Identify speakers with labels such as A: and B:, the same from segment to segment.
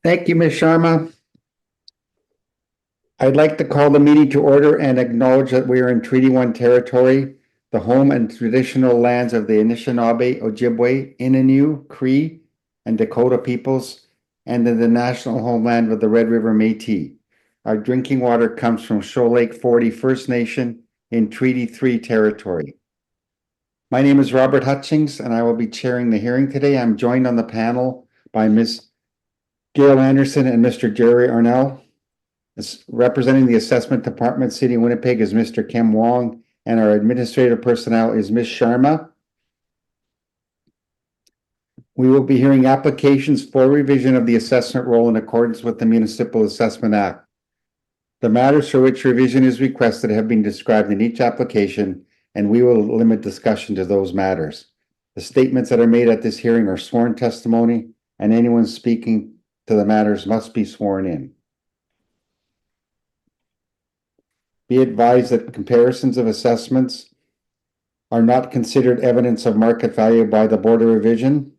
A: Thank you, Ms. Sharma. I'd like to call the meeting to order and acknowledge that we are in Treaty 1 territory, the home and traditional lands of the Anishinaabe, Ojibwe, Innu, Cree, and Dakota peoples, and in the national homeland of the Red River Métis. Our drinking water comes from Shoal Lake 40 First Nation in Treaty 3 territory. My name is Robert Hutchings, and I will be chairing the hearing today. I'm joined on the panel by Ms. Gail Anderson and Mr. Jerry Arnell. Representing the Assessment Department, City of Winnipeg, is Mr. Kim Wong, and our administrative personnel is Ms. Sharma. We will be hearing applications for revision of the assessment roll in accordance with the Municipal Assessment Act. The matters for which revision is requested have been described in each application, and we will limit discussion to those matters. The statements that are made at this hearing are sworn testimony, and anyone speaking to the matters must be sworn in. Be advised that comparisons of assessments are not considered evidence of market value by the Board of Revision.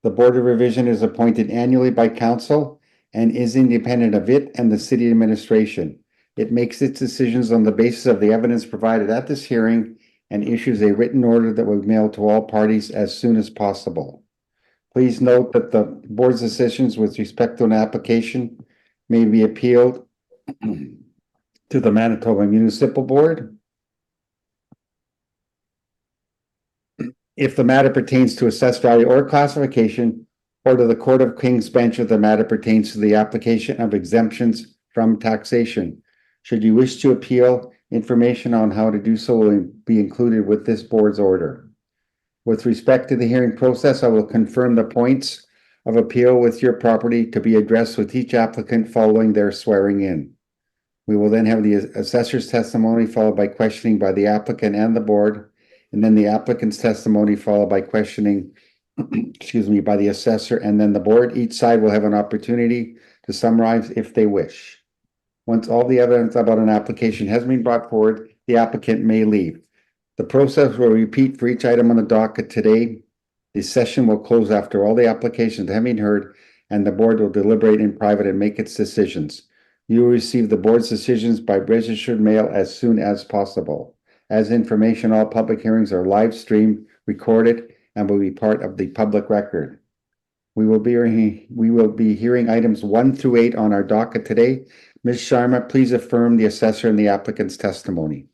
A: The Board of Revision is appointed annually by Council and is independent of it and the City Administration. It makes its decisions on the basis of the evidence provided at this hearing and issues a written order that will be mailed to all parties as soon as possible. Please note that the Board's decisions with respect to an application may be appealed to the Manitoba Municipal Board. If the matter pertains to assessed value or classification, or to the Court of King's Bench if the matter pertains to the application of exemptions from taxation. Should you wish to appeal, information on how to do so will be included with this board's order. With respect to the hearing process, I will confirm the points of appeal with your property to be addressed with each applicant following their swearing in. We will then have the assessor's testimony followed by questioning by the applicant and the board, and then the applicant's testimony followed by questioning, by the assessor and then the board. Each side will have an opportunity to summarize if they wish. Once all the evidence about an application has been brought forward, the applicant may leave. The process will repeat for each item on the docket today. The session will close after all the applications have been heard, and the board will deliberate in private and make its decisions. You will receive the board's decisions by registered mail as soon as possible. As information, all public hearings are live streamed, recorded, and will be part of the public record. We will be hearing items 1 through 8 on our docket today. Ms. Sharma, please affirm the assessor and the applicant's testimony.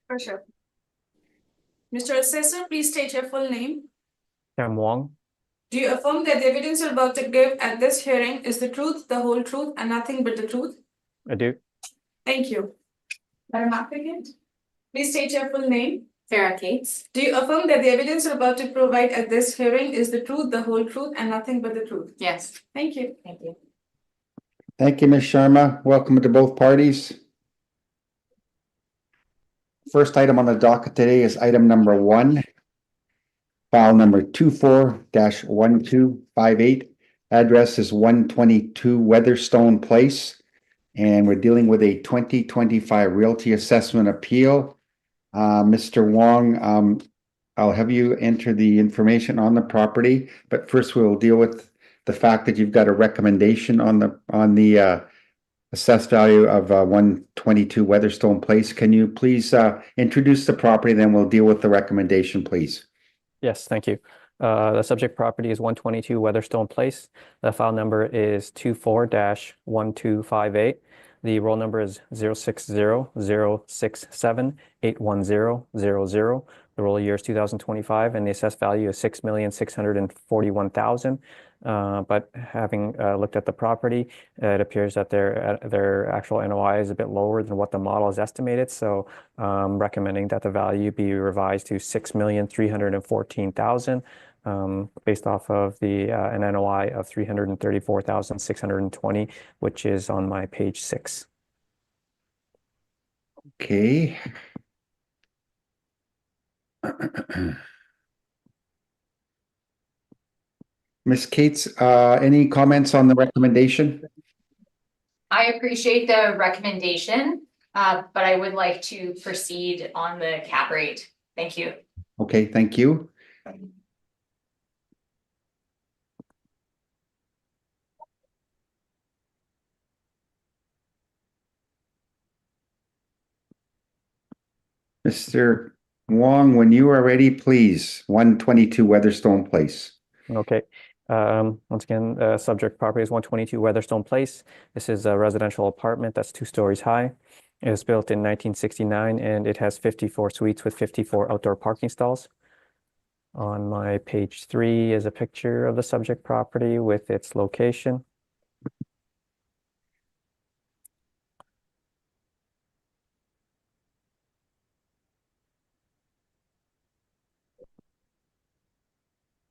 B: For sure. Mr. Assessor, please state your full name.
C: Kim Wong.
B: Do you affirm that the evidence you're about to give at this hearing is the truth, the whole truth, and nothing but the truth?
C: I do.
B: Thank you. Madam Applicant, please state your full name.
D: Farah Cates.
B: Do you affirm that the evidence you're about to provide at this hearing is the truth, the whole truth, and nothing but the truth?
D: Yes.
B: Thank you.
D: Thank you.
A: Thank you, Ms. Sharma. Welcome to both parties. First item on the docket today is item number 1, file number 24-1258. Address is 122 Weatherstone Place, and we're dealing with a 2025 Realty Assessment Appeal. Mr. Wong, I'll have you enter the information on the property, but first we will deal with the fact that you've got a recommendation on the assessed value of 122 Weatherstone Place. Can you please introduce the property, then we'll deal with the recommendation, please.
C: Yes, thank you. The subject property is 122 Weatherstone Place. The file number is 24-1258. The roll number is 060-067-81000. The roll year is 2025, and the assessed value is $6,641,000. But having looked at the property, it appears that their actual NOI is a bit lower than what the model has estimated. So recommending that the value be revised to $6,314,000 based off of an NOI of $334,620, which is on my page 6.
A: Okay. Ms. Cates, any comments on the recommendation?
D: I appreciate the recommendation, but I would like to proceed on the cap rate. Thank you.
A: Okay, thank you. Mr. Wong, when you are ready, please. 122 Weatherstone Place.
C: Okay. Once again, subject property is 122 Weatherstone Place. This is a residential apartment that's 2 stories high. It was built in 1969 and it has 54 suites with 54 outdoor parking stalls. On my page 3 is a picture of the subject property with its location.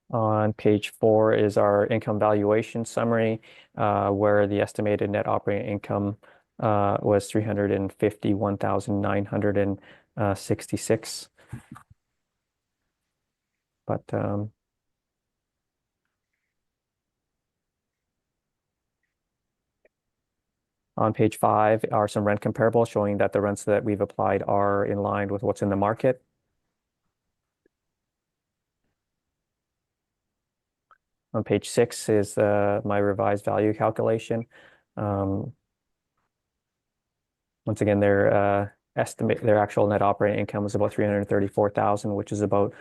C: On page 4 is our income valuation summary, where the estimated net operating income was 351,966. But on page 5 are some rent comparables showing that the rents that we've applied are in line with what's in the market. On page 6 is my revised value calculation. Once again, their actual net operating income is about 334,000, which is a little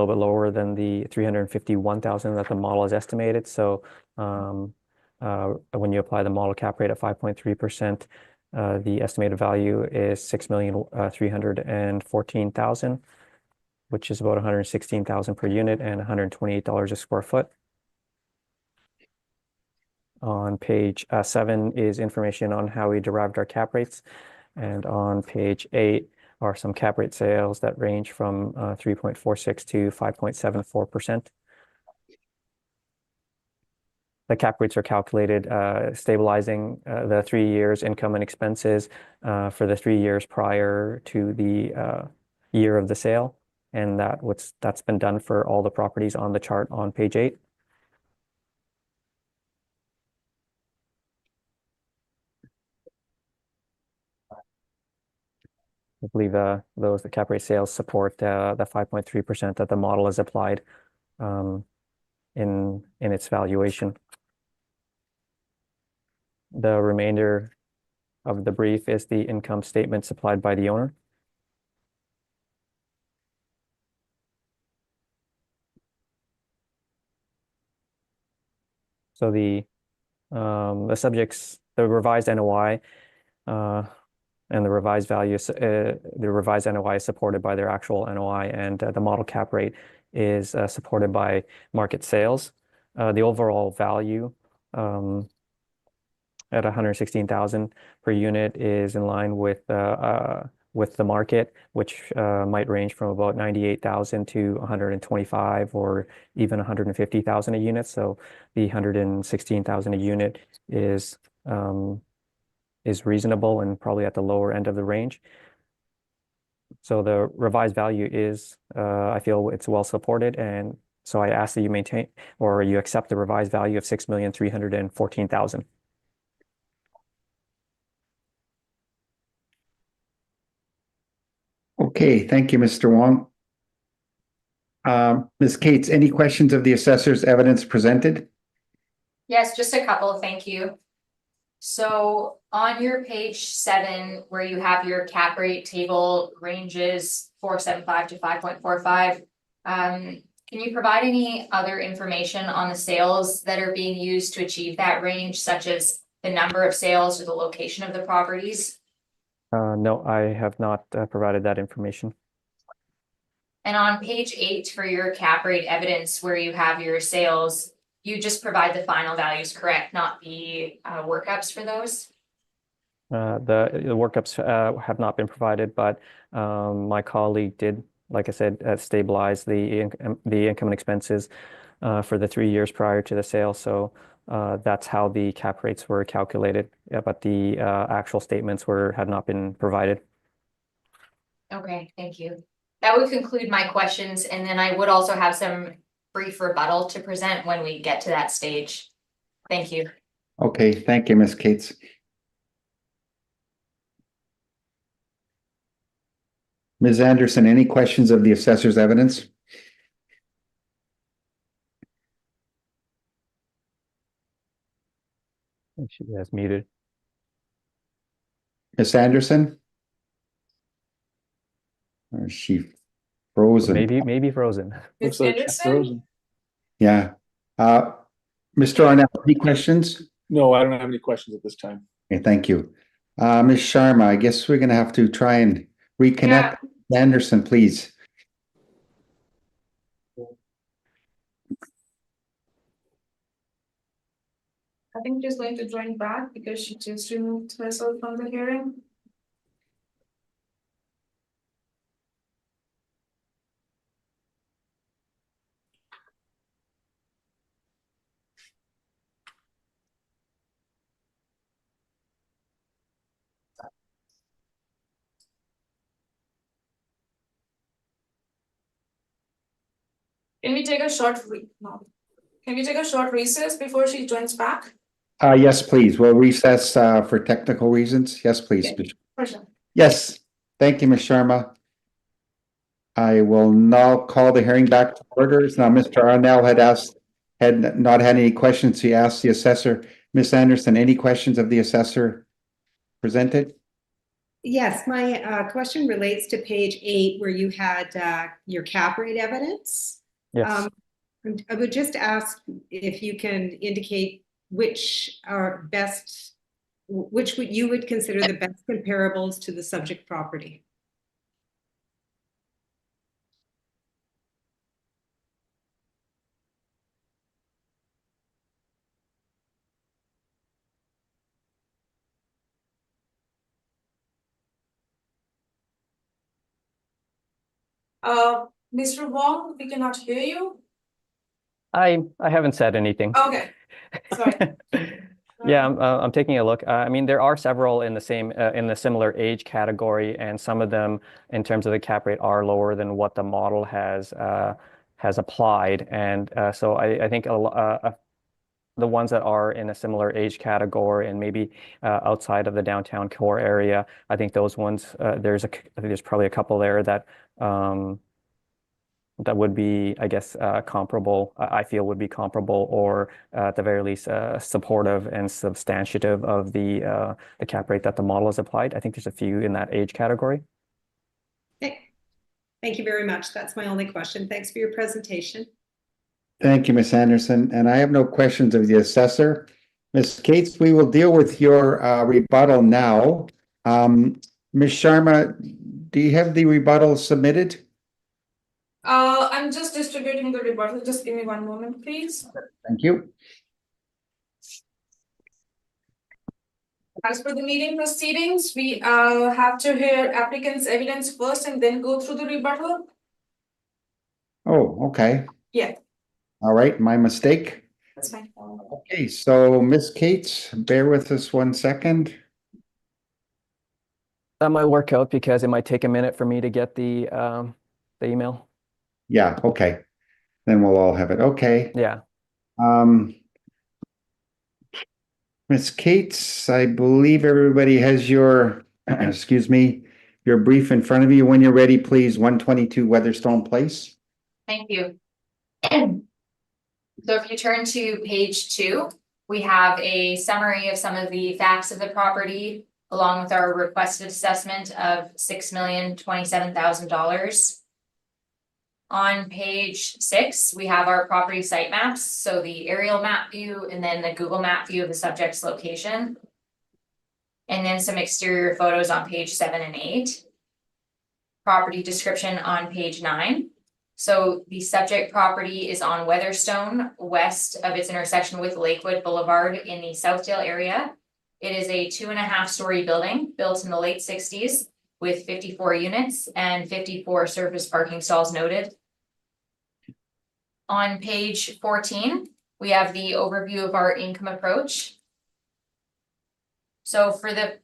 C: bit lower than the 351,000 that the model has estimated. So when you apply the model cap rate at 5.3%, the estimated value is 6,314,000, which is about 116,000 per unit and $128 a square foot. On page 7 is information on how we derived our cap rates. And on page 8 are some cap rate sales that range from 3.46 to 5.74%. The cap rates are calculated stabilizing the 3 years income and expenses for the 3 years prior to the year of the sale. And that's been done for all the properties on the chart on page 8. I believe the cap rate sales support the 5.3% that the model has applied in its valuation. The remainder of the brief is the income statement supplied by the owner. So the revised NOI and the revised value, the revised NOI is supported by their actual NOI, and the model cap rate is supported by market sales. The overall value at 116,000 per unit is in line with the market, which might range from about 98,000 to 125 or even 150,000 a unit. So the 116,000 a unit is reasonable and probably at the lower end of the range. So the revised value is, I feel it's well supported, and so I ask that you maintain or you accept the revised value of 6,314,000.
A: Okay, thank you, Mr. Wong. Ms. Cates, any questions of the assessor's evidence presented?
D: Yes, just a couple, thank you. So on your page 7, where you have your cap rate table ranges 4.75 to 5.45, can you provide any other information on the sales that are being used to achieve that range, such as the number of sales or the location of the properties?
C: No, I have not provided that information.
D: And on page 8 for your cap rate evidence, where you have your sales, you just provide the final values, correct? Not the workups for those?
C: The workups have not been provided, but my colleague did, like I said, stabilize the income and expenses for the 3 years prior to the sale. So that's how the cap rates were calculated, but the actual statements had not been provided.
D: Okay, thank you. That would conclude my questions, and then I would also have some brief rebuttal to present when we get to that stage. Thank you.
A: Okay, thank you, Ms. Cates. Ms. Anderson, any questions of the assessor's evidence?
C: She has muted.
A: Ms. Anderson? Or is she frozen?
C: Maybe frozen.
B: Ms.
E: Looks like she's
B: Anderson?
E: frozen.
A: Yeah. Mr. Arnell, any questions?
E: No, I don't have any questions at this time.
A: Okay, thank you. Ms. Sharma, I guess we're gonna have to try and reconnect. Anderson, please.
B: I think she's going to join back because she just removed herself from the hearing. Can we take a short no. Can we take a short recess before she joins back?
A: Yes, please. We'll recess for technical reasons. Yes, please.
B: Okay. For sure.
A: Yes, thank you, Ms. Sharma. I will now call the hearing back to order. Now, Mr. Arnell had not had any questions. He asked the assessor. Ms. Anderson, any questions of the assessor presented?
F: Yes, my question relates to page 8 where you had your cap rate evidence.
C: Yes.
F: I would just ask if you can indicate which are best, which you would consider the best comparables to the subject property.
B: Mr. Wong, we cannot hear you.
C: I haven't said anything.
B: Okay, sorry.
C: Yeah, I'm taking a look. I mean, there are several in the same in the similar age category, and some of them, in terms of the cap rate, are lower than what the model has applied. And so I think the ones that are in a similar age category and maybe outside of the downtown core area, I think those ones I think there's probably a couple there that that would be, I guess, comparable, I feel would be comparable, or at the very least, supportive and substantiative of the cap rate that the model has applied. I think there's a few in that age category.
F: Okay. Thank you very much. That's my only question. Thanks for your presentation.
A: Thank you, Ms. Anderson. And I have no questions of the assessor. Ms. Cates, we will deal with your rebuttal now. Ms. Sharma, do you have the rebuttal submitted?
B: I'm just distributing the rebuttal. Just give me one moment, please.
A: Thank you.
B: As per the meeting proceedings, we have to hear applicant's evidence first and then go through the rebuttal.
A: Oh, okay.
B: Yeah,
A: All right, my mistake.
B: that's fine.
A: Okay, so Ms. Cates, bear with us 1 second.
C: That might work out because it might take a minute for me to get the email.
A: Yeah, okay. Then we'll all have it. Okay.
C: Yeah.
A: Ms. Cates, I believe everybody has your, excuse me, your brief in front of you. When you're ready, please, 122 Weatherstone Place.
D: Thank you. So if you turn to page 2, we have a summary of some of the facts of the property, along with our requested assessment of $6,027,000. On page 6, we have our property site maps, so the aerial map view and then the Google map view of the subject's location. And then some exterior photos on page 7 and 8. Property description on page 9. So the subject property is on Weatherstone, west of its intersection with Lakewood Boulevard in the Southdale area. It is a 2.5-story building built in the late 60s with 54 units and 54 surface parking stalls noted. On page 14, we have the overview of our income approach. So for the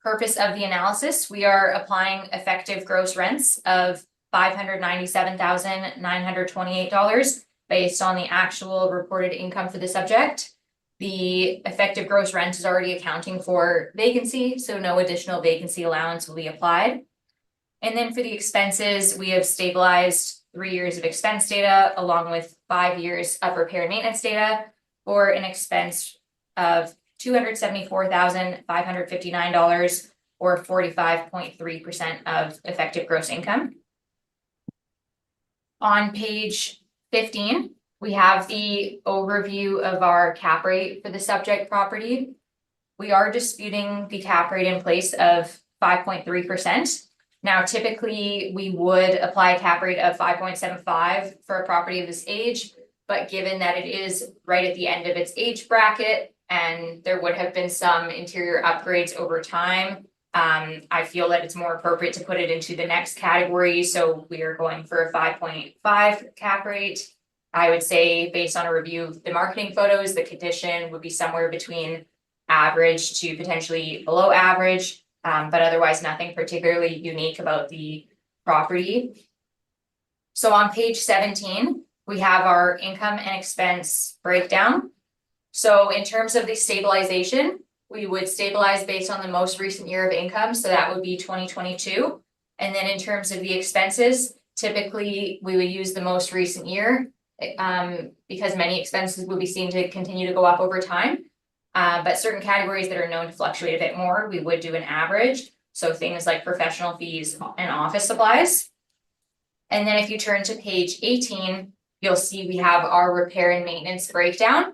D: purpose of the analysis, we are applying effective gross rents of $597,928 based on the actual reported income for the subject. The effective gross rent is already accounting for vacancy, so no additional vacancy allowance will be applied. And then for the expenses, we have stabilized 3 years of expense data along with 5 years of repair and maintenance data for an expense of $274,559 or 45.3% of effective gross income. On page 15, we have the overview of our cap rate for the subject property. We are disputing the cap rate in place of 5.3%. Now, typically, we would apply a cap rate of 5.75 for a property of this age, but given that it is right at the end of its age bracket and there would have been some interior upgrades over time, I feel that it's more appropriate to put it into the next category. So we are going for a 5.5 cap rate. I would say, based on a review of the marketing photos, the condition would be somewhere between average to potentially below average, but otherwise nothing particularly unique about the property. So on page 17, we have our income and expense breakdown. So in terms of the stabilization, we would stabilize based on the most recent year of income, so that would be 2022. And then in terms of the expenses, typically we would use the most recent year, because many expenses will be seen to continue to go up over time. But certain categories that are known to fluctuate a bit more, we would do an average. So things like professional fees and office supplies. And then if you turn to page 18, you'll see we have our repair and maintenance breakdown.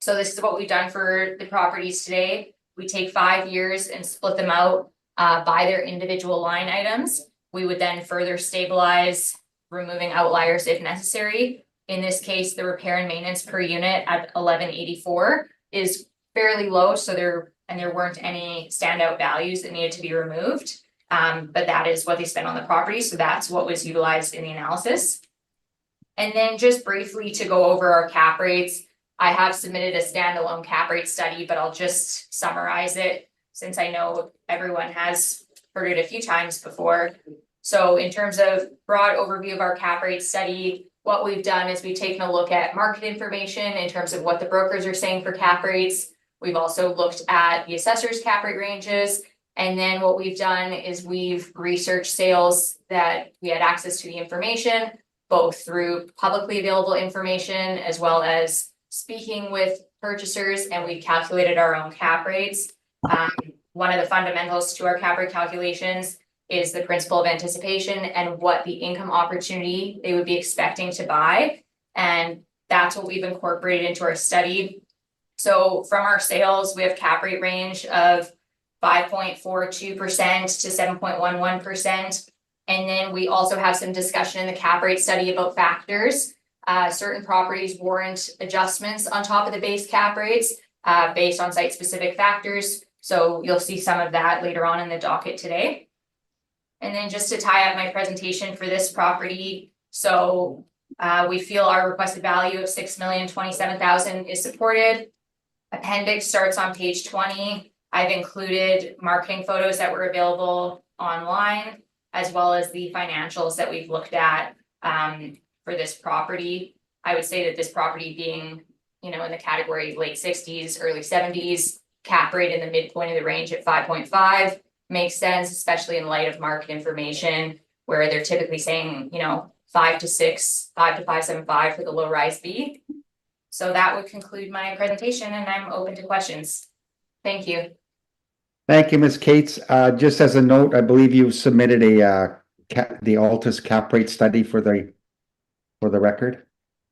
D: So this is what we've done for the properties today. We take 5 years and split them out by their individual line items. We would then further stabilize, removing outliers if necessary. In this case, the repair and maintenance per unit at 1184 is fairly low, so there weren't any standout values that needed to be removed. But that is what they spent on the property, so that's what was utilized in the analysis. And then just briefly to go over our cap rates, I have submitted a standalone cap rate study, but I'll just summarize it since I know everyone has heard it a few times before. So in terms of broad overview of our cap rate study, what we've done is we've taken a look at market information in terms of what the brokers are saying for cap rates. We've also looked at the assessor's cap rate ranges. And then what we've done is we've researched sales that we had access to the information, both through publicly available information as well as speaking with purchasers, and we calculated our own cap rates. One of the fundamentals to our cap rate calculations is the principle of anticipation and what the income opportunity they would be expecting to buy. And that's what we've incorporated into our study. So from our sales, we have cap rate range of 5.42% to 7.11%. And then we also have some discussion in the cap rate study about factors. Certain properties warrant adjustments on top of the base cap rates based on site-specific factors. So you'll see some of that later on in the docket today. And then just to tie up my presentation for this property, so we feel our requested value of $6,027,000 is supported. Appendix starts on page 20. I've included marketing photos that were available online, as well as the financials that we've looked at for this property. I would say that this property being, in the category late 60s, early 70s, cap rate in the midpoint of the range at 5.5 makes sense, especially in light of market information where they're typically saying, 5 to 6, 5 to 5.75 for the low rise B. So that would conclude my presentation, and I'm open to questions. Thank you.
A: Thank you, Ms. Cates. Just as a note, I believe you submitted the Altus cap rate study for the record.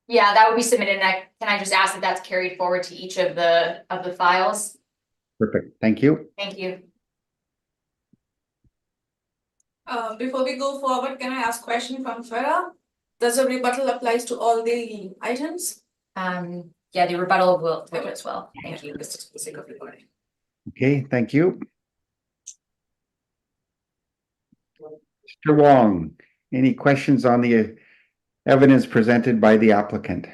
D: Yeah, that would be submitted. And can I just ask that that's carried forward to each of the files?
A: Perfect. Thank you.
D: Thank you.
B: Before we go forward, can I ask a question from Farah? Does a rebuttal applies to all the items?
D: Yeah, the rebuttal will as well. Thank you.
A: Okay, thank you. Mr. Wong, any questions on the evidence presented by the applicant?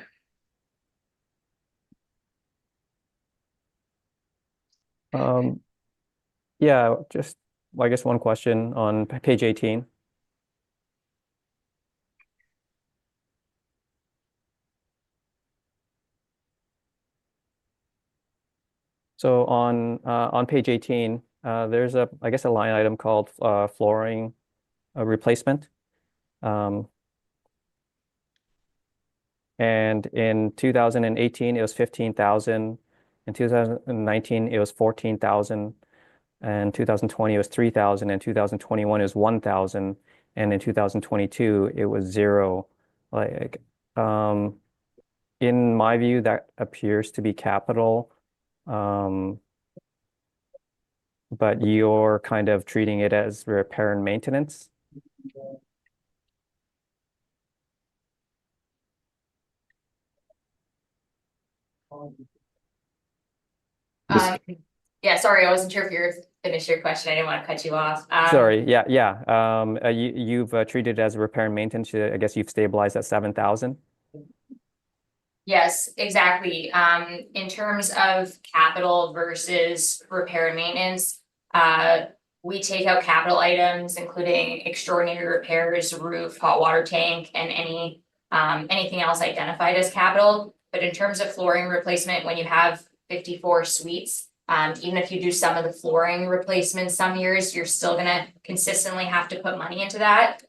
C: Yeah, just, I guess one question on page 18. So on page 18, there's a line item called flooring replacement. And in 2018, it was 15,000. In 2019, it was 14,000. and 2020 it was 3,000, and 2021 is 1,000, and in 2022 it was 0. Like, in my view, that appears to be capital. But you're kind of treating it as repair and maintenance.
D: Um, yeah, sorry, I wasn't sure if you were finished your question. I didn't want to cut you off.
C: Sorry, yeah. You've treated it as repair and maintenance. I guess you've stabilized at 7,000.
D: Yes, exactly. In terms of capital versus repair and maintenance, we take out capital items, including extraordinary repairs, roof, hot water tank, and anything else identified as capital. But in terms of flooring replacement, when you have 54 suites, even if you do some of the flooring replacements some years, you're still gonna consistently have to put money into that.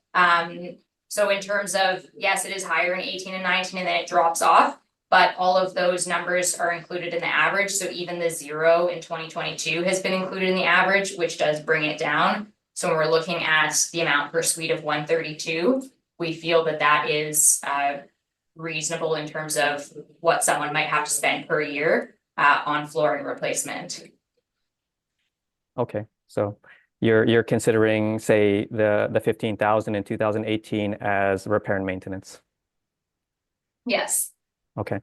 D: So in terms of, yes, it is higher in 18 and 19, and then it drops off. But all of those numbers are included in the average, so even the 0 in 2022 has been included in the average, which does bring it down. So when we're looking at the amount per suite of 132, we feel that that is reasonable in terms of what someone might have to spend per year on flooring replacement.
C: Okay, so you're considering, say, the 15,000 in 2018 as repair and maintenance.
D: Yes.
C: Okay.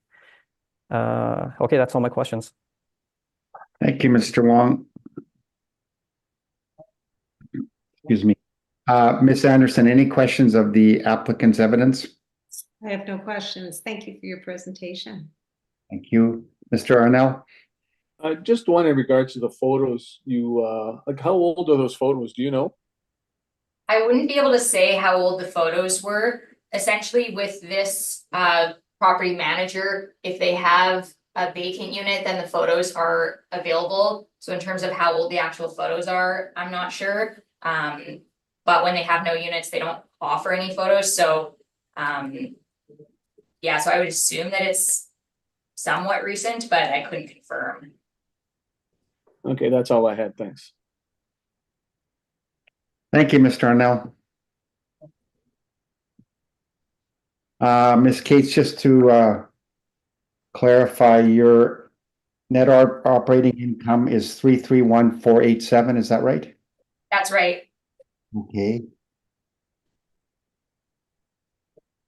C: Okay, that's all my questions.
A: Thank you, Mr. Wong. Excuse me. Ms. Anderson, any questions of the applicant's evidence?
F: I have no questions. Thank you for your presentation.
A: Thank you. Mr. Arnell?
E: Just one in regards to the photos, like how old are those photos? Do you know?
D: I wouldn't be able to say how old the photos were. Essentially, with this property manager, if they have a vacant unit, then the photos are available. So in terms of how old the actual photos are, I'm not sure. But when they have no units, they don't offer any photos. So yeah, so I would assume that it's somewhat recent, but I couldn't confirm.
E: Okay, that's all I had. Thanks.
A: Thank you, Mr. Arnell. Ms. Cates, just to clarify, your net operating income is 331,487, is that right?
D: That's right.
A: Okay.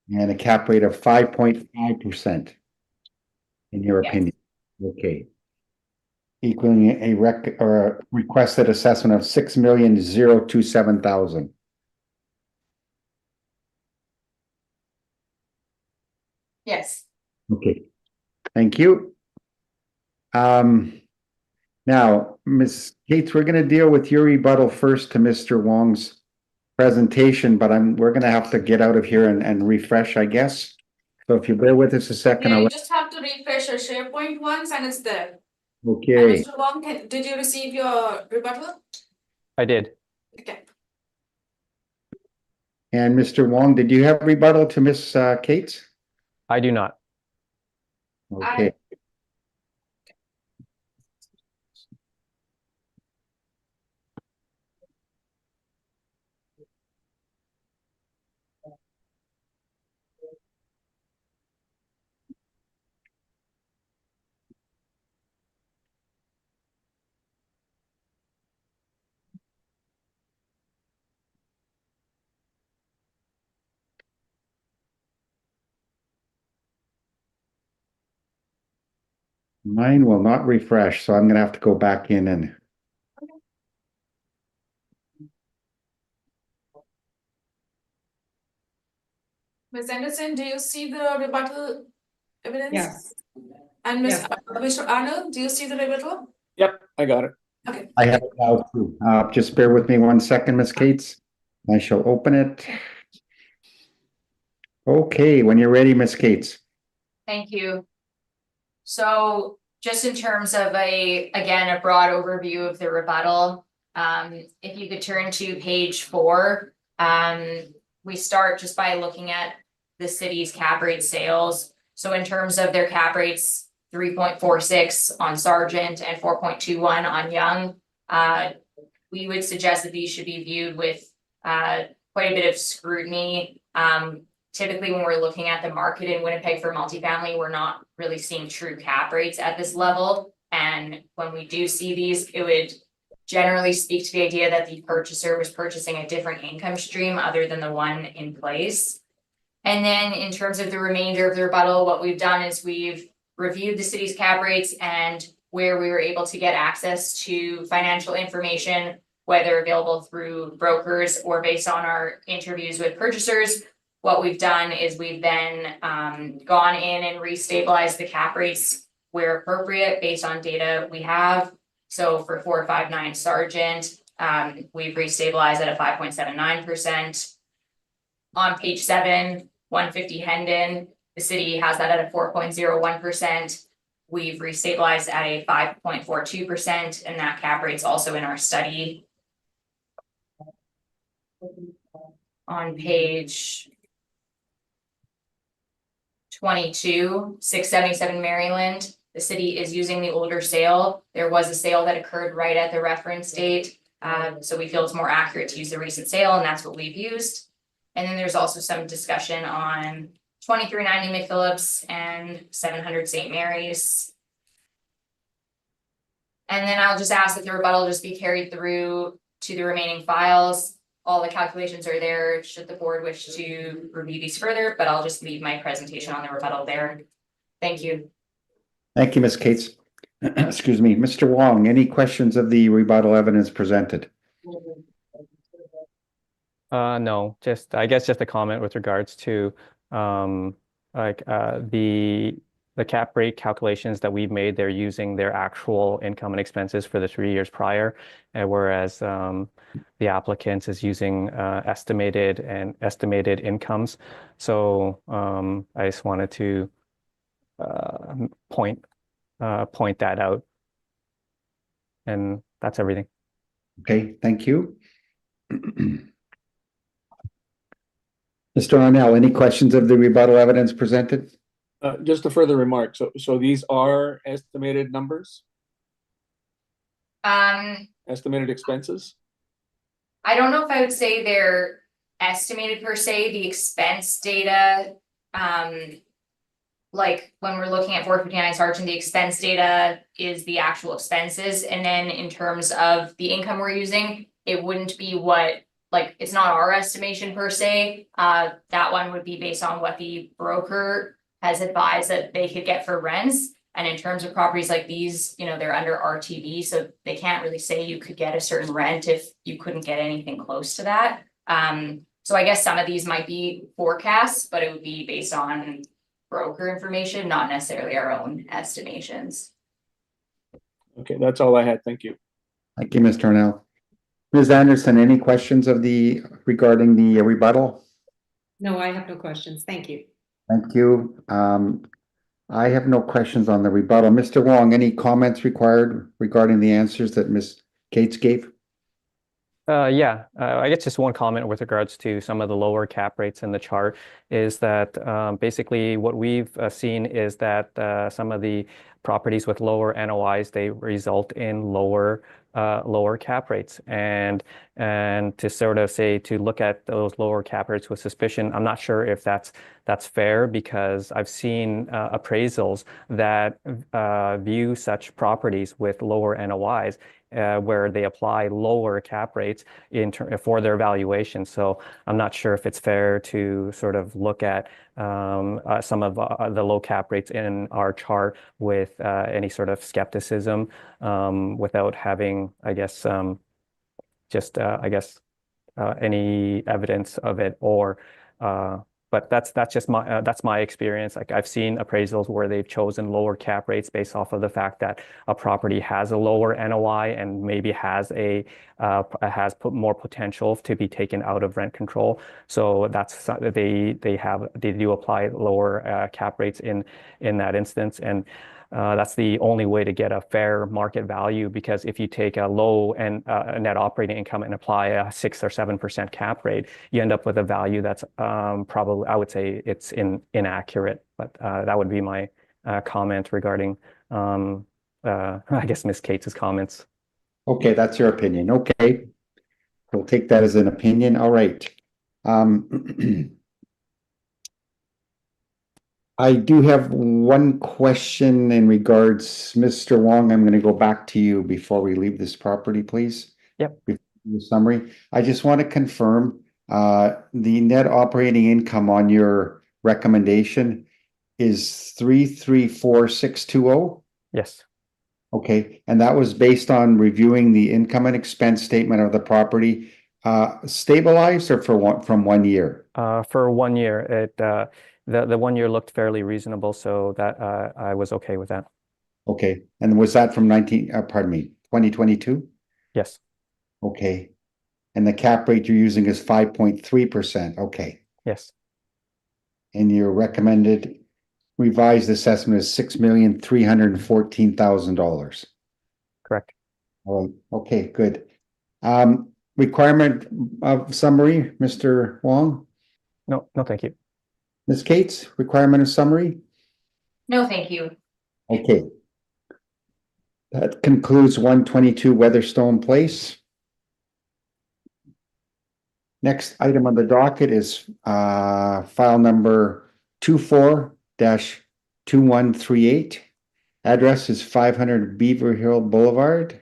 A: And a cap rate of 5.5%, in your
D: Yes.
A: opinion. Okay. Equaling a requested assessment of 6,027,000.
D: Yes.
A: Okay, thank you. Now, Ms. Cates, we're gonna deal with your rebuttal first to Mr. Wong's presentation, but we're gonna have to get out of here and refresh, I guess. So if you bear with us a second,
B: Yeah,
A: I'll
B: you
A: let,
B: just have to refresh your SharePoint once and it's there. And
A: okay,
B: Mr. Wong, did you receive your rebuttal?
C: I did.
B: Okay.
A: and Mr. Wong, did you have rebuttal to Ms. Cates?
C: I do not.
A: Okay. Mine will not refresh, so I'm gonna have to go back in and.
B: Ms. Anderson, do you see the rebuttal evidence?
F: Yes.
B: And
F: Yes.
B: Mr. Arnold, do you see the rebuttal?
E: Yep, I got it.
B: Okay.
A: I have it now too. Just bear with me 1 second, Ms. Cates. I shall open it. Okay, when you're ready, Ms. Cates.
D: Thank you. So just in terms of again, a broad overview of the rebuttal, if you could turn to page 4, we start just by looking at the city's cap rate sales. So in terms of their cap rates, 3.46 on Sargent and 4.21 on Young. we would suggest that these should be viewed with quite a bit of scrutiny. Typically, when we're looking at the market in Winnipeg for multifamily, we're not really seeing true cap rates at this level. And when we do see these, it would generally speak to the idea that the purchaser was purchasing a different income stream other than the one in place. And then in terms of the remainder of the rebuttal, what we've done is we've reviewed the city's cap rates and where we were able to get access to financial information, whether available through brokers or based on our interviews with purchasers. What we've done is we've then gone in and restabilized the cap rates where appropriate based on data we have. So for 459 Sargent, we've restabilized at a 5.79%. On page 7, 150 Hendon, the city has that at a 4.01%. We've restabilized at a 5.42%, and that cap rate's also in our study. On page 22, 677 Maryland, the city is using the older sale. There was a sale that occurred right at the reference date. So we feel it's more accurate to use the recent sale, and that's what we've used. And then there's also some discussion on 2390 McPhillips and 700 St. Mary's. And then I'll just ask that the rebuttal just be carried through to the remaining files. All the calculations are there should the board wish to review these further, but I'll just leave my presentation on the rebuttal there. Thank you.
A: Thank you, Ms. Cates. Excuse me, Mr. Wong, any questions of the rebuttal evidence presented?
C: No, I guess just a comment with regards to the cap rate calculations that we've made. They're using their actual income and expenses for the 3 years prior, whereas the applicant is using estimated incomes. So I just wanted to point that out, and that's everything.
A: Okay, thank you. Mr. Arnell, any questions of the rebuttal evidence presented?
E: Just a further remark. So these are estimated numbers, estimated expenses?
D: I don't know if I would say they're estimated per se. The expense data, like when we're looking at 459 Sargent, the expense data is the actual expenses. And then in terms of the income we're using, it wouldn't be it's not our estimation per se. That one would be based on what the broker has advised that they could get for rents. And in terms of properties like these, they're under RTV, so they can't really say you could get a certain rent if you couldn't get anything close to that. So I guess some of these might be forecasts, but it would be based on broker information, not necessarily our own estimations.
E: Okay, that's all I had. Thank you.
A: Thank you, Mr. Arnell. Ms. Anderson, any questions regarding the rebuttal?
F: No, I have no questions. Thank you.
A: Thank you. I have no questions on the rebuttal. Mr. Wong, any comments required regarding the answers that Ms. Cates gave?
C: Yeah, I guess just one comment with regards to some of the lower cap rates in the chart is that basically what we've seen is that some of the properties with lower NOIs, they result in lower cap rates, and to sort of say to look at those lower cap rates with suspicion, I'm not sure if that's fair, because I've seen appraisals that view such properties with lower NOIs where they apply lower cap rates for their valuation. So I'm not sure if it's fair to sort of look at some of the low cap rates in our chart with any sort of skepticism without having, I guess, any evidence of it, or but that's just my experience. Like, I've seen appraisals where they've chosen lower cap rates based off of the fact that a property has a lower NOI and maybe has put more potential to be taken out of rent control. So that's they do apply lower cap rates in that instance, and that's the only way to get a fair market value, because if you take a low and net operating income and apply a 6 or 7% cap rate, you end up with a value that's probably, I would say, it's inaccurate. But that would be my comment regarding, I guess, Ms. Cates' comments.
A: Okay, that's your opinion. Okay. We'll take that as an opinion. All right. I do have one question in regards, Mr. Wong, I'm gonna go back to you before we leave this property, please.
C: Yep.
A: The summary. I just want to confirm, the net operating income on your recommendation is 334,620.
C: Yes,
A: Okay, and that was based on reviewing the income and expense statement of the property, stabilized or from 1 year?
C: for 1 year, the 1 year looked fairly reasonable, so that I was okay with that.
A: Okay, and was that from 2022?
C: Yes,
A: Okay, and the cap rate you're using is 5.3%. Okay,
C: yes,
A: and your recommended revised assessment is $6,314,000.
C: correct.
A: Okay, good. Requirement of summary, Mr. Wong?
C: No, no, thank you.
A: Ms. Cates, requirement of summary?
D: No, thank you.
A: Okay. That concludes 122 Weatherstone Place. Next item on the docket is file number 24-2138. Address is 500 Beaver Hill Boulevard.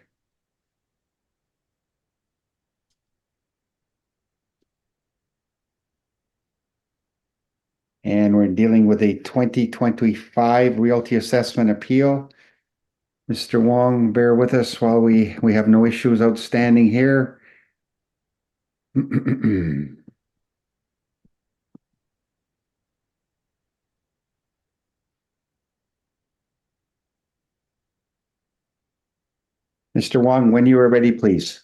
A: And we're dealing with a 2025 Realty Assessment Appeal. Mr. Wong, bear with us while we have no issues outstanding here. Mr. Wong, when you are ready, please.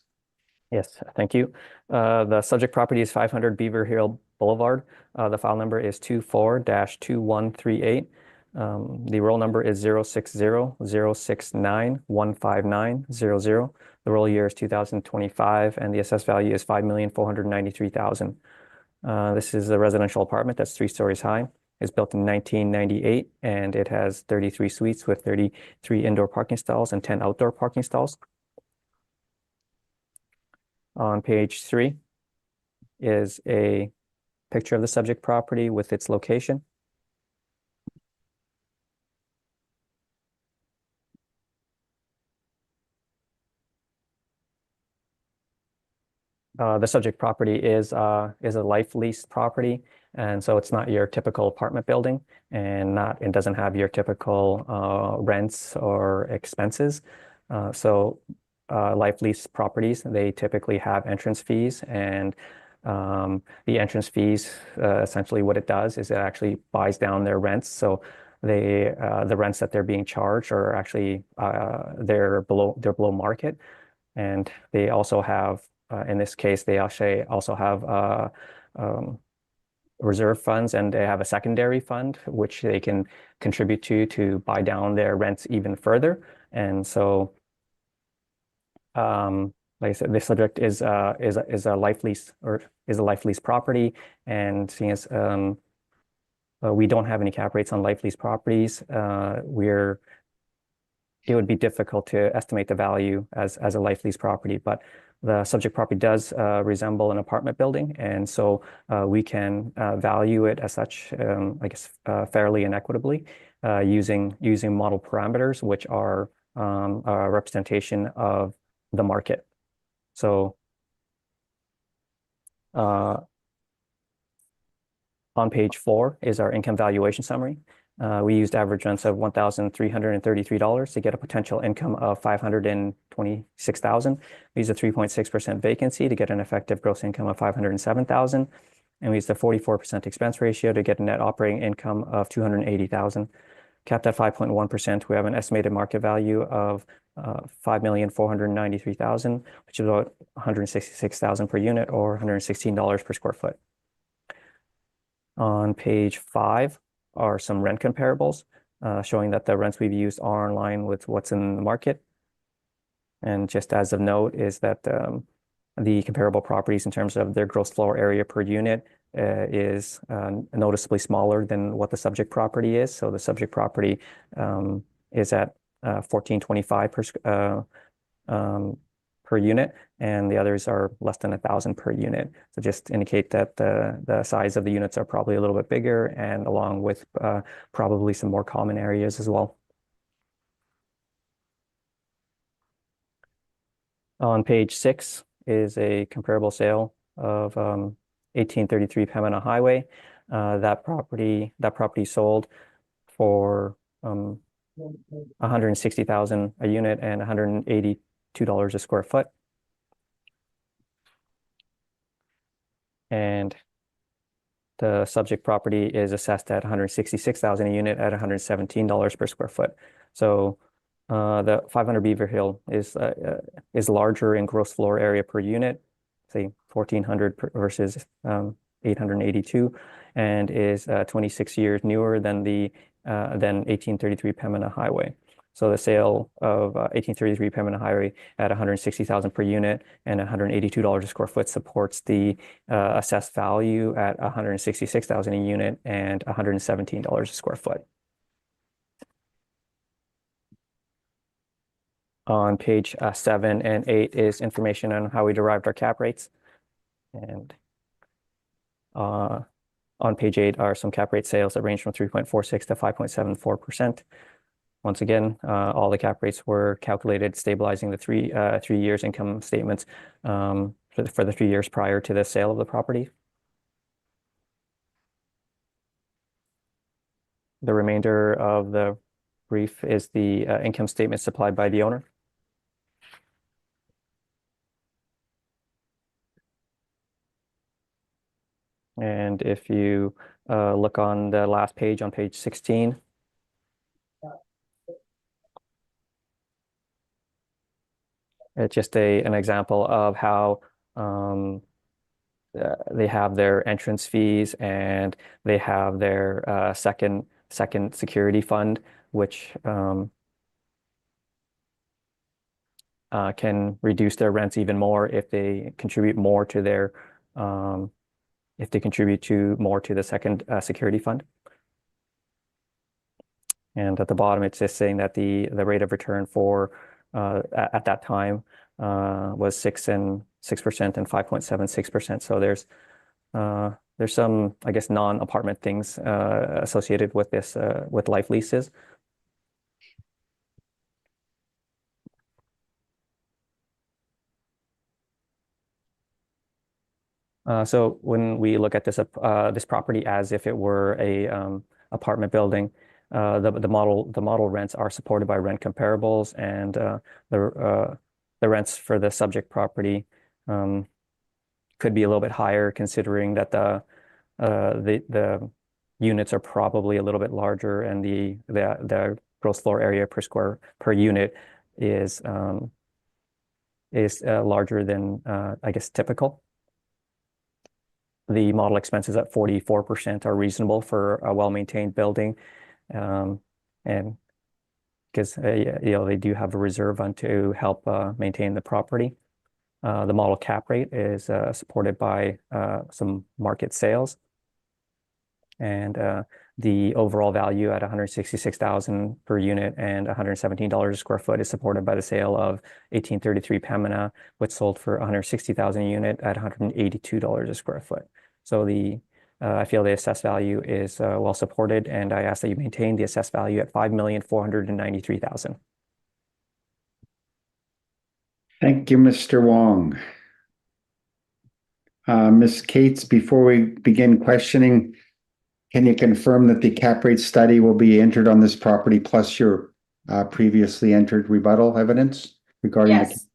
C: Yes, thank you. The subject property is 500 Beaver Hill Boulevard. The file number is 24-2138. The roll number is 060-069-15900. The roll year is 2025, and the assessed value is $5,493,000. This is a residential apartment that's 3 stories high. It's built in 1998, and it has 33 suites with 33 indoor parking stalls and 10 outdoor parking stalls. On page 3 is a picture of the subject property with its location. The subject property is a life lease property, and so it's not your typical apartment building, and it doesn't have your typical rents or expenses. Life lease properties, they typically have entrance fees, and the entrance fees, essentially what it does is it actually buys down their rents. So the rents that they're being charged are actually they're below market, and they also have in this case they actually also have reserve funds, and they have a secondary fund which they can contribute to buy down their rents even further. And so like I said, this subject is a life lease, or is a life lease property, and seeing as we don't have any cap rates on life lease properties, it would be difficult to estimate the value as a life lease property, but the subject property does resemble an apartment building, and so we can value it as such, I guess, fairly and equitably, using model parameters, which are a representation of the market. So on page 4 is our income valuation summary. We used average rents of $1,333 to get a potential income of $526,000. We used a 3.6% vacancy to get an effective gross income of $507,000. And we used a 44% expense ratio to get a net operating income of $280,000. Capped at 5.1%, we have an estimated market value of $5,493,000, which is about $166,000 per unit, or $116 per square foot. On page 5 are some rent comparables, showing that the rents we've used are in line with what's in the market. And just as of note is that the comparable properties in terms of their gross floor area per unit is noticeably smaller than what the subject property is. So the subject property is at 1425 per unit, and the others are less than 1,000 per unit. So just indicate that the size of the units are probably a little bit bigger, and along with probably some more common areas as well. On page 6 is a comparable sale of 1833 Pembina Highway. That property sold for $160,000 a unit and $182 a square foot. And the subject property is assessed at $166,000 a unit at $117 per square foot. So the 500 Beaver Hill is larger in gross floor area per unit, say 1,400 versus 882, and is 26 years newer than 1833 Pembina Highway. So the sale of 1833 Pembina Highway at $160,000 per unit and $182 a square foot supports the assessed value at $166,000 a unit and $117 a square foot. On page 7 and 8 is information on how we derived our cap rates. And on page 8 are some cap rate sales that range from 3.46 to 5.74%. Once again, all the cap rates were calculated stabilizing the three years income statements for the 3 years prior to the sale of the property. The remainder of the brief is the income statement supplied by the owner. And if you look on the last page, on page 16, it's just an example of how they have their entrance fees and they have their second security fund, which can reduce their rents even more if they contribute more to their to the second security fund. And at the bottom, it's just saying that the rate of return for at that time was 6% and 5.76%. So there's some, I guess, non-apartment things associated with this with life leases. So when we look at this property as if it were a apartment building, the model rents are supported by rent comparables, and the rents for the subject property could be a little bit higher, considering that the units are probably a little bit larger, and the gross floor area per unit is larger than I guess typical. The model expenses at 44% are reasonable for a well-maintained building, and because they do have a reserve fund to help maintain the property. The model cap rate is supported by some market sales, and the overall value at $166,000 per unit and $117 a square foot is supported by the sale of 1833 Pembina, which sold for $160,000 a unit at $182 a square foot. So I feel the assessed value is well supported, and I ask that you maintain the assessed value at $5,493,000.
A: Thank you, Mr. Wong. Ms. Cates, before we begin questioning, can you confirm that the cap rate study will be entered on this property plus your previously entered rebuttal evidence regarding
D: Yes.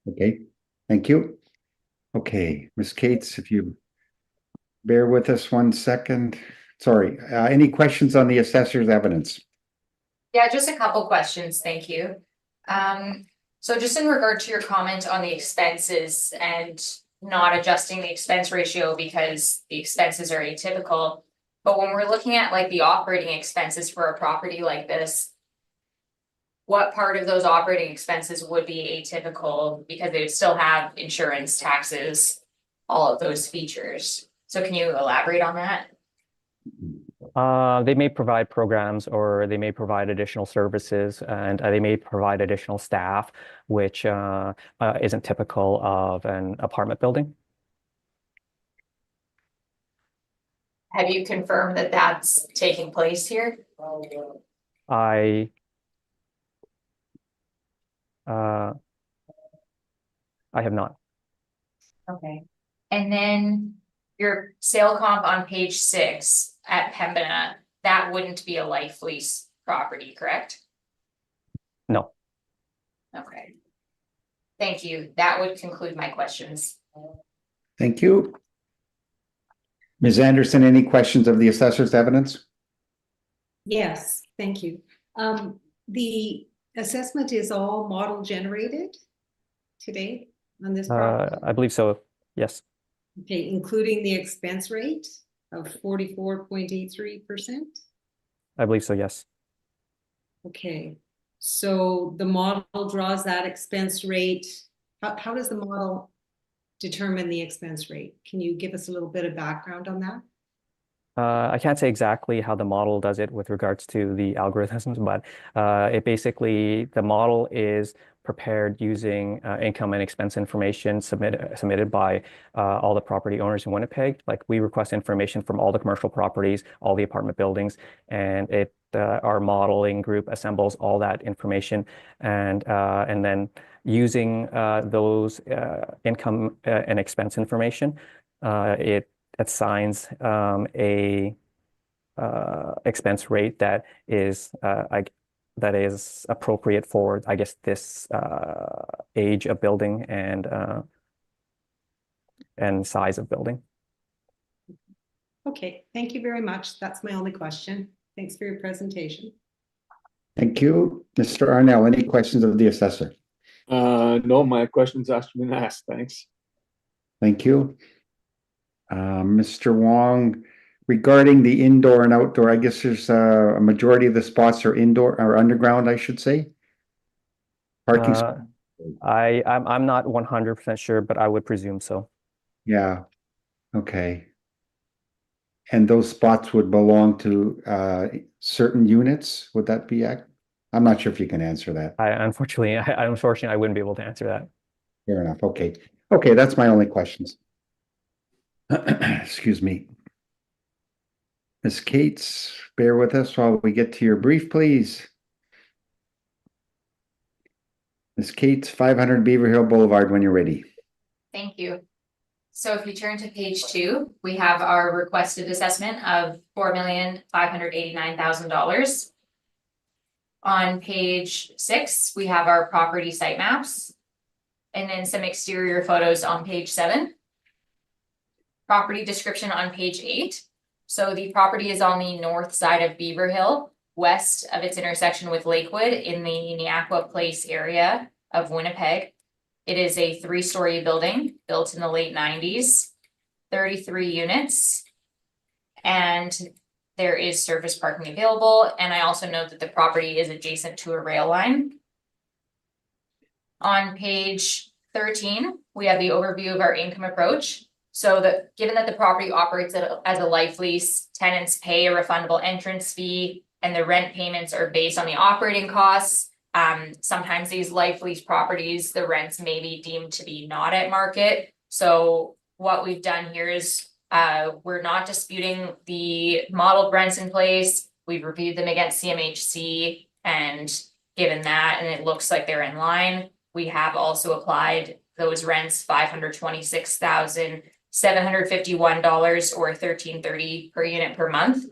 A: Okay, thank you. Okay, Ms. Cates, if you bear with us 1 second. Sorry, any questions on the assessor's evidence?
D: Yeah, just a couple questions, thank you. So just in regard to your comment on the expenses and not adjusting the expense ratio because the expenses are atypical, but when we're looking at like the operating expenses for a property like this, what part of those operating expenses would be atypical because they would still have insurance, taxes, all of those features? So can you elaborate on that?
C: They may provide programs or they may provide additional services and they may provide additional staff, which isn't typical of an apartment building.
D: Have you confirmed that that's taking place here?
C: I have not.
D: Okay. And then your sale comp on page 6 at Pembina, that wouldn't be a life lease property, correct?
C: No.
D: Okay. Thank you. That would conclude my questions.
A: Thank you. Ms. Anderson, any questions of the assessor's evidence?
F: Yes, thank you. The assessment is all model generated today on this property?
C: I believe so. Yes.
F: Okay, including the expense rate of 44.83%?
C: I believe so. Yes.
F: Okay, so the model draws that expense rate. How does the model determine the expense rate? Can you give us a little bit of background on that?
C: I can't say exactly how the model does it with regards to the algorithms, but it basically, the model is prepared using income and expense information submitted by all the property owners in Winnipeg. Like we request information from all the commercial properties, all the apartment buildings, and our modeling group assembles all that information and then using those income and expense information, it assigns a expense rate that is appropriate for, I guess, this age of building and size of building.
F: Okay, thank you very much. That's my only question. Thanks for your presentation.
A: Thank you. Mr. Arnell, any questions of the assessor?
E: No, my question's actually been asked. Thanks.
A: Thank you. Mr. Wong, regarding the indoor and outdoor, I guess there's a majority of the spots are indoor or underground, I should say. Parking.
C: I'm not 100% sure, but I would presume so.
A: Yeah. Okay. And those spots would belong to certain units? Would that be? I'm not sure if you can answer that.
C: Unfortunately, I wouldn't be able to answer that.
A: Fair enough. Okay. Okay, that's my only questions. Excuse me. Ms. Cates, bear with us while we get to your brief, please. Ms. Cates, 500 Beaver Hill Boulevard, when you're ready.
D: Thank you. So if you turn to page 2, we have our requested assessment of $4,589,000. On page 6, we have our property site maps and then some exterior photos on page 7. Property description on page 8. So the property is on the north side of Beaver Hill, west of its intersection with Lakewood in the Neaqua Place area of Winnipeg. It is a 3-story building built in the late 90s, 33 units, and there is surface parking available. And I also note that the property is adjacent to a rail line. On page 13, we have the overview of our income approach. So given that the property operates as a life lease, tenants pay a refundable entrance fee and the rent payments are based on the operating costs. Sometimes these life lease properties, the rents may be deemed to be not at market. So what we've done here is we're not disputing the modeled rents in place. We've reviewed them against CMHC, and given that, and it looks like they're in line, we have also applied those rents $526,751 or $13.30 per unit per month.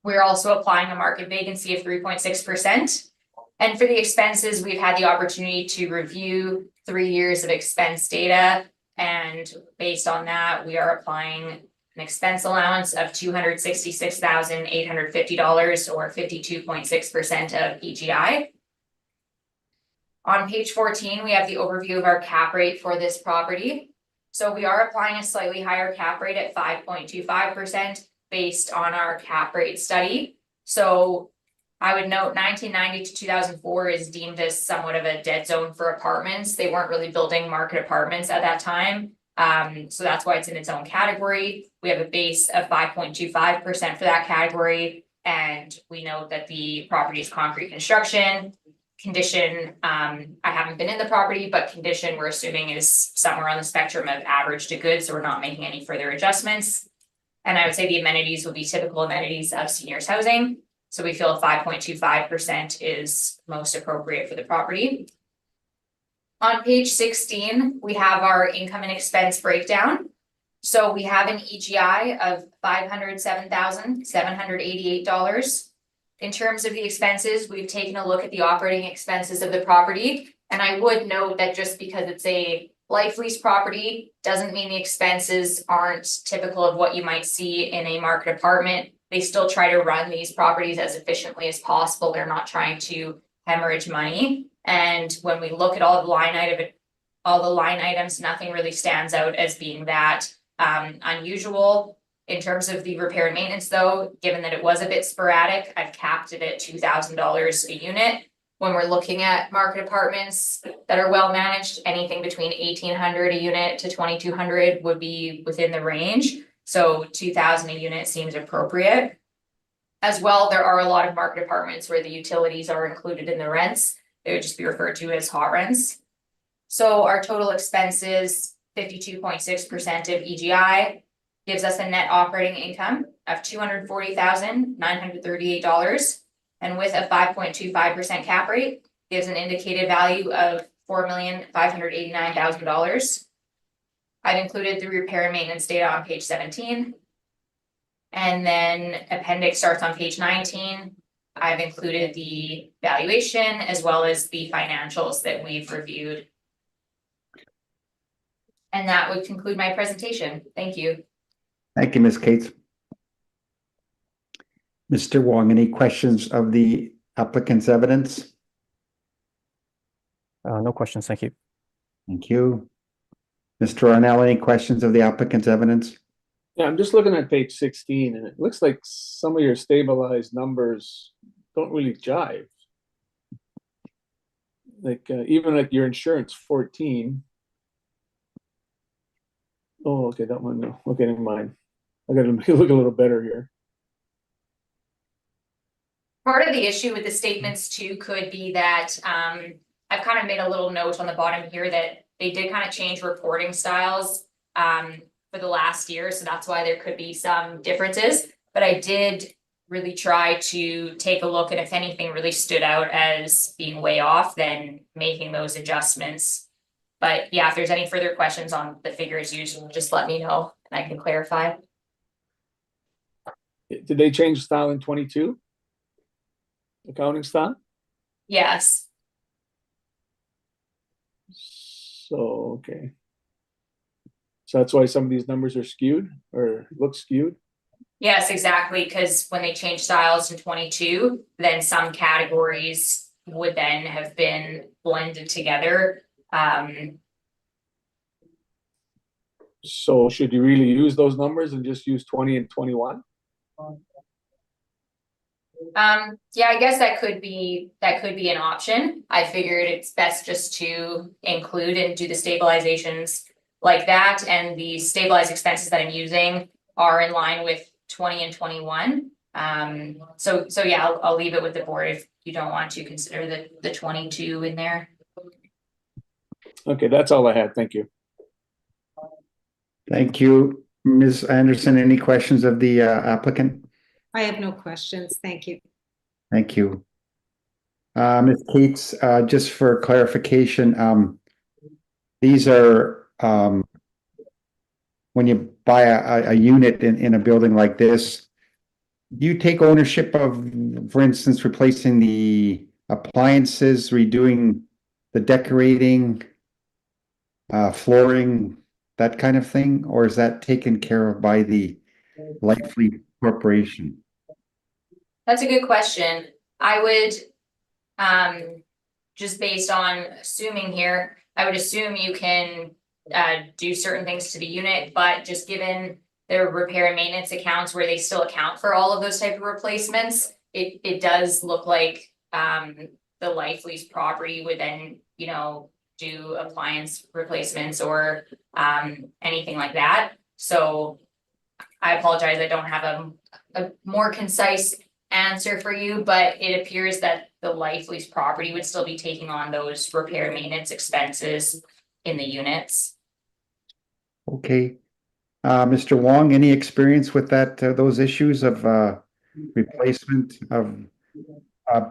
D: We're also applying a market vacancy of 3.6%. And for the expenses, we've had the opportunity to review 3 years of expense data. And based on that, we are applying an expense allowance of $266,850 or 52.6% of EGI. On page 14, we have the overview of our cap rate for this property. So we are applying a slightly higher cap rate at 5.25% based on our cap rate study. So I would note 1990 to 2004 is deemed as somewhat of a dead zone for apartments. They weren't really building market apartments at that time. So that's why it's in its own category. We have a base of 5.25% for that category. And we know that the property is concrete construction. Condition, I haven't been in the property, but condition we're assuming is somewhere on the spectrum of average to good, so we're not making any further adjustments. And I would say the amenities would be typical amenities of seniors housing. So we feel 5.25% is most appropriate for the property. On page 16, we have our income and expense breakdown. So we have an EGI of $507,788. In terms of the expenses, we've taken a look at the operating expenses of the property. And I would note that just because it's a life lease property doesn't mean the expenses aren't typical of what you might see in a market apartment. They still try to run these properties as efficiently as possible. They're not trying to hemorrhage money. And when we look at all the line items, nothing really stands out as being that unusual. In terms of the repair and maintenance though, given that it was a bit sporadic, I've capped it at $2,000 a unit. When we're looking at market apartments that are well managed, anything between $1,800 a unit to $2,200 would be within the range. So $2,000 a unit seems appropriate. As well, there are a lot of market apartments where the utilities are included in the rents. They would just be referred to as hot rents. So our total expenses, 52.6% of EGI, gives us a net operating income of $240,938. And with a 5.25% cap rate, gives an indicated value of $4,589,000. I've included the repair and maintenance data on page 17. And then appendix starts on page 19. I've included the valuation as well as the financials that we've reviewed. And that would conclude my presentation. Thank you.
A: Thank you, Ms. Cates. Mr. Wong, any questions of the applicant's evidence?
C: No questions, thank you.
A: Thank you. Mr. Arnell, any questions of the applicant's evidence?
E: Yeah, I'm just looking at page 16 and it looks like some of your stabilized numbers don't really jive. Like even like your insurance 14. Oh, okay, that one, no. Okay, never mind. I gotta look a little better here.
D: Part of the issue with the statements too could be that I've kind of made a little note on the bottom here that they did kind of change reporting styles for the last year. So that's why there could be some differences. But I did really try to take a look, and if anything really stood out as being way off, then making those adjustments. But yeah, if there's any further questions on the figures used, just let me know and I can clarify.
E: Did they change style in 22? Accounting style?
D: Yes.
E: So, okay. So that's why some of these numbers are skewed or look skewed?
D: Yes, exactly. Because when they changed styles in 22, then some categories would then have been blended together.
E: So should you really use those numbers and just use 20 and 21?
D: Yeah, I guess that could be an option. I figured it's best just to include and do the stabilizations like that, and the stabilized expenses that I'm using are in line with 20 and 21. So yeah, I'll leave it with the board if you don't want to consider the 22 in there.
E: Okay, that's all I had. Thank you.
A: Thank you. Ms. Anderson, any questions of the applicant?
F: I have no questions. Thank you.
A: Thank you. Ms. Cates, just for clarification, these are when you buy a unit in a building like this, do you take ownership of, for instance, replacing the appliances, redoing the decorating, flooring, that kind of thing? Or is that taken care of by the Lightfleet Corporation?
D: That's a good question. I would, just based on assuming here, I would assume you can do certain things to the unit, but just given their repair and maintenance accounts where they still account for all of those type of replacements, it does look like the life lease property would then, do appliance replacements or anything like that. So I apologize, I don't have a more concise answer for you, but it appears that the life lease property would still be taking on those repair maintenance expenses in the units.
A: Okay. Mr. Wong, any experience with that, those issues of replacement of, uh,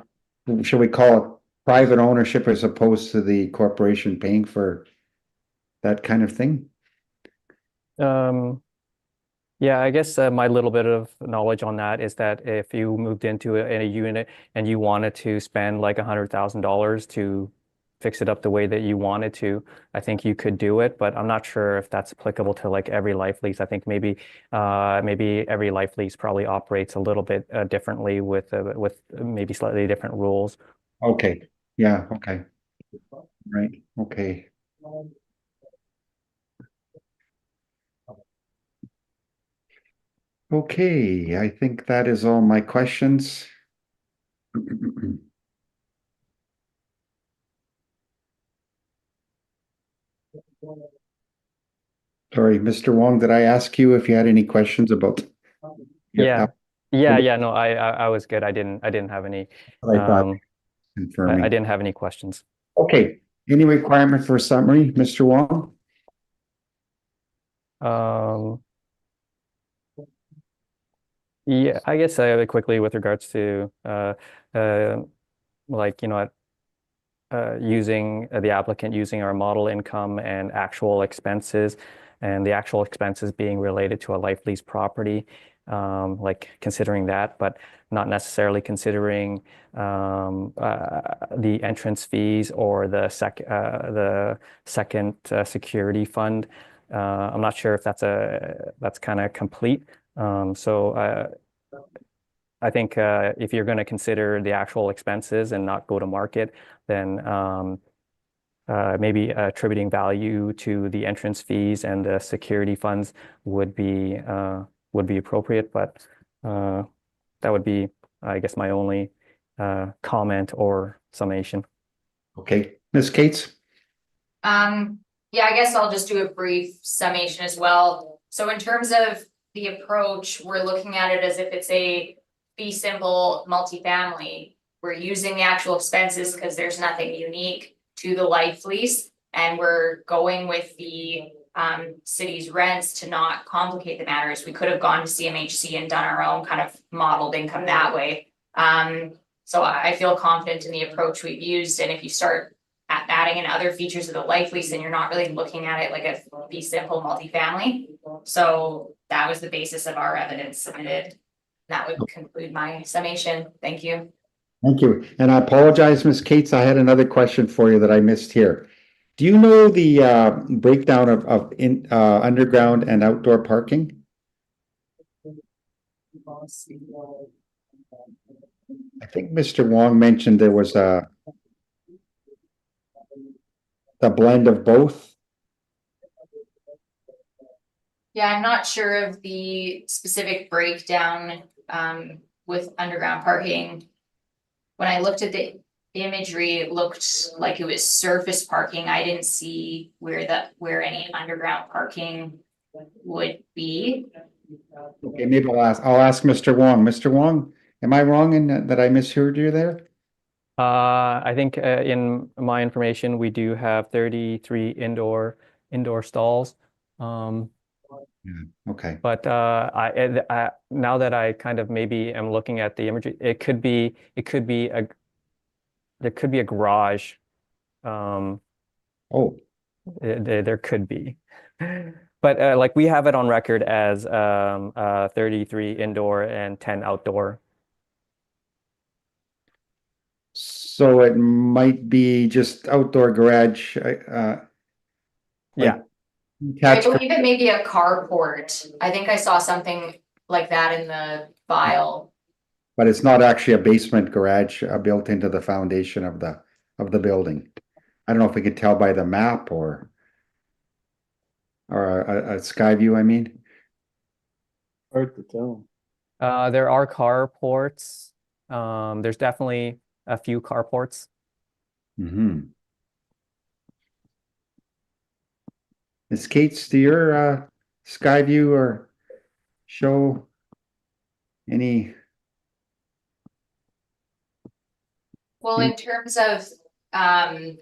A: shall we call it private ownership as opposed to the corporation paying for that kind of thing?
C: Yeah, I guess my little bit of knowledge on that is that if you moved into a unit and you wanted to spend like $100,000 to fix it up the way that you wanted to, I think you could do it, but I'm not sure if that's applicable to like every life lease. I think maybe every life lease probably operates a little bit differently with maybe slightly different rules.
A: Okay, yeah, okay. Right, okay. Okay, I think that is all my questions. Sorry, Mr. Wong, did I ask you if you had any questions about?
C: Yeah. Yeah, no, I was good. I didn't have any
A: I thought
C: I
A: confirming.
C: didn't have any questions.
A: Okay, any requirement for a summary, Mr. Wong?
C: Yeah, I guess quickly with regards to like using the applicant using our model income and actual expenses, and the actual expenses being related to a life lease property, like considering that, but not necessarily considering the entrance fees or the second security fund. I'm not sure if that's kind of complete. So I think if you're going to consider the actual expenses and not go to market, then maybe attributing value to the entrance fees and the security funds would be appropriate. But that would be, I guess, my only comment or summation.
A: Okay, Ms. Cates?
D: Yeah, I guess I'll just do a brief summation as well. So in terms of the approach, we're looking at it as if it's a fee simple multifamily. We're using the actual expenses because there's nothing unique to the life lease, and we're going with the city's rents to not complicate the matters. We could have gone to CMHC and done our own kind of modeled income that way. So I feel confident in the approach we've used, and if you start adding in other features of the life lease, and you're not really looking at it like a fee simple multifamily. So that was the basis of our evidence submitted. That would conclude my summation. Thank you.
A: Thank you. And I apologize, Ms. Cates, I had another question for you that I missed here. Do you know the breakdown of underground and outdoor parking? I think Mr. Wong mentioned there was the blend of both.
D: Yeah, I'm not sure of the specific breakdown with underground parking. When I looked at the imagery, it looked like it was surface parking. I didn't see where any underground parking would be.
A: Okay, maybe I'll ask Mr. Wong. Mr. Wong, am I wrong in that I misheard you there?
C: I think in my information, we do have 33 indoor stalls.
A: Okay.
C: But I now that I kind of maybe am looking at the imagery, there could be a garage.
A: Oh,
C: There could be, but like we have it on record as 33 indoor and 10 outdoor.
A: so it might be just outdoor garage.
C: Yeah.
D: I
A: Attached,
D: believe it may be a carport. I think I saw something like that in the file.
A: but it's not actually a basement garage built into the foundation of the building. I don't know if we could tell by the map or a sky view, I mean.
E: Hard to tell.
C: There are carports. There's definitely a few carports.
A: Mm-hmm. Ms. Cates, do your Skyview or show any?
D: Well, in terms of,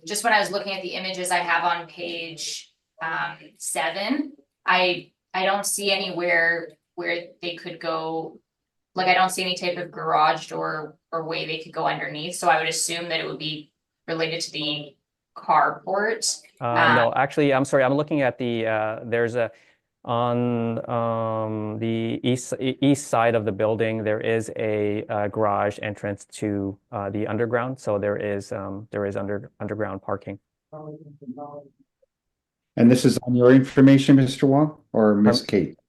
D: just when I was looking at the images I have on page, 7, I don't see anywhere where they could go. Like, I don't see any type of garage door or way they could go underneath, so I would assume that it would be related to the carport.
C: No, actually, I'm sorry. I'm looking at there's on the east side of the building, there is a garage entrance to the underground. So there is underground parking.
A: And this is on your information, Mr. Wong, or Ms. Kate?
C: Oh,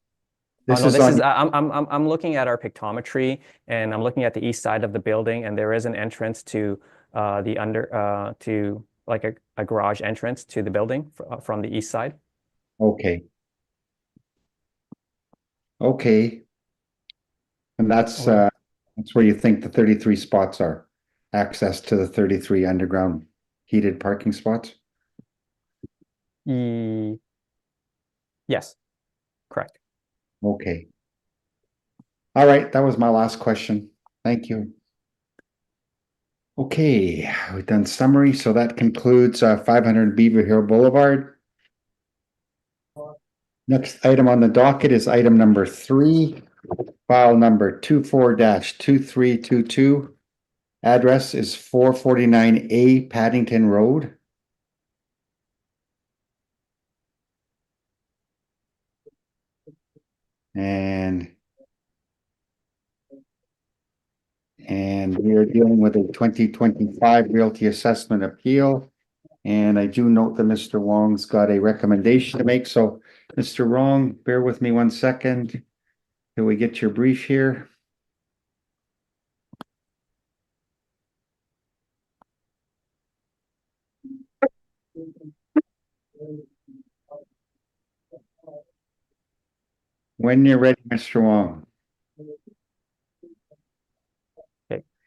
A: This
C: no,
A: is
C: this
A: on.
C: is I'm looking at our pictometry, and I'm looking at the east side of the building, and there is an entrance to to like a garage entrance to the building from the east side.
A: Okay. Okay. And that's where you think the 33 spots are, access to the 33 underground heated parking spots?
C: Yes, correct.
A: Okay. All right, that was my last question. Thank you. Okay, we've done summary, so that concludes 500 Beaver Hill Boulevard. Next item on the docket is item number 3, file number 24-2322. Address is 449A Paddington Road. And we are dealing with a 2025 Realty Assessment Appeal. And I do note that Mr. Wong's got a recommendation to make. So, Mr. Wong, bear with me one second. Can we get your brief here? When you're ready, Mr. Wong.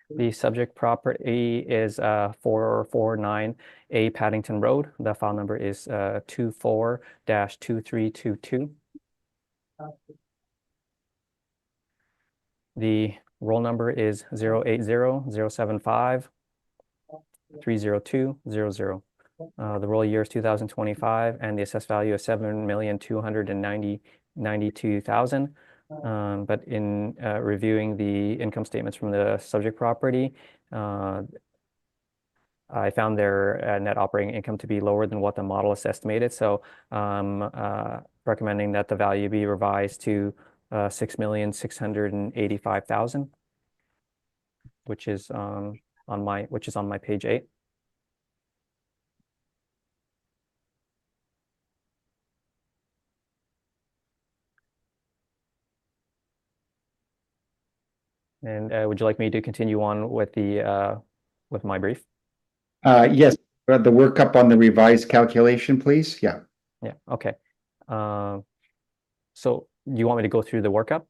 C: The subject property is 449A Paddington Road. The file number is 24-2322. The roll number is 080-075-30200. The roll year is 2025, and the assessed value is $7,292,000. But in reviewing the income statements from the subject property, I found their net operating income to be lower than what the model has estimated. So recommending that the value be revised to $6,685,000, which is on my page 8. And would you like me to continue on with with my brief?
A: Yes, the workup on the revised calculation, please. Yeah.
C: Yeah. Okay. So you want me to go through the workup?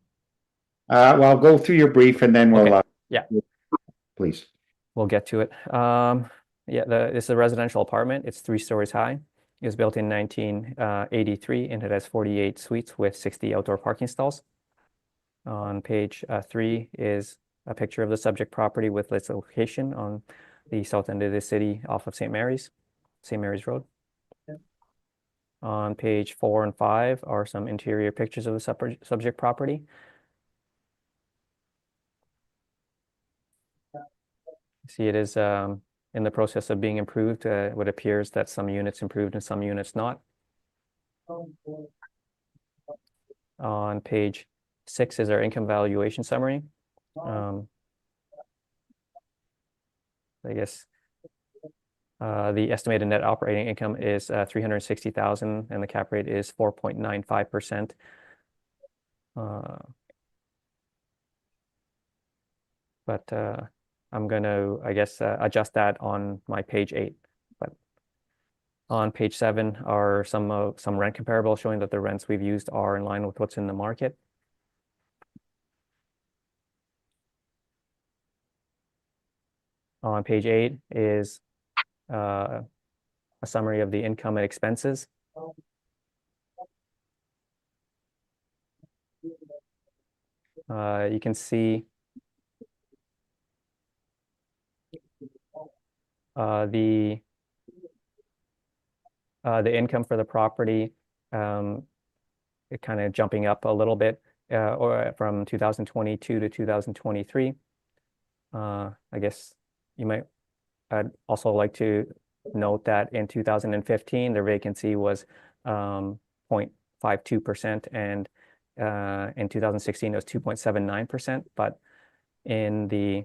A: Well, I'll go through your brief and then we'll,
C: Okay. Yeah.
A: Please.
C: We'll get to it. Yeah, this is a residential apartment. It's 3 stories high. It was built in 1983, and it has 48 suites with 60 outdoor parking stalls. On page 3 is a picture of the subject property with its location on the south end of the city off of St. Mary's Road. On page 4 and 5 are some interior pictures of the subject property. See, it is in the process of being improved. It appears that some units improved and some units not. On page 6 is our income valuation summary. I guess the estimated net operating income is $360,000, and the cap rate is 4.95%. But I'm going to, I guess, adjust that on my page 8. But on page 7 are some rent comparables showing that the rents we've used are in line with what's in the market. On page 8 is a summary of the income and expenses. You can see the income for the property, it kind of jumping up a little bit, or from 2022 to 2023. I guess you might, I'd also like to note that in 2015, the vacancy was 0.52%, and in 2016 it was 2.79%, but in the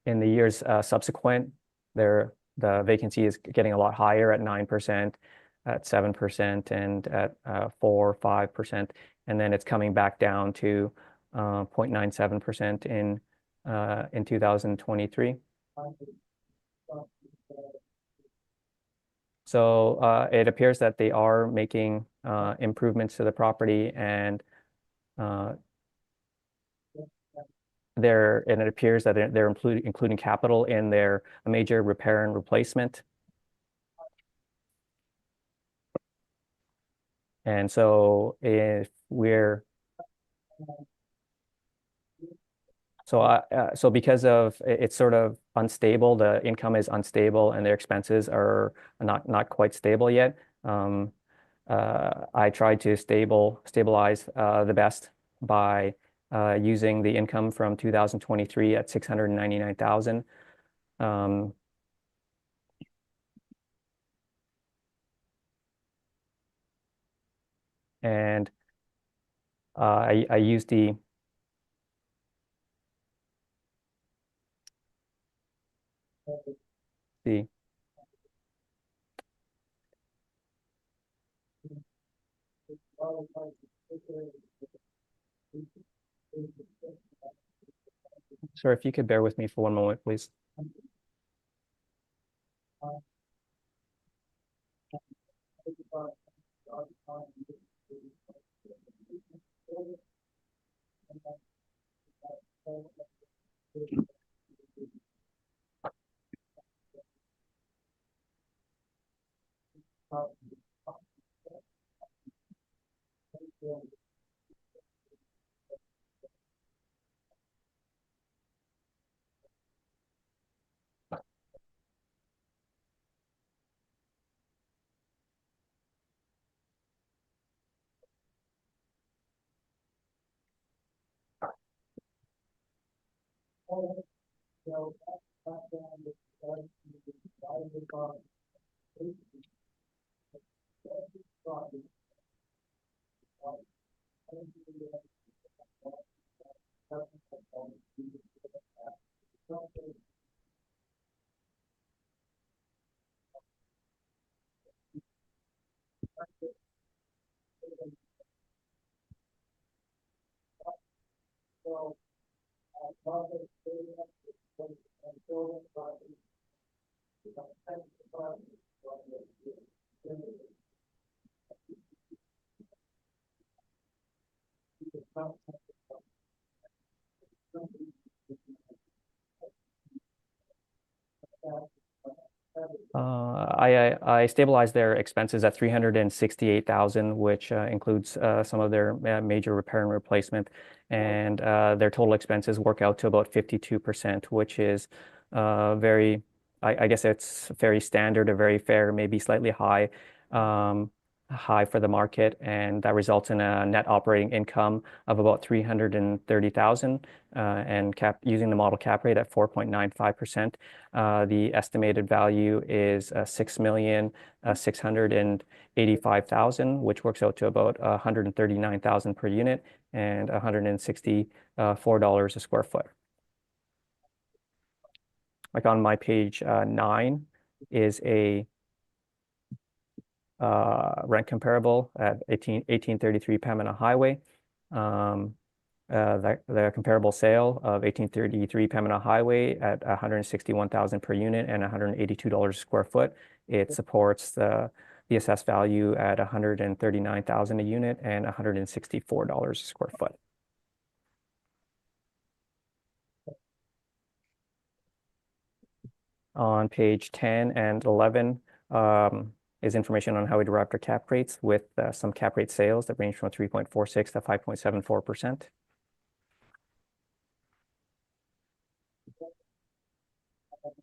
C: years subsequent, the vacancy is getting a lot higher at 9%, at 7%, and at 4, 5%, and then it's coming back down to 0.97% in 2023. So it appears that they are making improvements to the property, and it appears that they're including capital in their major repair and replacement. And so if we're so because of it's sort of unstable, the income is unstable and their expenses are not quite stable yet. I tried to stabilize the best by using the income from 2023 at 699,000. And I used the Sir, if you could bear with me for one moment, please. I stabilized their expenses at 368,000, which includes some of their major repair and replacement, and their total expenses work out to about 52%, which is very, I guess it's very standard or very fair, maybe slightly high for the market, and that results in a net operating income of about 330,000, and using the model cap rate at 4.95%. The estimated value is 6,685,000, which works out to about 139,000 per unit and $164 a square foot. Like on my page 9 is a rent comparable at 1833 Pembina Highway. The comparable sale of 1833 Pembina Highway at 161,000 per unit and $182 a square foot. It supports the assessed value at 139,000 a unit and $164 a square foot. On page 10 and 11, is information on how we derived our cap rates with some cap rate sales that range from 3.46 to 5.74%.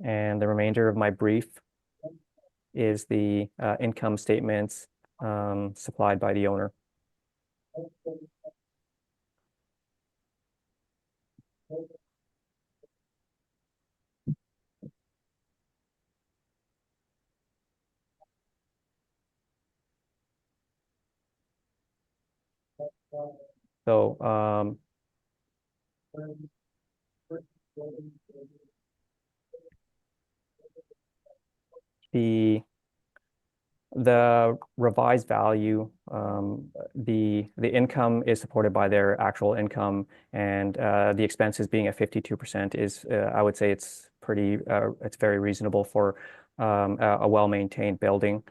C: And the remainder of my brief is the income statements supplied by the owner. So the revised value, the income is supported by their actual income, and the expenses being at 52% is, I would say it's pretty, it's very reasonable for a well-maintained building.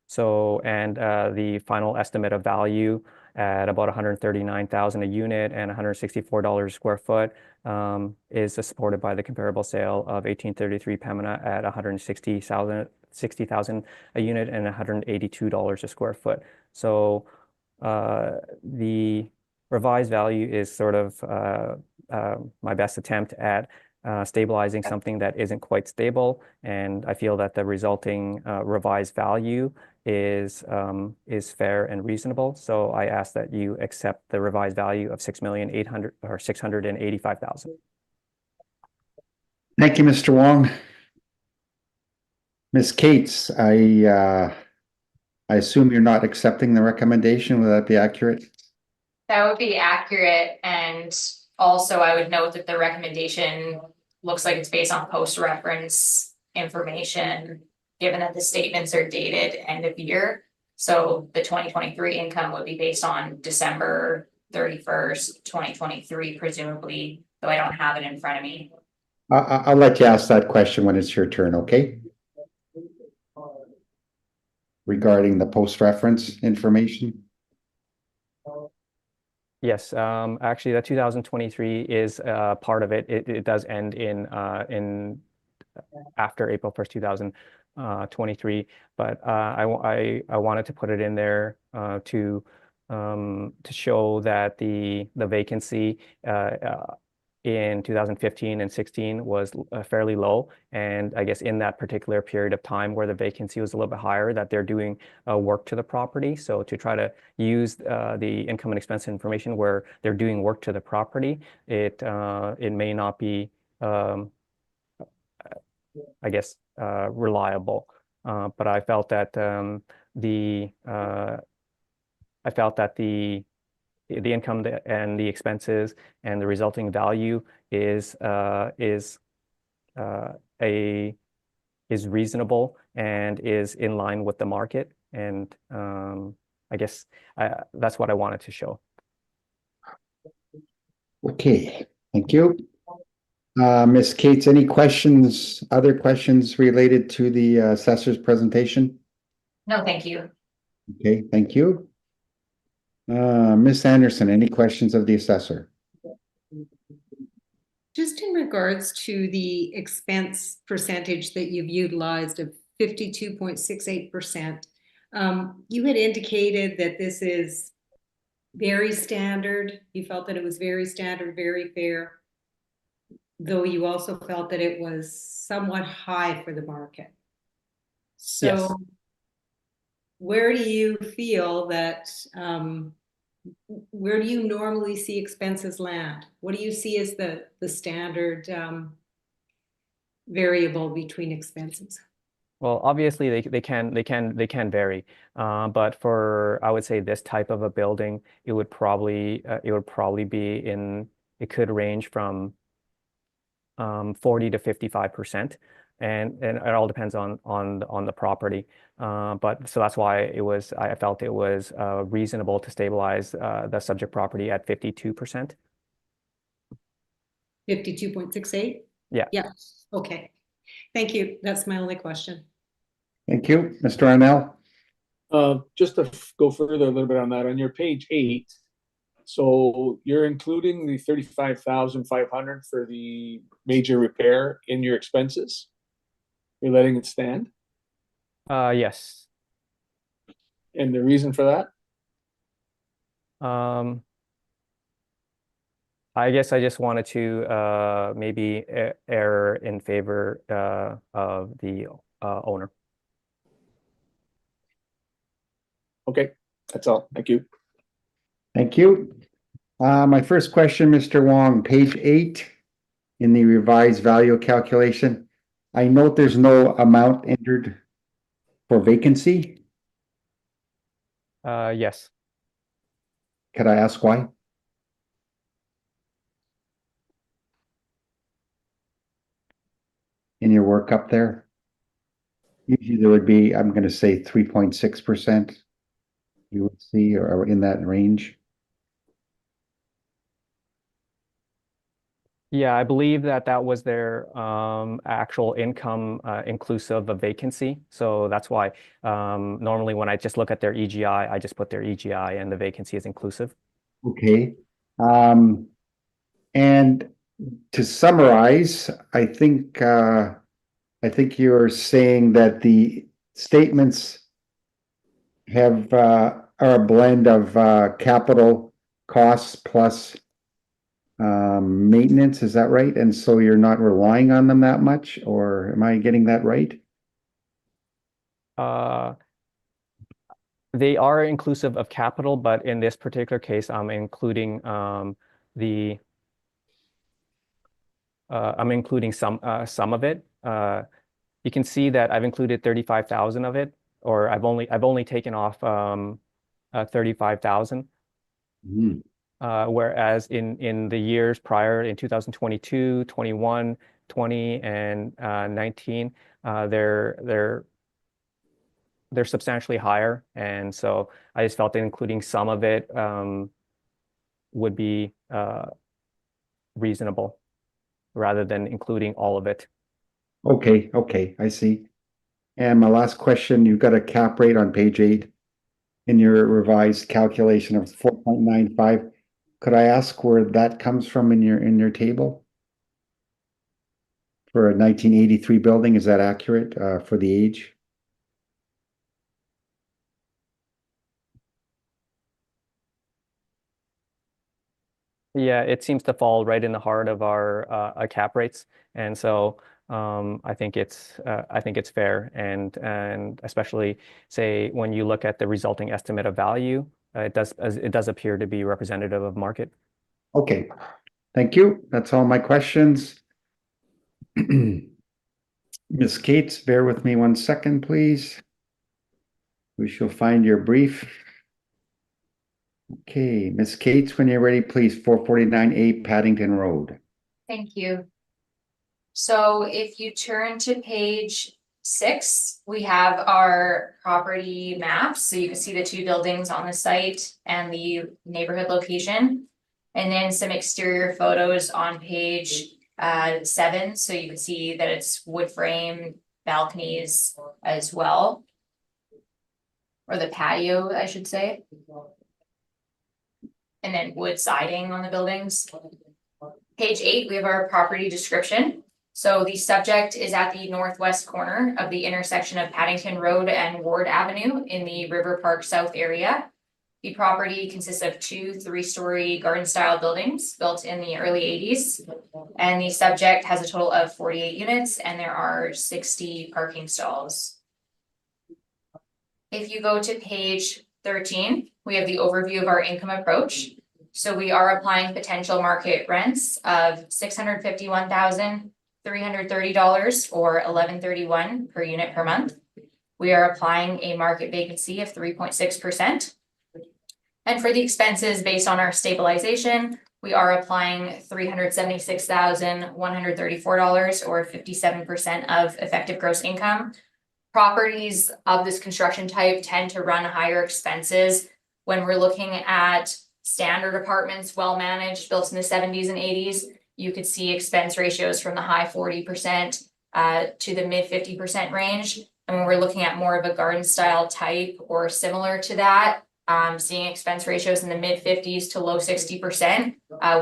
C: So, and the final estimate of value at about 139,000 a unit and $164 a square foot is supported by the comparable sale of 1833 Pembina at 160,000 a unit and $182 a square foot. So the revised value is sort of my best attempt at stabilizing something that isn't quite stable, and I feel that the resulting revised value is fair and reasonable. So I ask that you accept the revised value of $6,685,000.
A: Thank you, Mr. Wong. Ms. Cates, I assume you're not accepting the recommendation. Would that be accurate?
D: That would be accurate, and also I would note that the recommendation looks like it's based on post-reference information, given that the statements are dated end of year. So the 2023 income would be based on December 31st, 2023, presumably, though I don't have it in front of me.
A: I'll let you ask that question when it's your turn, okay? Regarding the post-reference information.
C: Yes, actually, that 2023 is part of it. It does end in after April 1st, 2023. But I wanted to put it in there to show that the vacancy in 2015 and 16 was fairly low, and I guess in that particular period of time where the vacancy was a little bit higher, that they're doing work to the property. So to try to use the income and expense information where they're doing work to the property, it may not be I guess reliable, but I felt that the income and the expenses and the resulting value is reasonable and is in line with the market, and I guess that's what I wanted to show.
A: Okay, thank you. Ms. Cates, any questions, other questions related to the assessor's presentation?
D: No, thank you.
A: Okay, thank you. Ms. Anderson, any questions of the assessor?
F: Just in regards to the expense percentage that you've utilized of 52.68%, you had indicated that this is very standard. You felt that it was very standard, very fair, though you also felt that it was somewhat high for the market. So
C: Yes.
F: where do you feel that, where do you normally see expenses land? What do you see as the standard variable between expenses?
C: Well, obviously they can vary, but for, I would say, this type of a building, it would probably be in, it could range from 40 to 55%, and it all depends on the property. But so that's why I felt it was reasonable to stabilize the subject property at 52%.
F: 52.68?
C: Yeah.
F: Yeah, okay. Thank you. That's my only question.
A: Thank you. Mr. Arnell?
E: Just to go further a little bit on that, on your page 8, so you're including the 35,500 for the major repair in your expenses? You're letting it stand?
C: Yes.
E: And the reason for that?
C: I guess I just wanted to maybe err in favor of the owner.
E: Okay, that's all. Thank you.
A: Thank you. My first question, Mr. Wong, page 8 in the revised value calculation. I note there's no amount entered for vacancy.
C: Yes.
A: Could I ask why? In your work up there? Usually there would be, I'm gonna say 3.6%. You would see, or in that range.
C: Yeah, I believe that was their actual income inclusive of vacancy. So that's why normally when I just look at their EGI, I just put their EGI and the vacancy is inclusive.
A: Okay. And to summarize, I think you're saying that the statements have are a blend of capital costs plus maintenance, is that right? And so you're not relying on them that much, or am I getting that right?
C: They are inclusive of capital, but in this particular case, I'm including the I'm including some of it. You can see that I've included 35,000 of it, or I've only taken off 35,000.
A: Hmm.
C: Whereas in the years prior, in 2022, 21, 20, and 19, they're substantially higher, and so I just felt that including some of it would be reasonable rather than including all of it.
A: Okay, I see. And my last question, you've got a cap rate on page 8 in your revised calculation of 4.95. Could I ask where that comes from in your table? For a 1983 building, is that accurate for the age?
C: Yeah, it seems to fall right in the heart of our cap rates, and so I think it's fair, and especially say when you look at the resulting estimate of value, it does appear to be representative of market.
A: Okay, thank you. That's all my questions. Ms. Cates, bear with me 1 second, please. We shall find your brief. Okay, Ms. Cates, when you're ready, please, 449A Paddington Road.
D: Thank you. So if you turn to page 6, we have our property maps. So you can see the 2 buildings on the site and the neighborhood location. And then some exterior photos on page 7. So you can see that it's wood frame balconies as well. Or the patio, I should say. And then wood siding on the buildings. Page 8, we have our property description. So the subject is at the northwest corner of the intersection of Paddington Road and Ward Avenue in the River Park South area. The property consists of 2 3-story garden-style buildings built in the early 80s. And the subject has a total of 48 units, and there are 60 parking stalls. If you go to page 13, we have the overview of our income approach. So we are applying potential market rents of $651,330 or $11.31 per unit per month. We are applying a market vacancy of 3.6%. And for the expenses based on our stabilization, we are applying $376,134 or 57% of effective gross income. Properties of this construction type tend to run higher expenses when we're looking at standard apartments, well managed, built in the 70s and 80s. You could see expense ratios from the high 40% to the mid 50% range. And when we're looking at more of a garden style type or similar to that, seeing expense ratios in the mid 50s to low 60%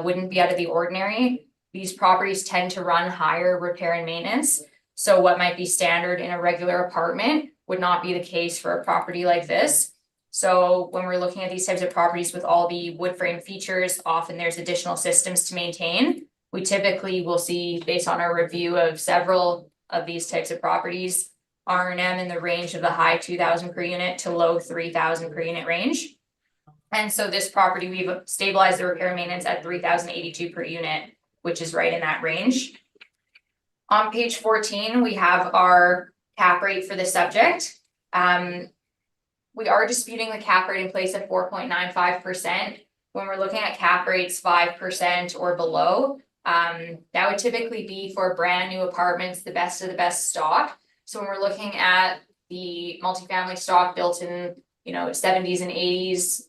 D: wouldn't be out of the ordinary. These properties tend to run higher repair and maintenance. So what might be standard in a regular apartment would not be the case for a property like this. So when we're looking at these types of properties with all the wood frame features, often there's additional systems to maintain. We typically will see, based on our review of several of these types of properties, R&M in the range of the high 2,000 per unit to low 3,000 per unit range. And so this property, we've stabilized the repair and maintenance at 3,082 per unit, which is right in that range. On page 14, we have our cap rate for the subject. We are disputing the cap rate in place at 4.95%. When we're looking at cap rates 5% or below, that would typically be for brand new apartments, the best of the best stock. So when we're looking at the multifamily stock built in, 70s and 80s,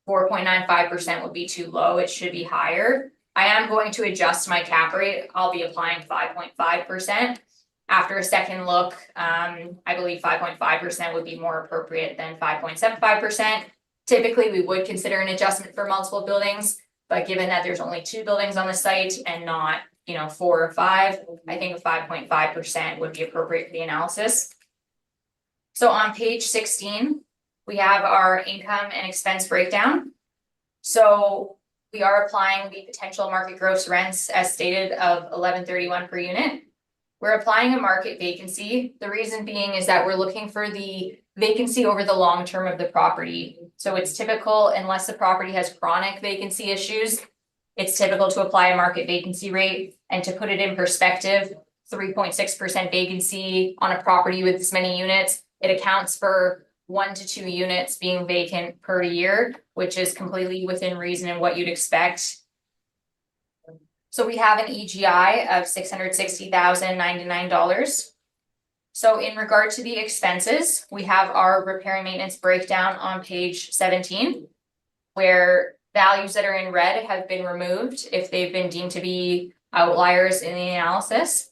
D: 4.95% would be too low. It should be higher. I am going to adjust my cap rate. I'll be applying 5.5%. After a second look, I believe 5.5% would be more appropriate than 5.75%. Typically, we would consider an adjustment for multiple buildings, but given that there's only 2 buildings on the site and not, 4 or 5, I think 5.5% would be appropriate for the analysis. So on page 16, we have our income and expense breakdown. So we are applying the potential market gross rents as stated of $11.31 per unit. We're applying a market vacancy. The reason being is that we're looking for the vacancy over the long term of the property. So it's typical, unless the property has chronic vacancy issues, it's typical to apply a market vacancy rate. And to put it in perspective, 3.6% vacancy on a property with this many units, it accounts for 1 to 2 units being vacant per year, which is completely within reason and what you'd expect. So we have an EGI of $660,099. So in regard to the expenses, we have our repair and maintenance breakdown on page 17, where values that are in red have been removed if they've been deemed to be outliers in the analysis.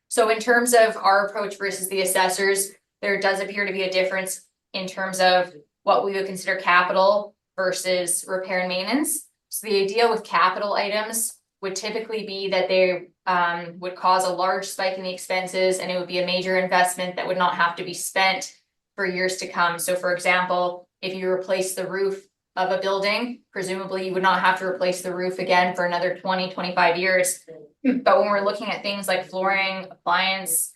D: So in terms of our approach versus the assessors, there does appear to be a difference in terms of what we would consider capital versus repair and maintenance. So the idea with capital items would typically be that they would cause a large spike in the expenses, and it would be a major investment that would not have to be spent for years to come. So for example, if you replace the roof of a building, presumably you would not have to replace the roof again for another 20-25 years. But when we're looking at things like flooring, appliance,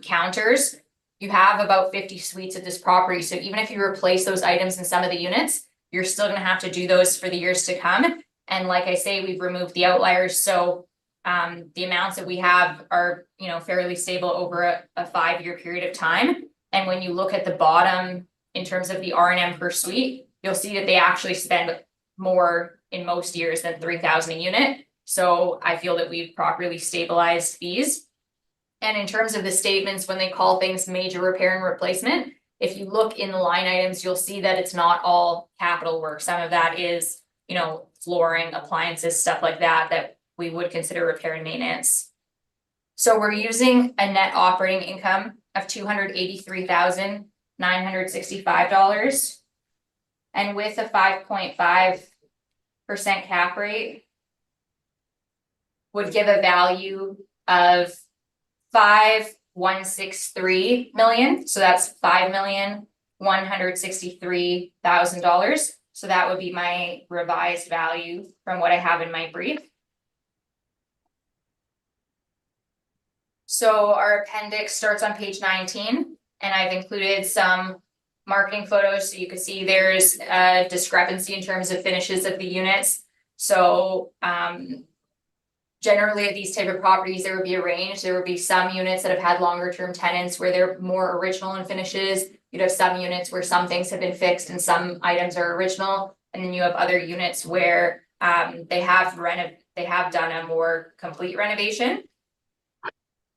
D: counters, you have about 50 suites at this property. So even if you replace those items in some of the units, you're still going to have to do those for the years to come. And like I say, we've removed the outliers. So the amounts that we have are, fairly stable over a 5-year period of time. And when you look at the bottom in terms of the R&M per suite, you'll see that they actually spend more in most years than $3,000 a unit. So I feel that we've properly stabilized these. And in terms of the statements, when they call things major repair and replacement, if you look in the line items, you'll see that it's not all capital work. Some of that is, flooring, appliances, stuff like that, that we would consider repair and maintenance. So we're using a net operating income of $283,965. And with a 5.5% cap rate, would give a value of $5,163 million. So that's $5,163,000. So that would be my revised value from what I have in my brief. So our appendix starts on page 19, and I've included some marketing photos so you can see there's a discrepancy in terms of finishes of the units. So generally at these type of properties, there would be a range. There would be some units that have had longer term tenants where they're more original in finishes. You'd have some units where some things have been fixed and some items are original. And then you have other units where they have done a more complete renovation.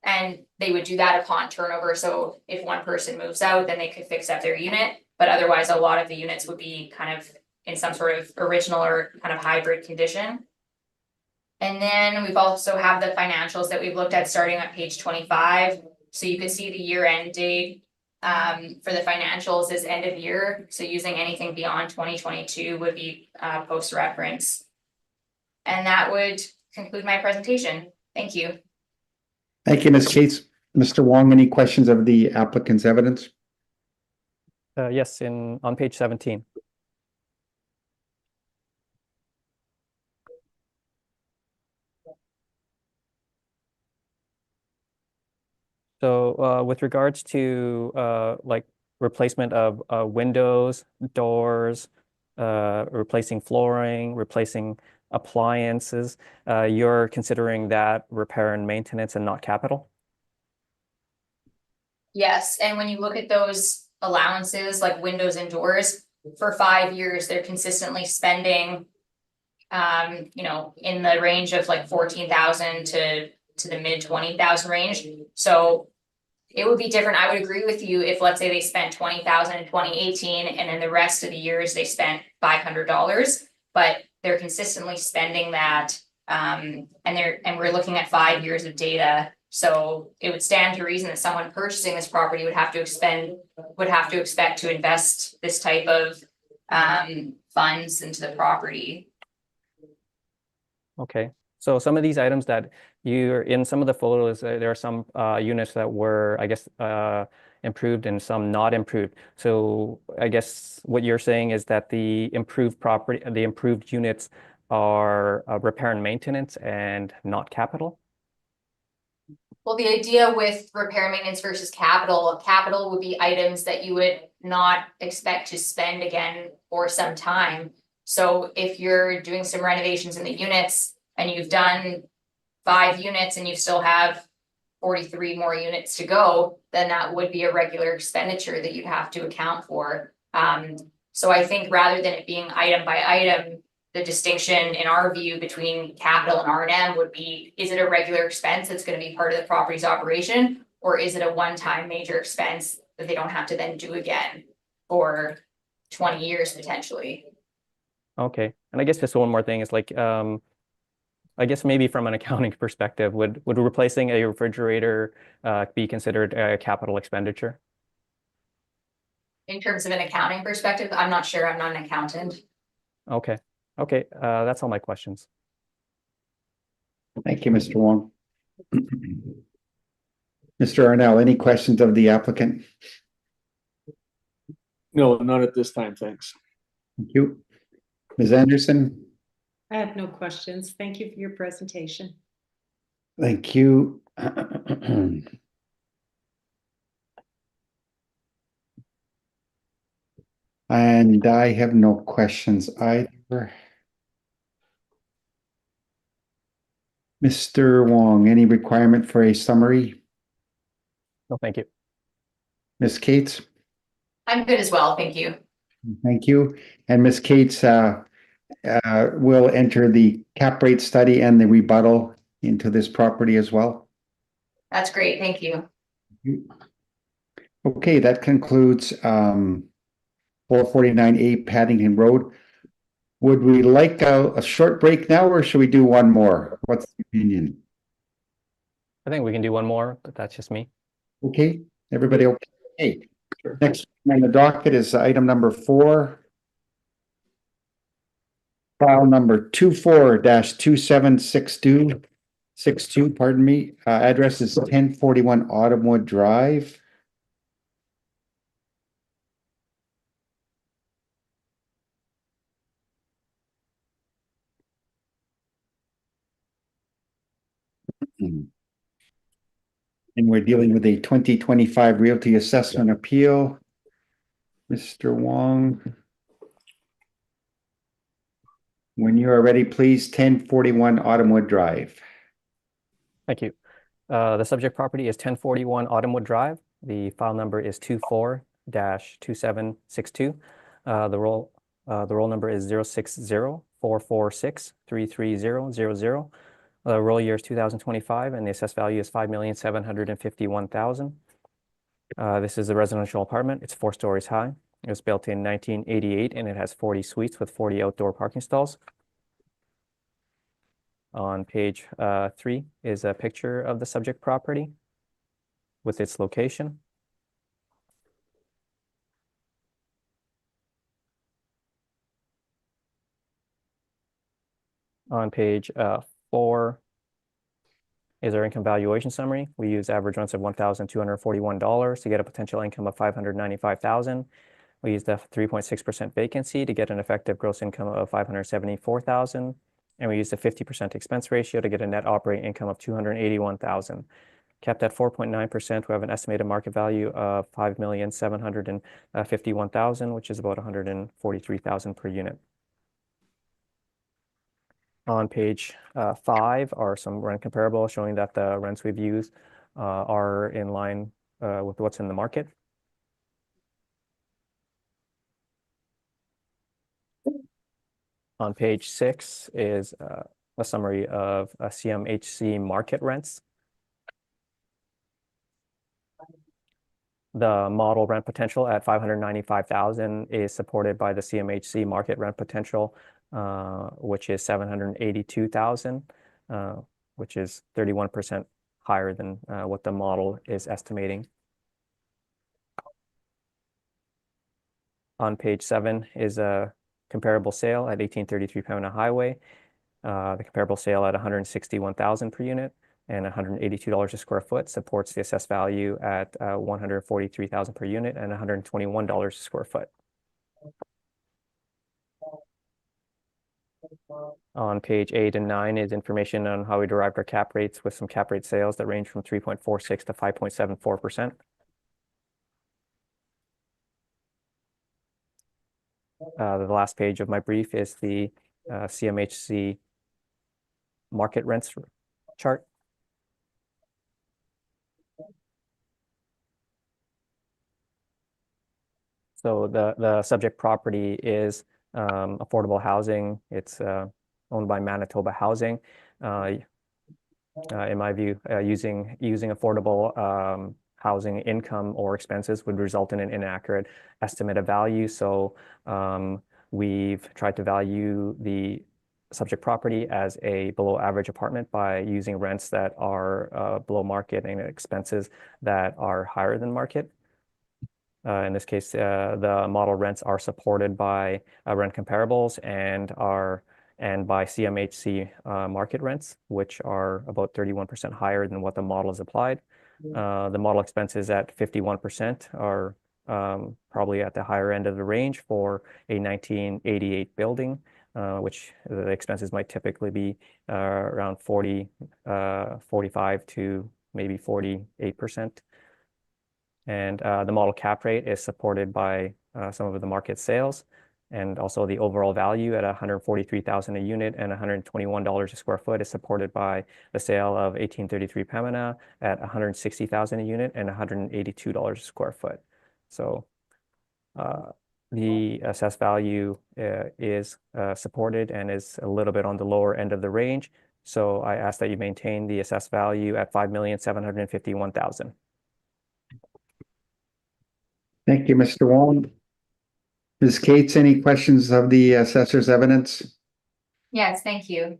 D: And they would do that upon turnover. So if one person moves out, then they could fix up their unit. But otherwise, a lot of the units would be kind of in some sort of original or kind of hybrid condition. And then we've also have the financials that we've looked at starting on page 25. So you can see the year-end date for the financials is end of year. So using anything beyond 2022 would be post-reference. And that would conclude my presentation. Thank you.
A: Thank you, Ms. Cates. Mr. Wong, any questions of the applicant's evidence?
C: Yes, on page 17. So with regards to like replacement of windows, doors, replacing flooring, replacing appliances, you're considering that repair and maintenance and not capital?
D: Yes, and when you look at those allowances, like windows and doors, for 5 years, they're consistently spending. In the range of like 14,000 to the mid 20,000 range. So it would be different. I would agree with you if, let's say, they spent 20,000 in 2018, and then the rest of the years they spent $500, but they're consistently spending that. And we're looking at 5 years of data. So it would stand to reason that someone purchasing this property would have to expect to invest this type of funds into the property.
C: Okay, so some of these items that you're in some of the photos, there are some units that were, I guess, improved and some not improved. So I guess what you're saying is that the improved units are repair and maintenance and not capital?
D: Well, the idea with repair maintenance versus capital would be items that you would not expect to spend again for some time. So if you're doing some renovations in the units and you've done 5 units and you still have 43 more units to go, then that would be a regular expenditure that you'd have to account for. So I think rather than it being item by item, the distinction in our view between capital and R&M would be, is it a regular expense that's going to be part of the property's operation, or is it a one-time major expense that they don't have to then do again for 20 years potentially?
C: Okay, and I guess just one more thing is like, I guess maybe from an accounting perspective, would replacing a refrigerator be considered a capital expenditure?
D: In terms of an accounting perspective, I'm not sure. I'm not an accountant.
C: Okay, that's all my questions.
A: Thank you, Mr. Wong. Mr. Arnell, any questions of the applicant?
E: No, not at this time, thanks.
A: Thank you. Ms. Anderson?
F: I have no questions. Thank you for your presentation.
A: Thank you. And I have no questions either. Mr. Wong, any requirement for a summary?
C: No, thank you.
A: Ms. Cates?
D: I'm good as well. Thank you.
A: Thank you. And Ms. Cates will enter the cap rate study and the rebuttal into this property as well.
D: That's great. Thank you.
A: Okay, that concludes 449A Paddington Road. Would we like a short break now, or should we do one more? What's the opinion?
C: I think we can do one more, but that's just me.
A: Okay, everybody okay? Hey,
E: Sure.
A: next on the docket is item number 4. File number 24-2762, pardon me. Address is 1041 Autumnwood Drive. And we're dealing with a 2025 Realty Assessment Appeal. Mr. Wong. When you are ready, please, 1041 Autumnwood Drive.
C: Thank you. The subject property is 1041 Autumnwood Drive. The file number is 24-2762. The roll number is 060-446-33000. The roll year is 2025, and the assessed value is $5,751,000. This is a residential apartment. It's 4 stories high. It was built in 1988, and it has 40 suites with 40 outdoor parking stalls. On page 3 is a picture of the subject property with its location. On page 4 is our income valuation summary. We use average rents of $1,241 to get a potential income of $595,000. We use the 3.6% vacancy to get an effective gross income of $574,000. And we use the 50% expense ratio to get a net operating income of $281,000. Kept at 4.9%, we have an estimated market value of $5,751,000, which is about $143,000 per unit. On page 5 are some rent comparables showing that the rents we've used are in line with what's in the market. On page 6 is a summary of CMHC market rents. The model rent potential at $595,000 is supported by the CMHC market rent potential, which is $782,000, which is 31% higher than what the model is estimating. On page 7 is a comparable sale at 1833 Pembina Highway. The comparable sale at $161,000 per unit and $182 a square foot supports the assessed value at $143,000 per unit and $121 a square foot. On page 8 and 9 is information on how we derived our cap rates, with some cap rate sales that range from 3.46 to 5.74%. The last page of my brief is the CMHC market rents chart. So the subject property is affordable housing. It's owned by Manitoba Housing. In my view, using affordable housing income or expenses would result in an inaccurate estimate of value. So we've tried to value the subject property as a below average apartment by using rents that are below market and expenses that are higher than market. In this case, the model rents are supported by rent comparables and by CMHC market rents, which are about 31% higher than what the model has applied. The model expenses at 51% are probably at the higher end of the range for a 1988 building, which the expenses might typically be around 45 to maybe 48%. And the model cap rate is supported by some of the market sales, and also the overall value at $143,000 a unit and $121 a square foot is supported by the sale of 1833 Pembina at $160,000 a unit and $182 a square foot. So the assessed value is supported and is a little bit on the lower end of the range. So I ask that you maintain the assessed value at $5,751,000.
A: Thank you, Mr. Wong. Ms. Cates, any questions of the assessor's evidence?
D: Yes, thank you.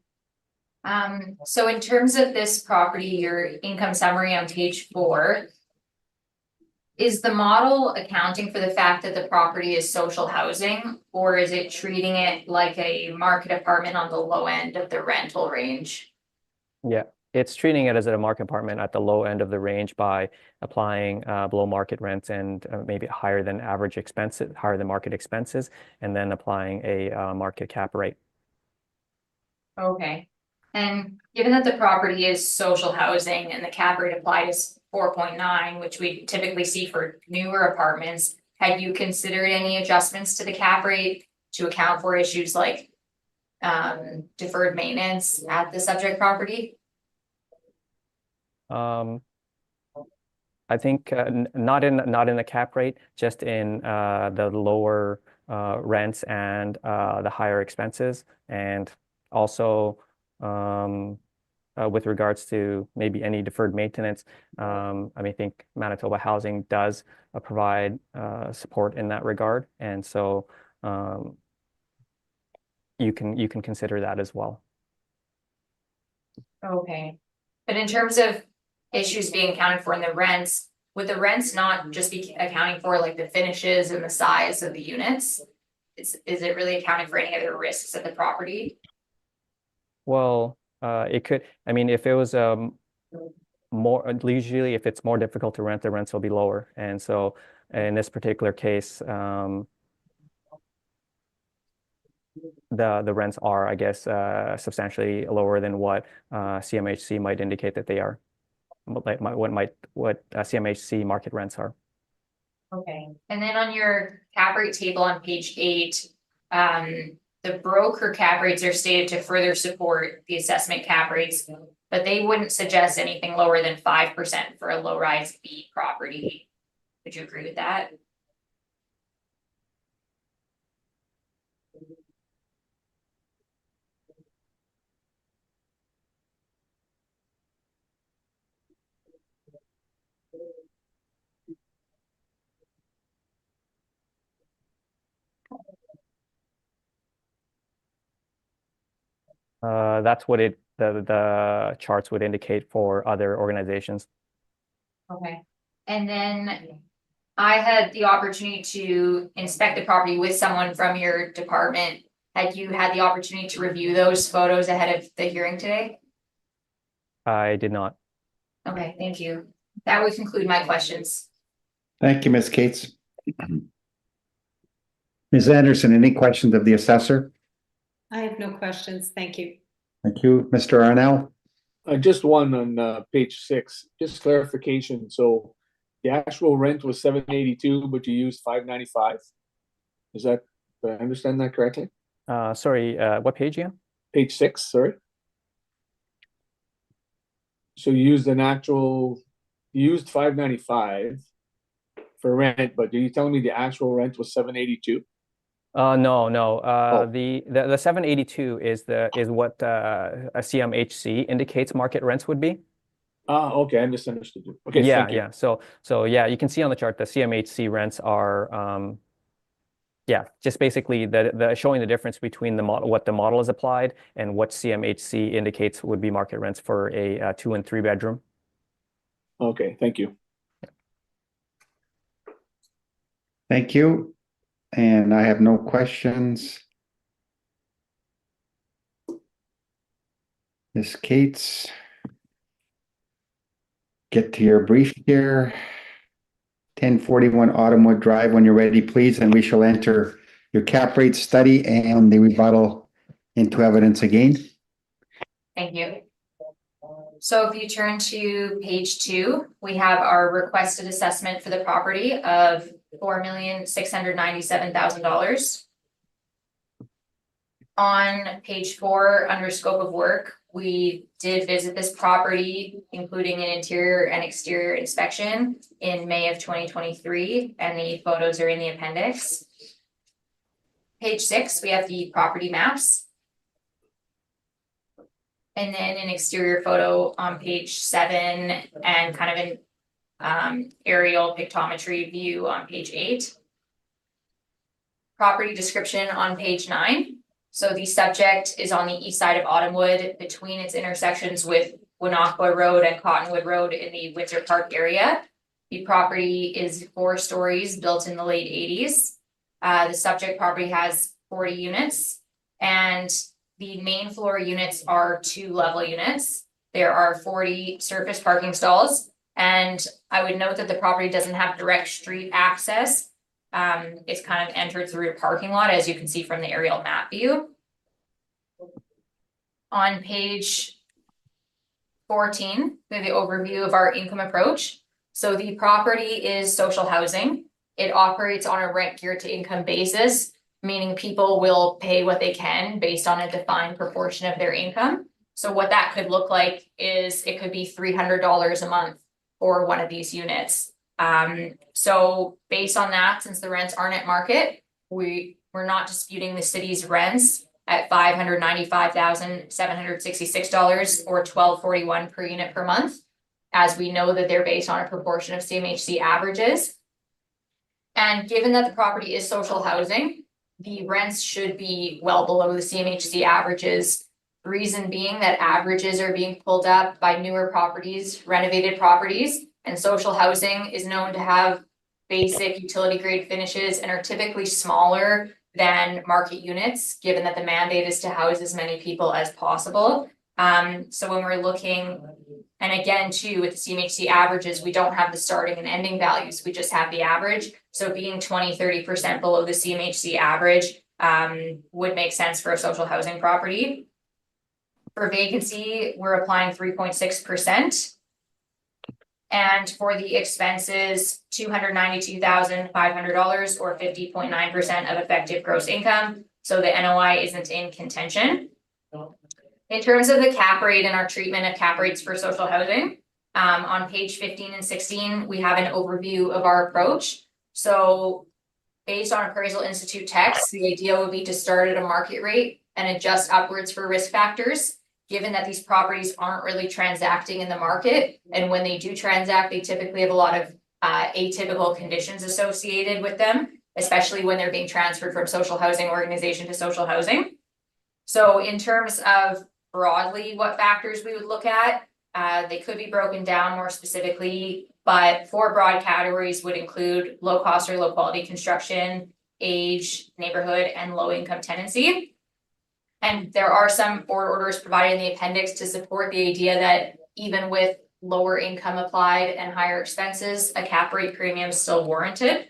D: So in terms of this property, your income summary on page 4, is the model accounting for the fact that the property is social housing, or is it treating it like a market apartment on the low end of the rental range?
C: Yeah, it's treating it as a market apartment at the low end of the range by applying below market rents and maybe higher than average expenses, higher than market expenses, and then applying a market cap rate.
D: Okay, and given that the property is social housing and the cap rate applied is 4.9, which we typically see for newer apartments, had you considered any adjustments to the cap rate to account for issues like deferred maintenance at the subject property?
C: I think not in the cap rate, just in the lower rents and the higher expenses, and also with regards to maybe any deferred maintenance. I think Manitoba Housing does provide support in that regard, and so you can consider that as well.
D: Okay, but in terms of issues being accounted for in the rents, would the rents not just be accounting for like the finishes and the size of the units? Is it really accounting for any other risks of the property?
C: Well, it could. I mean, if it was usually if it's more difficult to rent, the rents will be lower. And so in this particular case, the rents are, I guess, substantially lower than what CMHC might indicate that they are. What CMHC market rents are.
D: Okay, and then on your cap rate table on page 8, the broker cap rates are stated to further support the assessment cap rates, but they wouldn't suggest anything lower than 5% for a low-rise B property. Would you agree with that?
C: That's what the charts would indicate for other organizations.
D: Okay, and then I had the opportunity to inspect the property with someone from your department. Had you had the opportunity to review those photos ahead of the hearing today?
C: I did not.
D: Okay, thank you. That would conclude my questions.
A: Thank you, Ms. Cates. Ms. Anderson, any questions of the assessor?
F: I have no questions. Thank you.
A: Thank you. Mr. Arnell?
E: Just one on page 6, just clarification. So the actual rent was $782, but you used $595. Is that, did I understand that correctly?
C: Sorry, what page again?
E: Page 6, sorry. So you used you used $595 for rent, but are you telling me the actual rent was $782?
C: No.
E: Oh.
C: The 782 is what a CMHC indicates market rents would be.
E: Okay, I misunderstood you. Okay,
C: Yeah,
E: thank you.
C: yeah. So yeah, you can see on the chart the CMHC rents are just basically the showing the difference between the model, what the model is applied, and what CMHC indicates would be market rents for a 2 and 3 bedroom.
E: Okay, thank you.
A: Thank you. And I have no questions. Ms. Cates, get to your brief here. 1041 Autumnwood Drive when you're ready, please, and we shall enter your cap rate study and the rebuttal into evidence again.
D: Thank you. So if you turn to page 2, we have our requested assessment for the property of $4,697,000. On page 4, under scope of work, we did visit this property, including an interior and exterior inspection in May of 2023, and the photos are in the appendix. Page 6, we have the property maps. And then an exterior photo on page 7 and kind of an aerial pictometry view on page 8. Property description on page 9. So the subject is on the east side of Autumnwood between its intersections with Winnequa Road and Cottonwood Road in the Windsor Park area. The property is 4 stories, built in the late 80s. The subject property has 40 units, and the main floor units are 2-level units. There are 40 surface parking stalls, and I would note that the property doesn't have direct street access. It's kind of entered through a parking lot, as you can see from the aerial map view. On page 14, we have the overview of our income approach. So the property is social housing. It operates on a rent geared to income basis, meaning people will pay what they can based on a defined proportion of their income. So what that could look like is it could be $300 a month for one of these units. So based on that, since the rents aren't at market, we're not disputing the city's rents at $595,766 or $1,241 per unit per month, as we know that they're based on a proportion of CMHC averages. And given that the property is social housing, the rents should be well below the CMHC averages. Reason being that averages are being pulled up by newer properties, renovated properties, and social housing is known to have basic utility grade finishes and are typically smaller than market units, given that the mandate is to house as many people as possible. So when we're looking, and again, too, with the CMHC averages, we don't have the starting and ending values, we just have the average. So being 20-30% below the CMHC average would make sense for a social housing property. For vacancy, we're applying 3.6%. And for the expenses, $292,500 or 50.9% of effective gross income. So the NOI isn't in contention. In terms of the cap rate and our treatment of cap rates for social housing, on page 15 and 16, we have an overview of our approach. So based on Appraisal Institute text, the idea would be to start at a market rate and adjust upwards for risk factors, given that these properties aren't really transacting in the market. And when they do transact, they typically have a lot of atypical conditions associated with them, especially when they're being transferred from social housing organization to social housing. So in terms of broadly what factors we would look at, they could be broken down more specifically, but 4 broad categories would include low cost or low quality construction, age, neighborhood, and low income tenancy. And there are some board orders provided in the appendix to support the idea that even with lower income applied and higher expenses, a cap rate premium is still warranted.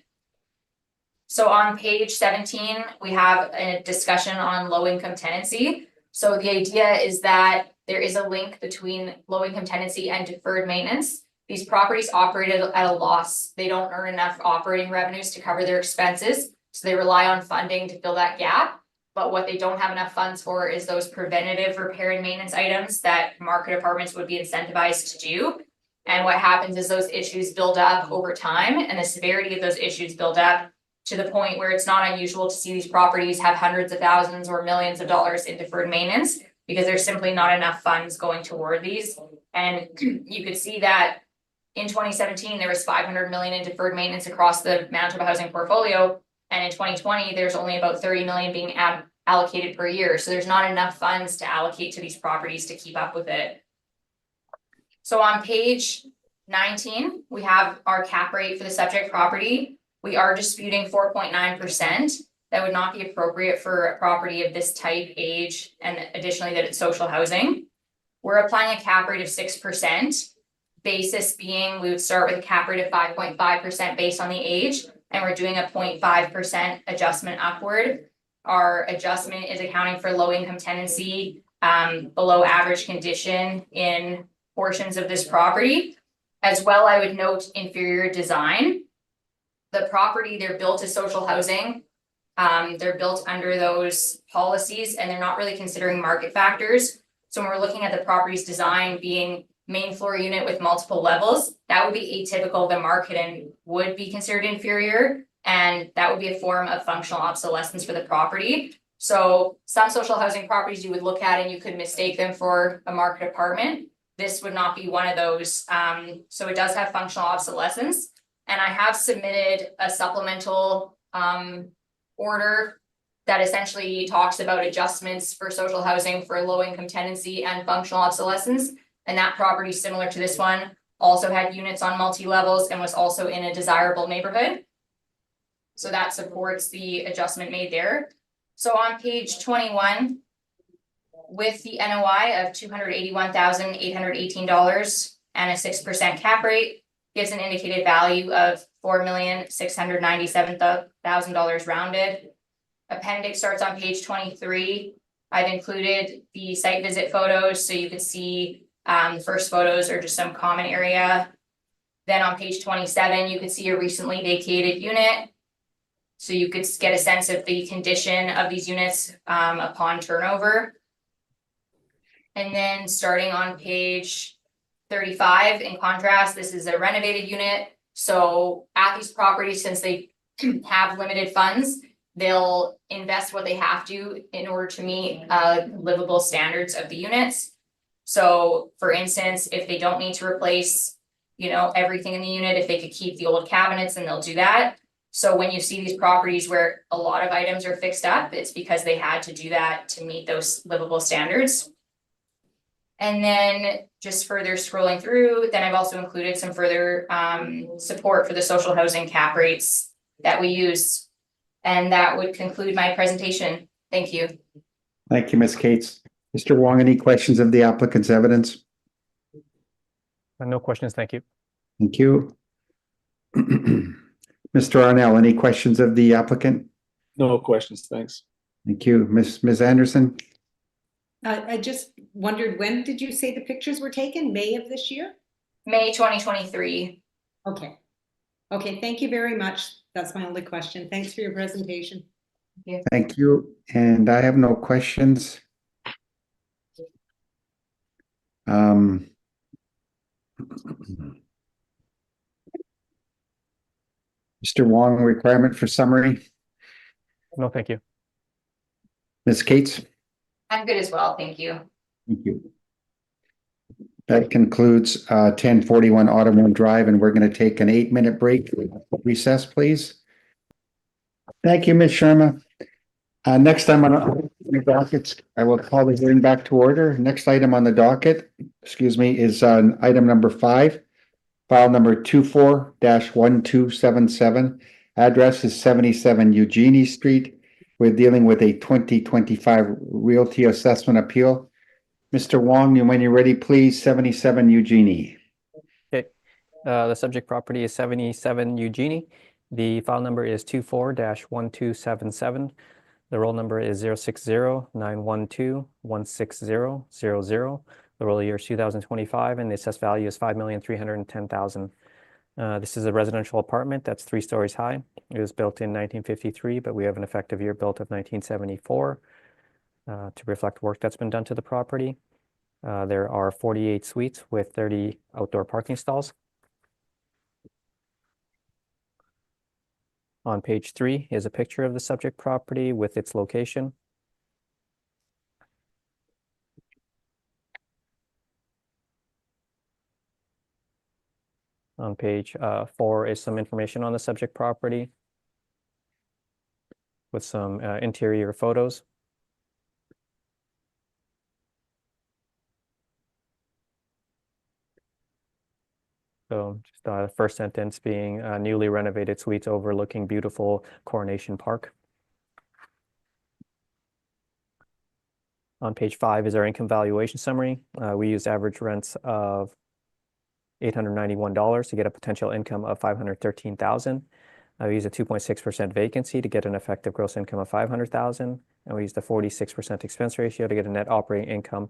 D: So on page 17, we have a discussion on low income tenancy. So the idea is that there is a link between low income tenancy and deferred maintenance. These properties operate at a loss. They don't earn enough operating revenues to cover their expenses. So they rely on funding to fill that gap. But what they don't have enough funds for is those preventative repair and maintenance items that market apartments would be incentivized to do. And what happens is those issues build up over time, and the severity of those issues build up to the point where it's not unusual to see these properties have hundreds of thousands or millions of dollars in deferred maintenance because there's simply not enough funds going toward these. And you could see that in 2017, there was 500 million in deferred maintenance across the Manitoba housing portfolio. And in 2020, there's only about 30 million being allocated per year. So there's not enough funds to allocate to these properties to keep up with it. So on page 19, we have our cap rate for the subject property. We are disputing 4.9%. That would not be appropriate for a property of this type, age, and additionally that it's social housing. We're applying a cap rate of 6%. Basis being, we would start with a cap rate of 5.5% based on the age, and we're doing a 0.5% adjustment upward. Our adjustment is accounting for low income tenancy, below average condition in portions of this property. As well, I would note inferior design. The property, they're built as social housing. They're built under those policies and they're not really considering market factors. So when we're looking at the property's design being main floor unit with multiple levels, that would be atypical of the market and would be considered inferior. And that would be a form of functional obsolescence for the property. So some social housing properties you would look at and you could mistake them for a market apartment. This would not be one of those. So it does have functional obsolescence. And I have submitted a supplemental order that essentially talks about adjustments for social housing for low income tenancy and functional obsolescence. And that property, similar to this one, also had units on multi-levels and was also in a desirable neighborhood. So that supports the adjustment made there. So on page 21, with the NOI of $281,818 and a 6% cap rate, gives an indicated value of $4,697,000 rounded. Appendix starts on page 23. I've included the site visit photos so you could see the first photos are just some common area. Then on page 27, you could see a recently vacated unit. So you could get a sense of the condition of these units upon turnover. And then starting on page 35, in contrast, this is a renovated unit. So at these properties, since they have limited funds, they'll invest what they have to in order to meet livable standards of the units. So for instance, if they don't need to replace, everything in the unit, if they could keep the old cabinets, then they'll do that. So when you see these properties where a lot of items are fixed up, it's because they had to do that to meet those livable standards. And then just further scrolling through, then I've also included some further support for the social housing cap rates that we use. And that would conclude my presentation. Thank you.
A: Thank you, Ms. Cates. Mr. Wong, any questions of the applicant's evidence?
C: No questions, thank you.
A: Thank you. Mr. Arnell, any questions of the applicant?
E: No questions, thanks.
A: Thank you. Ms. Anderson?
F: I just wondered, when did you say the pictures were taken? May of this year?
D: May 2023.
F: Okay. Okay, thank you very much. That's my only question. Thanks for your presentation.
A: Thank you. And I have no questions. Mr. Wong, requirement for summary?
C: No, thank you.
A: Ms. Cates?
D: I'm good as well, thank you.
A: Thank you. That concludes 1041 Autumn Drive, and we're going to take an 8-minute break. Recess, please. Thank you, Ms. Sharma. Next time on the docket, I will call the hearing back to order. Next item on the docket, excuse me, is item number 5, file number 24-1277. Address is 77 Eugenie Street. We're dealing with a 2025 realty assessment appeal. Mr. Wong, when you're ready, please, 77 Eugenie.
C: Okay, the subject property is 77 Eugenie. The file number is 24-1277. The roll number is 060-912-16000. The roll year is 2025, and the assessed value is $5,310,000. This is a residential apartment that's 3 stories high. It was built in 1953, but we have an effective year built of 1974 to reflect work that's been done to the property. There are 48 suites with 30 outdoor parking stalls. On page 3 is a picture of the subject property with its location. On page 4 is some information on the subject property with some interior photos. So just the first sentence being newly renovated suites overlooking beautiful Coronation Park. On page 5 is our income valuation summary. We used average rents of $891 to get a potential income of $513,000. We used a 2.6% vacancy to get an effective gross income of $500,000. And we used a 46% expense ratio to get a net operating income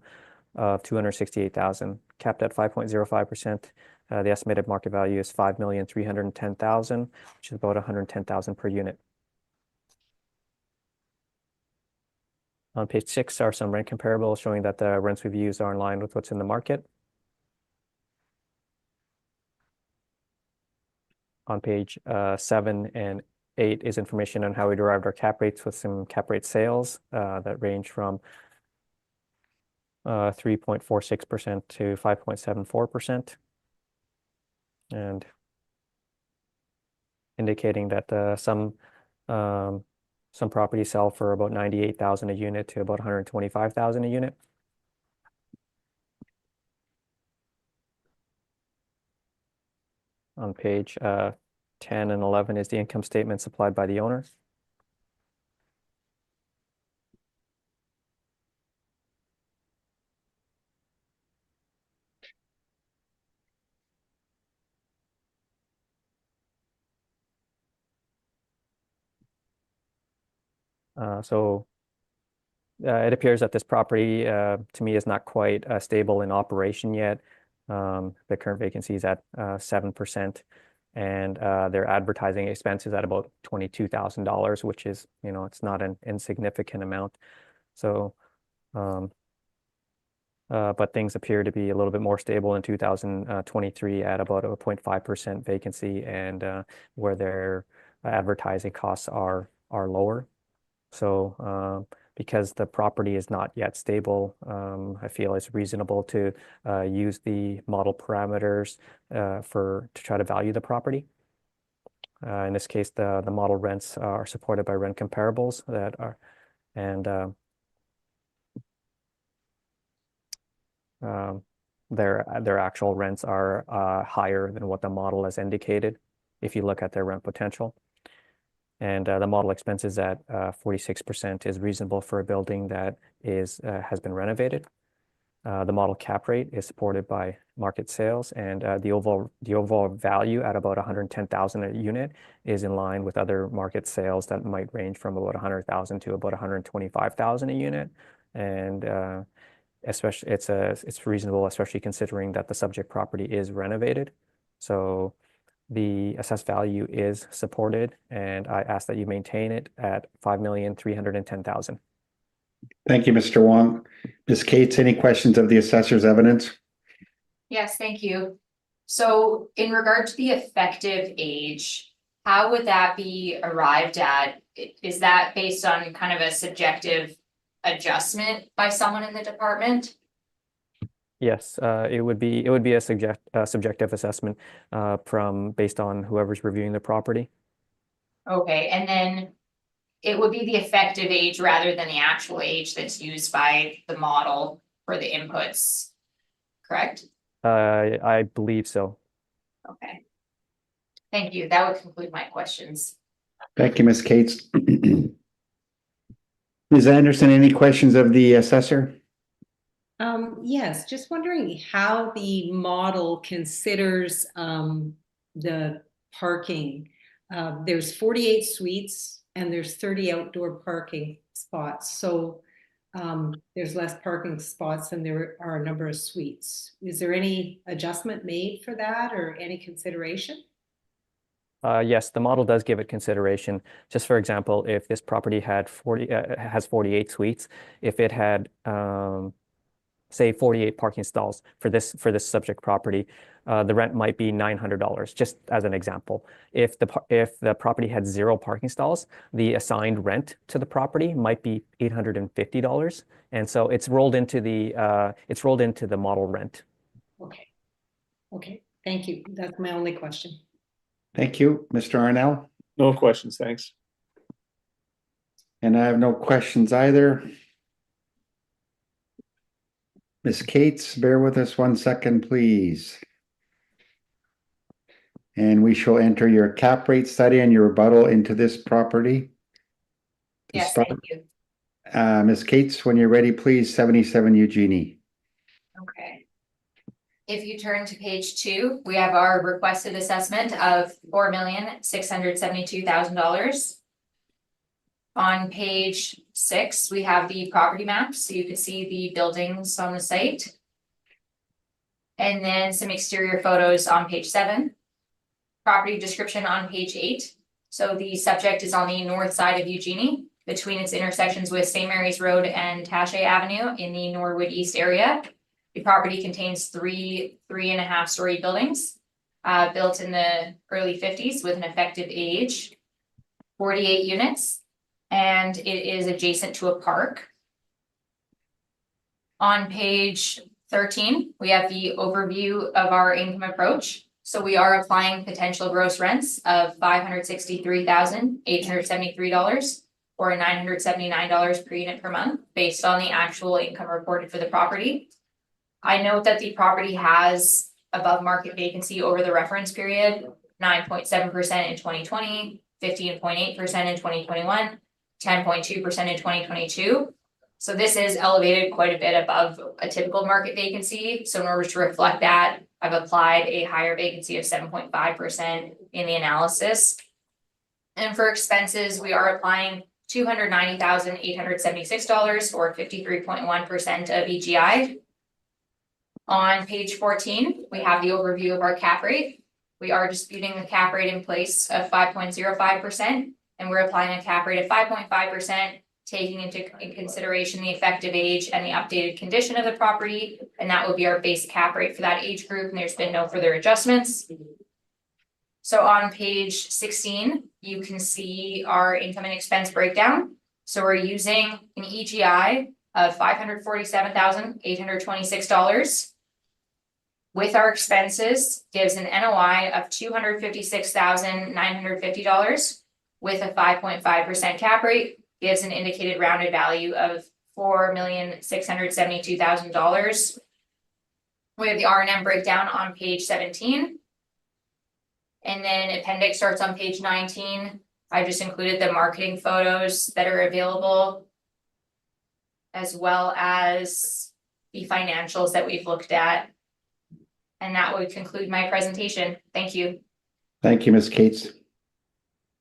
C: of $268,000, capped at 5.05%. The estimated market value is $5,310,000, which is about $110,000 per unit. On page 6 are some rent comparables showing that the rents we've used are in line with what's in the market. On page 7 and 8 is information on how we derived our cap rates with some cap rate sales that range from 3.46% to 5.74%. And indicating that some properties sell for about $98,000 a unit to about $125,000 a unit. On page 10 and 11 is the income statement supplied by the owner. It appears that this property, to me, is not quite stable in operation yet. The current vacancy is at 7%, and their advertising expenses at about $22,000, which is, it's not an insignificant amount. So, but things appear to be a little bit more stable in 2023 at about a 0.5% vacancy, and where their advertising costs are lower. So because the property is not yet stable, I feel it's reasonable to use the model parameters to try to value the property. In this case, the model rents are supported by rent comparables that are, and their actual rents are higher than what the model has indicated if you look at their rent potential. And the model expenses at 46% is reasonable for a building that has been renovated. The model cap rate is supported by market sales, and the overall value at about 110,000 a unit is in line with other market sales that might range from about 100,000 to about 125,000 a unit. And especially it's reasonable, especially considering that the subject property is renovated. So the assessed value is supported, and I ask that you maintain it at 5,310,000.
A: Thank you, Mr. Wong. Ms. Cates, any questions of the assessor's evidence?
D: Yes, thank you. So in regard to the effective age, how would that be arrived at? Is that based on kind of a subjective adjustment by someone in the department?
C: Yes, it would be a subjective assessment based on whoever's reviewing the property.
D: Okay, and then it would be the effective age rather than the actual age that's used by the model for the inputs, correct?
C: I believe so.
D: Okay. Thank you. That would conclude my questions.
A: Thank you, Ms. Cates. Ms. Anderson, any questions of the assessor?
F: Yes, just wondering how the model considers the parking. There's 48 suites and there's 30 outdoor parking spots. So there's less parking spots than there are a number of suites. Is there any adjustment made for that or any consideration?
C: Yes, the model does give it consideration. Just for example, if this property had has 48 suites, if it had say 48 parking stalls for this subject property, the rent might be $900, just as an example. If the property had 0 parking stalls, the assigned rent to the property might be $850, and so it's rolled into the model rent.
F: Okay. Okay, thank you. That's my only question.
A: Thank you, Mr. Arnell.
E: No questions, thanks.
A: And I have no questions either. Ms. Cates, bear with us 1 second, please. And we shall enter your cap rate study and your rebuttal into this property. To
D: Yes,
A: start,
D: thank you.
A: Ms. Cates, when you're ready, please, 77 Eugenie.
D: Okay. If you turn to page 2, we have our requested assessment of $4,672,000. On page 6, we have the property map, so you can see the buildings on the site. And then some exterior photos on page 7. Property description on page 8. So the subject is on the north side of Eugenie, between its intersections with St. Mary's Road and Taché Avenue in the Norwood East area. The property contains 3 3.5-story buildings, built in the early 50s with an effective age, 48 units, and it is adjacent to a park. On page 13, we have the overview of our income approach. So we are applying potential gross rents of $563,873 or $979 per unit per month based on the actual income reported for the property. I note that the property has above market vacancy over the reference period, 9.7% in 2020, 15.8% in 2021, 10.2% in 2022. So this is elevated quite a bit above a typical market vacancy. So in order to reflect that, I've applied a higher vacancy of 7.5% in the analysis. And for expenses, we are applying $290,876 or 53.1% of EGI. On page 14, we have the overview of our cap rate. We are disputing the cap rate in place of 5.05%, and we're applying a cap rate of 5.5%, taking into consideration the effective age and the updated condition of the property, and that will be our base cap rate for that age group, and there's been no further adjustments. So on page 16, you can see our income and expense breakdown. So we're using an EGI of $547,826. With our expenses, gives an NOI of $256,950 with a 5.5% cap rate, gives an indicated rounded value of $4,672,000. We have the R&M breakdown on page 17. And then appendix starts on page 19. I just included the marketing photos that are available, as well as the financials that we've looked at. And that would conclude my presentation. Thank you.
A: Thank you, Ms. Cates.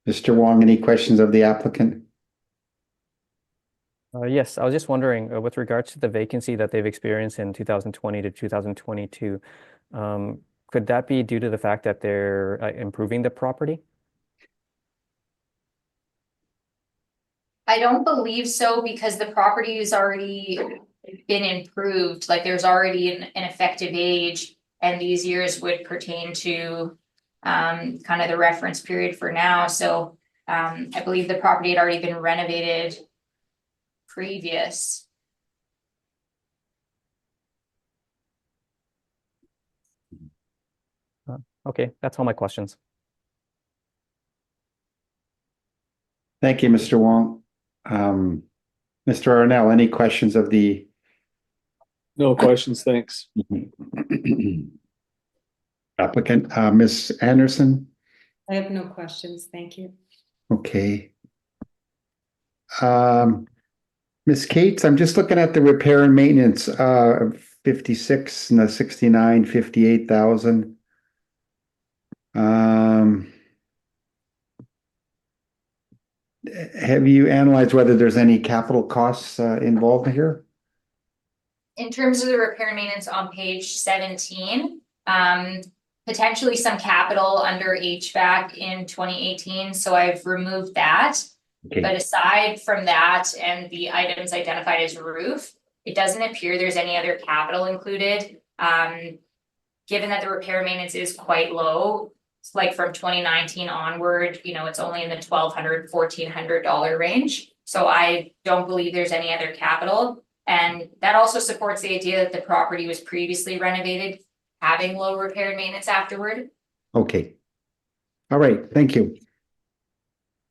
A: Mr. Wong, any questions of the applicant?
C: Yes, I was just wondering, with regards to the vacancy that they've experienced in 2020 to 2022, could that be due to the fact that they're improving the property?
D: I don't believe so, because the property has already been improved, like there's already an effective age, and these years would pertain to kind of the reference period for now, so I believe the property had already been renovated previous.
C: Okay, that's all my questions.
A: Thank you, Mr. Wong. Mr. Arnell, any questions of the
E: No questions, thanks.
A: applicant? Ms. Anderson?
F: I have no questions. Thank you.
A: Okay. Ms. Cates, I'm just looking at the repair and maintenance, 56 and the 69, 58,000. Have you analyzed whether there's any capital costs involved here?
D: In terms of the repair and maintenance on page 17, potentially some capital under HVAC in 2018, so I've removed that.
A: Okay.
D: But aside from that and the items identified as roof, it doesn't appear there's any other capital included. Given that the repair and maintenance is quite low, it's like from 2019 onward, you know, it's only in the $1,200, $1,400 range. So I don't believe there's any other capital. And that also supports the idea that the property was previously renovated, having low repair and maintenance afterward.
A: Okay. All right, thank you.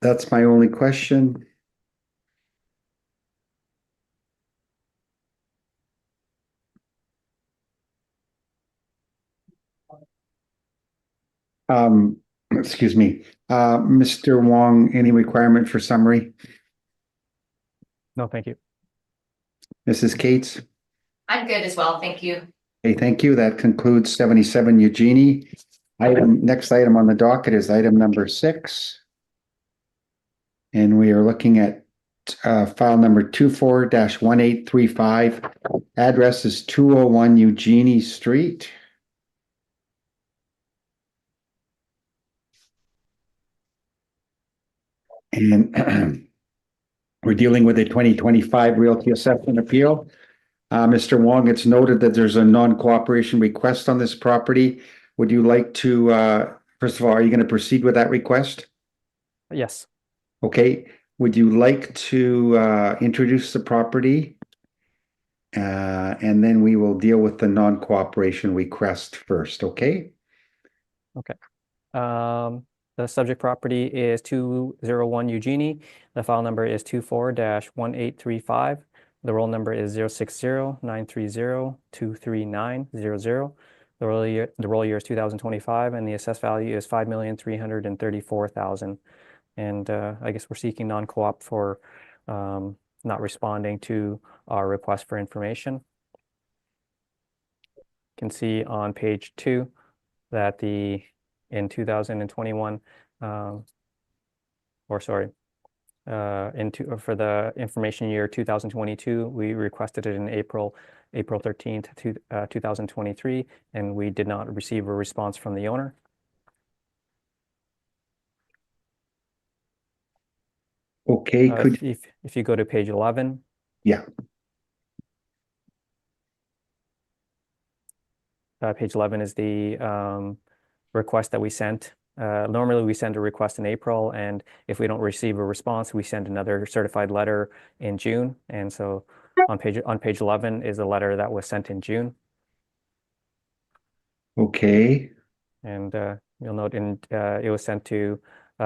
A: That's my only question. Excuse me, Mr. Wong, any requirement for summary?
C: No, thank you.
A: Mrs. Cates?
D: I'm good as well, thank you.
A: Okay, thank you. That concludes 77 Eugenie. Next item on the docket is item number 6. And we are looking at file number 24-1835. Address is 201 Eugenie Street. And we're dealing with a 2025 Realty Assessment Appeal. Mr. Wong, it's noted that there's a non-cooperation request on this property. Would you like to, first of all, are you going to proceed with that request?
C: Yes.
A: Okay. Would you like to introduce the property? And then we will deal with the non-cooperation request first, okay?
C: Okay. The subject property is 201 Eugenie. The file number is 24-1835. The roll number is 060-930-23900. The roll year is 2025, and the assessed value is $5,334,000. And I guess we're seeking non-co-op for not responding to our request for information. You can see on page 2 that in 2021, for the information year 2022, we requested it in April 13th, 2023, and we did not receive a response from the owner.
A: Okay,
C: if you go to page 11.
A: Yeah.
C: Page 11 is the request that we sent. Normally we send a request in April, and if we don't receive a response, we send another certified letter in June. And so on page 11 is a letter that was sent in June.
A: Okay.
C: And you'll note it was sent to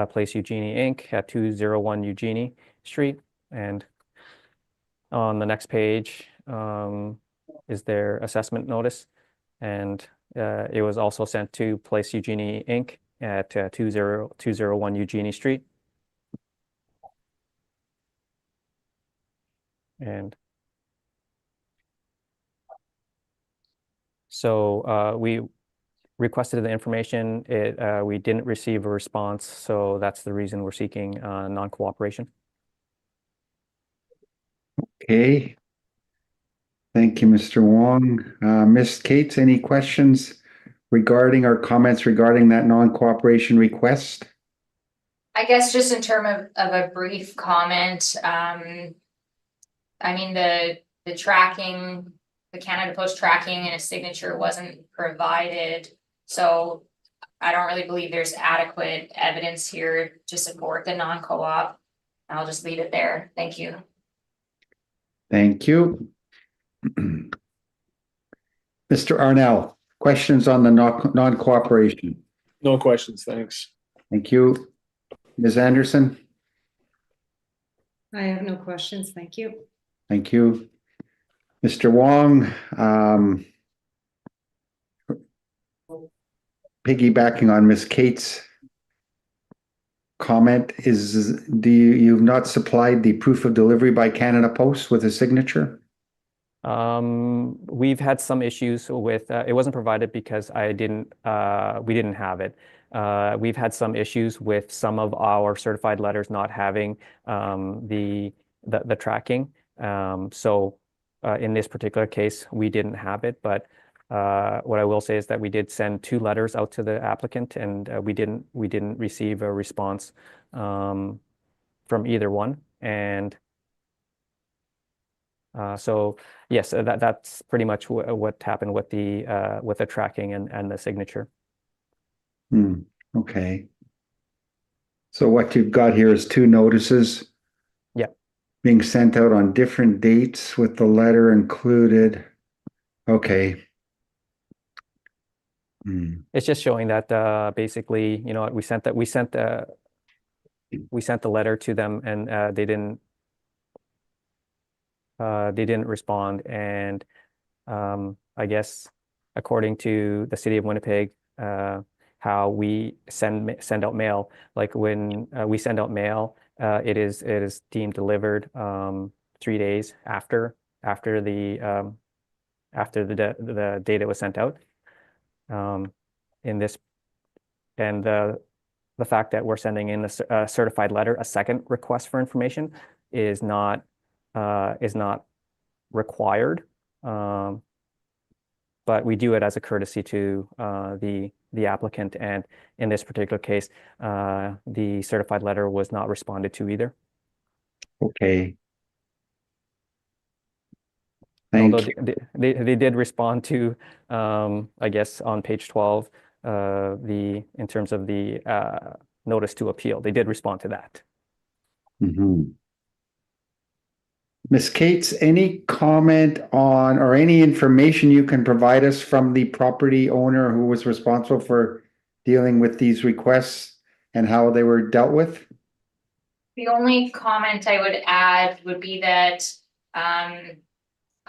C: Place Eugenie Inc. at 201 Eugenie Street. And on the next page is their assessment notice. And it was also sent to Place Eugenie Inc. at 201 Eugenie Street. And so we requested the information. We didn't receive a response, so that's the reason we're seeking non-cooperation.
A: Okay. Thank you, Mr. Wong. Ms. Cates, any questions regarding or comments regarding that non-cooperation request?
D: I guess just in term of a brief comment, I mean, the tracking, the Canada Post tracking and a signature wasn't provided. So I don't really believe there's adequate evidence here to support the non-co-op. I'll just leave it there. Thank you.
A: Thank you. Mr. Arnell, questions on the non-cooperation?
E: No questions, thanks.
A: Thank you. Ms. Anderson?
F: I have no questions. Thank you.
A: Thank you. Mr. Wong, piggybacking on Ms. Cates' comment, you've not supplied the proof of delivery by Canada Post with a signature?
C: We've had some issues with it wasn't provided because we didn't have it. We've had some issues with some of our certified letters not having the tracking. So in this particular case, we didn't have it, but what I will say is that we did send 2 letters out to the applicant, and we didn't receive a response from either one. And so yes, that's pretty much what happened with the tracking and the signature.
A: Okay. So what you've got here is 2 notices.
C: Yeah.
A: Being sent out on different dates with the letter included. Okay.
C: It's just showing that basically, you know, we sent the letter to them, and they didn't respond. And I guess according to the city of Winnipeg, how we send out mail, like when we send out mail, it is deemed delivered 3 days after the date it was sent out. In this, and the fact that we're sending in a certified letter, a second request for information, is not required, but we do it as a courtesy to the applicant. And in this particular case, the certified letter was not responded to either.
A: Okay. Thank you.
C: They did respond to, I guess on page 12, in terms of the notice to appeal, they did respond to that.
A: Ms. Cates, any comment on or any information you can provide us from the property owner who was responsible for dealing with these requests and how they were dealt with?
D: The only comment I would add would be that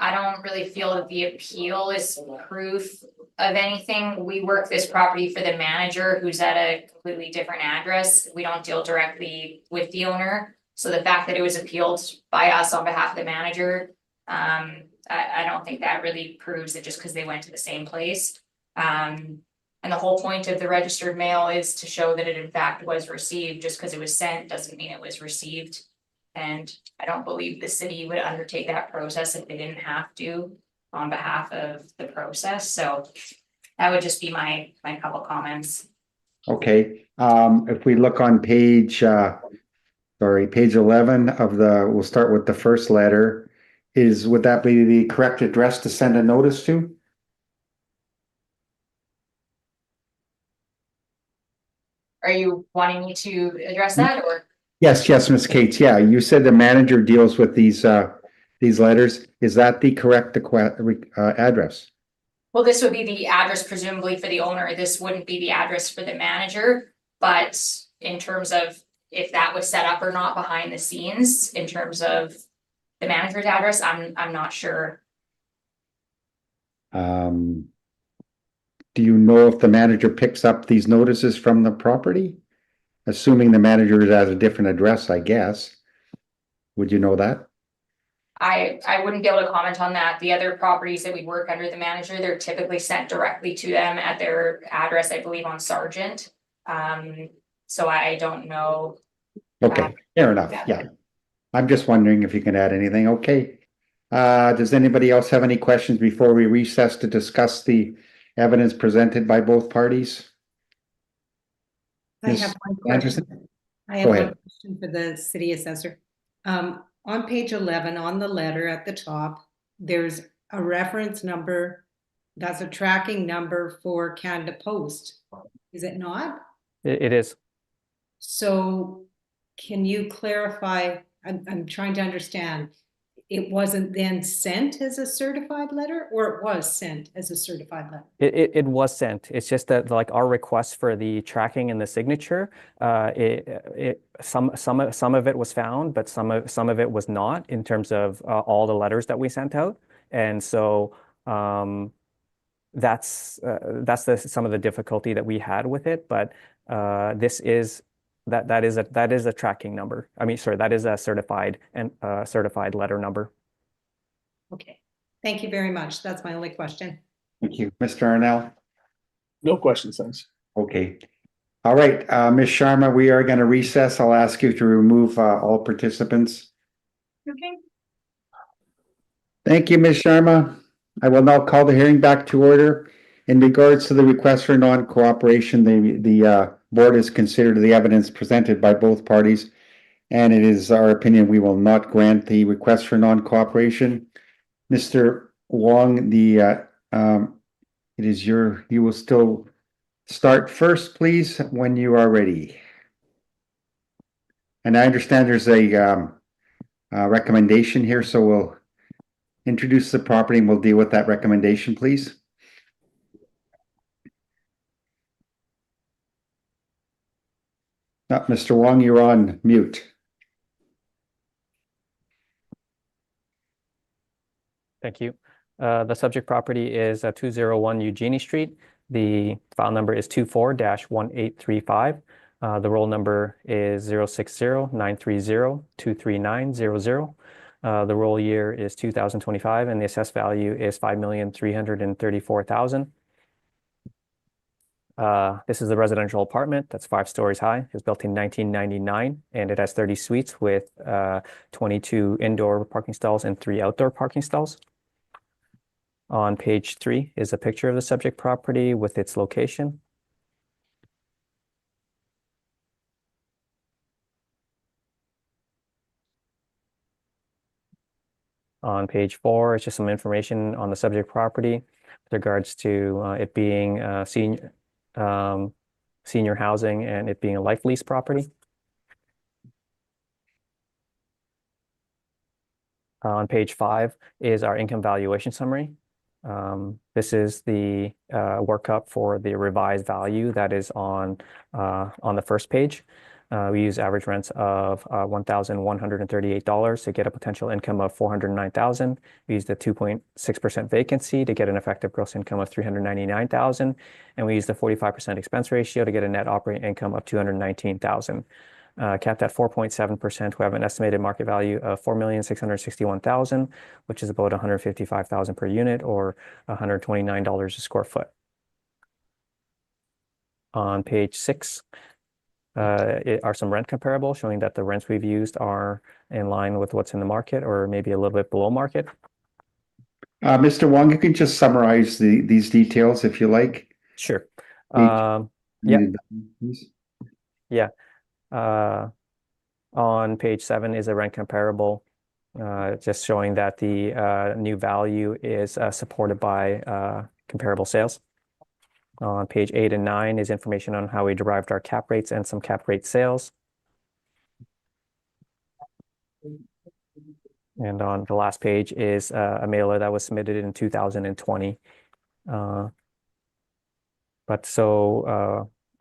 D: I don't really feel that the appeal is proof of anything. We work this property for the manager, who's at a completely different address. We don't deal directly with the owner. So the fact that it was appealed by us on behalf of the manager, I don't think that really proves it just because they went to the same place. And the whole point of the registered mail is to show that it in fact was received. Just because it was sent doesn't mean it was received. And I don't believe the city would undertake that process if they didn't have to on behalf of the process. So that would just be my couple comments.
A: Okay, if we look on page 11 of we'll start with the first letter. Would that be the correct address to send a notice to?
D: Are you wanting me to address that, or?
A: Yes, Ms. Cates. Yeah, you said the manager deals with these letters. Is that the correct address?
D: Well, this would be the address presumably for the owner. This wouldn't be the address for the manager, but in terms of if that was set up or not behind the scenes, in terms of the manager's address, I'm not sure.
A: Do you know if the manager picks up these notices from the property? Assuming the manager has a different address, I guess. Would you know that?
D: I wouldn't be able to comment on that. The other properties that we work under the manager, they're typically sent directly to them at their address, I believe, on Sargent. So I don't know.
A: Okay, fair enough, yeah. I'm just wondering if you can add anything, okay. Does anybody else have any questions before we recess to discuss the evidence presented by both parties?
F: I
A: Ms.
F: have one question.
A: Anderson?
F: I
A: Go
F: have one
A: ahead.
F: question for the city assessor. On page 11, on the letter at the top, there's a reference number. That's a tracking number for Canada Post. Is it not?
C: It is.
F: So can you clarify? I'm trying to understand. It wasn't then sent as a certified letter, or it was sent as a certified letter?
C: It was sent. It's just that like our request for the tracking and the signature, some of it was found, but some of it was not in terms of all the letters that we sent out. And so that's some of the difficulty that we had with it. But this is that is a tracking number. I mean, sorry, that is a certified letter number.
F: Okay, thank you very much. That's my only question.
A: Thank you. Mr. Arnell?
E: No questions, thanks.
A: Okay. All right, Ms. Sharma, we are going to recess. I'll ask you to remove all participants.
B: Okay.
A: Thank you, Ms. Sharma. I will now call the hearing back to order. In regards to the request for non-cooperation, the board has considered the evidence presented by both parties, and it is our opinion we will not grant the request for non-cooperation. Mr. Wong, it is you will still start first, please, when you are ready. And I understand there's a recommendation here, so we'll introduce the property and we'll deal with that recommendation, please. Mr. Wong, you're on mute.
C: Thank you. The subject property is 201 Eugenie Street. The file number is 24-1835. The roll number is 060-930-23900. The roll year is 2025, and the assessed value is $5,334,000. This is a residential apartment that's 5 stories high. It was built in 1999, and it has 30 suites with 22 indoor parking stalls and 3 outdoor parking stalls. On page 3 is a picture of the subject property with its location. On page 4 is just some information on the subject property with regards to it being senior housing and it being a life lease property. On page 5 is our income valuation summary. This is the workup for the revised value that is on the first page. We use average rents of $1,138 to get a potential income of $409,000. We use the 2.6% vacancy to get an effective gross income of $399,000, and we use the 45% expense ratio to get a net operating income of $219,000. Capped at 4.7%, we have an estimated market value of $4,661,000, which is about $155,000 per unit or $129 a square foot. On page 6 are some rent comparables showing that the rents we've used are in line with what's in the market or maybe a little bit below market.
A: Mr. Wong, you can just summarize these details if you like.
C: Sure.
A: Yeah.
C: Yeah. On page 7 is a rent comparable, just showing that the new value is supported by comparable sales. On page 8 and 9 is information on how we derived our cap rates and some cap rate sales. And on the last page is a mailer that was submitted in 2020.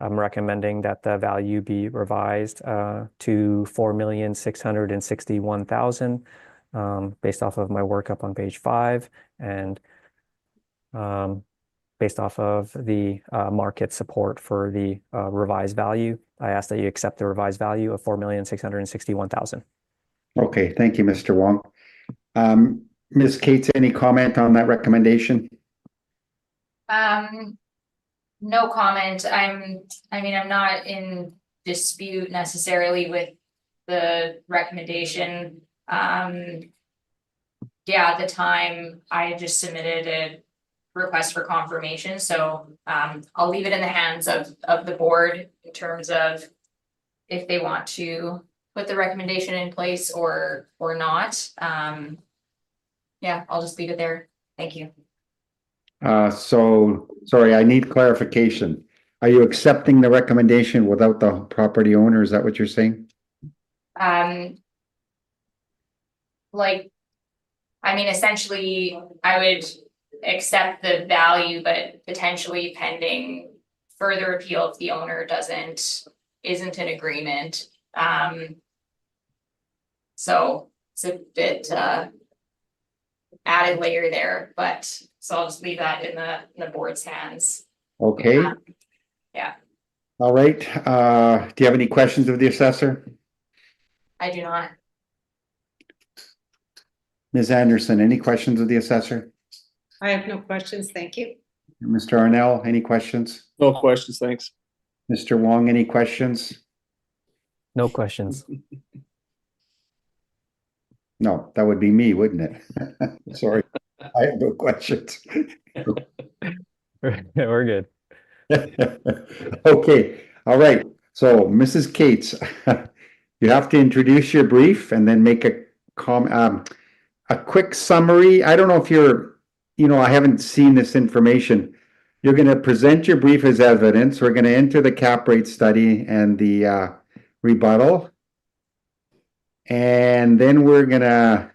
C: I'm recommending that the value be revised to $4,661,000 based off of my workup on page 5 and based off of the market support for the revised value. I ask that you accept the revised value of $4,661,000.
A: Okay, thank you, Mr. Wong. Ms. Cates, any comment on that recommendation?
D: No comment. I mean, I'm not in dispute necessarily with the recommendation. Yeah, at the time, I just submitted a request for confirmation, so I'll leave it in the hands of the board in terms of if they want to put the recommendation in place or not. Yeah, I'll just leave it there. Thank you.
A: So, sorry, I need clarification. Are you accepting the recommendation without the property owner? Is that what you're saying?
D: Like, I mean, essentially, I would accept the value, but potentially pending further appeal if the owner isn't in agreement. So it's a bit added layer there, but so I'll just leave that in the board's hands.
A: Okay.
D: Yeah.
A: All right. Do you have any questions of the assessor?
D: I do not.
A: Ms. Anderson, any questions of the assessor?
F: I have no questions, thank you.
A: Mr. Arnell, any questions?
E: No questions, thanks.
A: Mr. Wong, any questions?
C: No questions.
A: No, that would be me, wouldn't it? Sorry, I have no questions.
C: We're good.
A: Okay, all right. So Mrs. Cates, you have to introduce your brief and then make a quick summary. I don't know if I haven't seen this information. You're going to present your brief as evidence. We're going to enter the cap rate study and the rebuttal. And then we're going to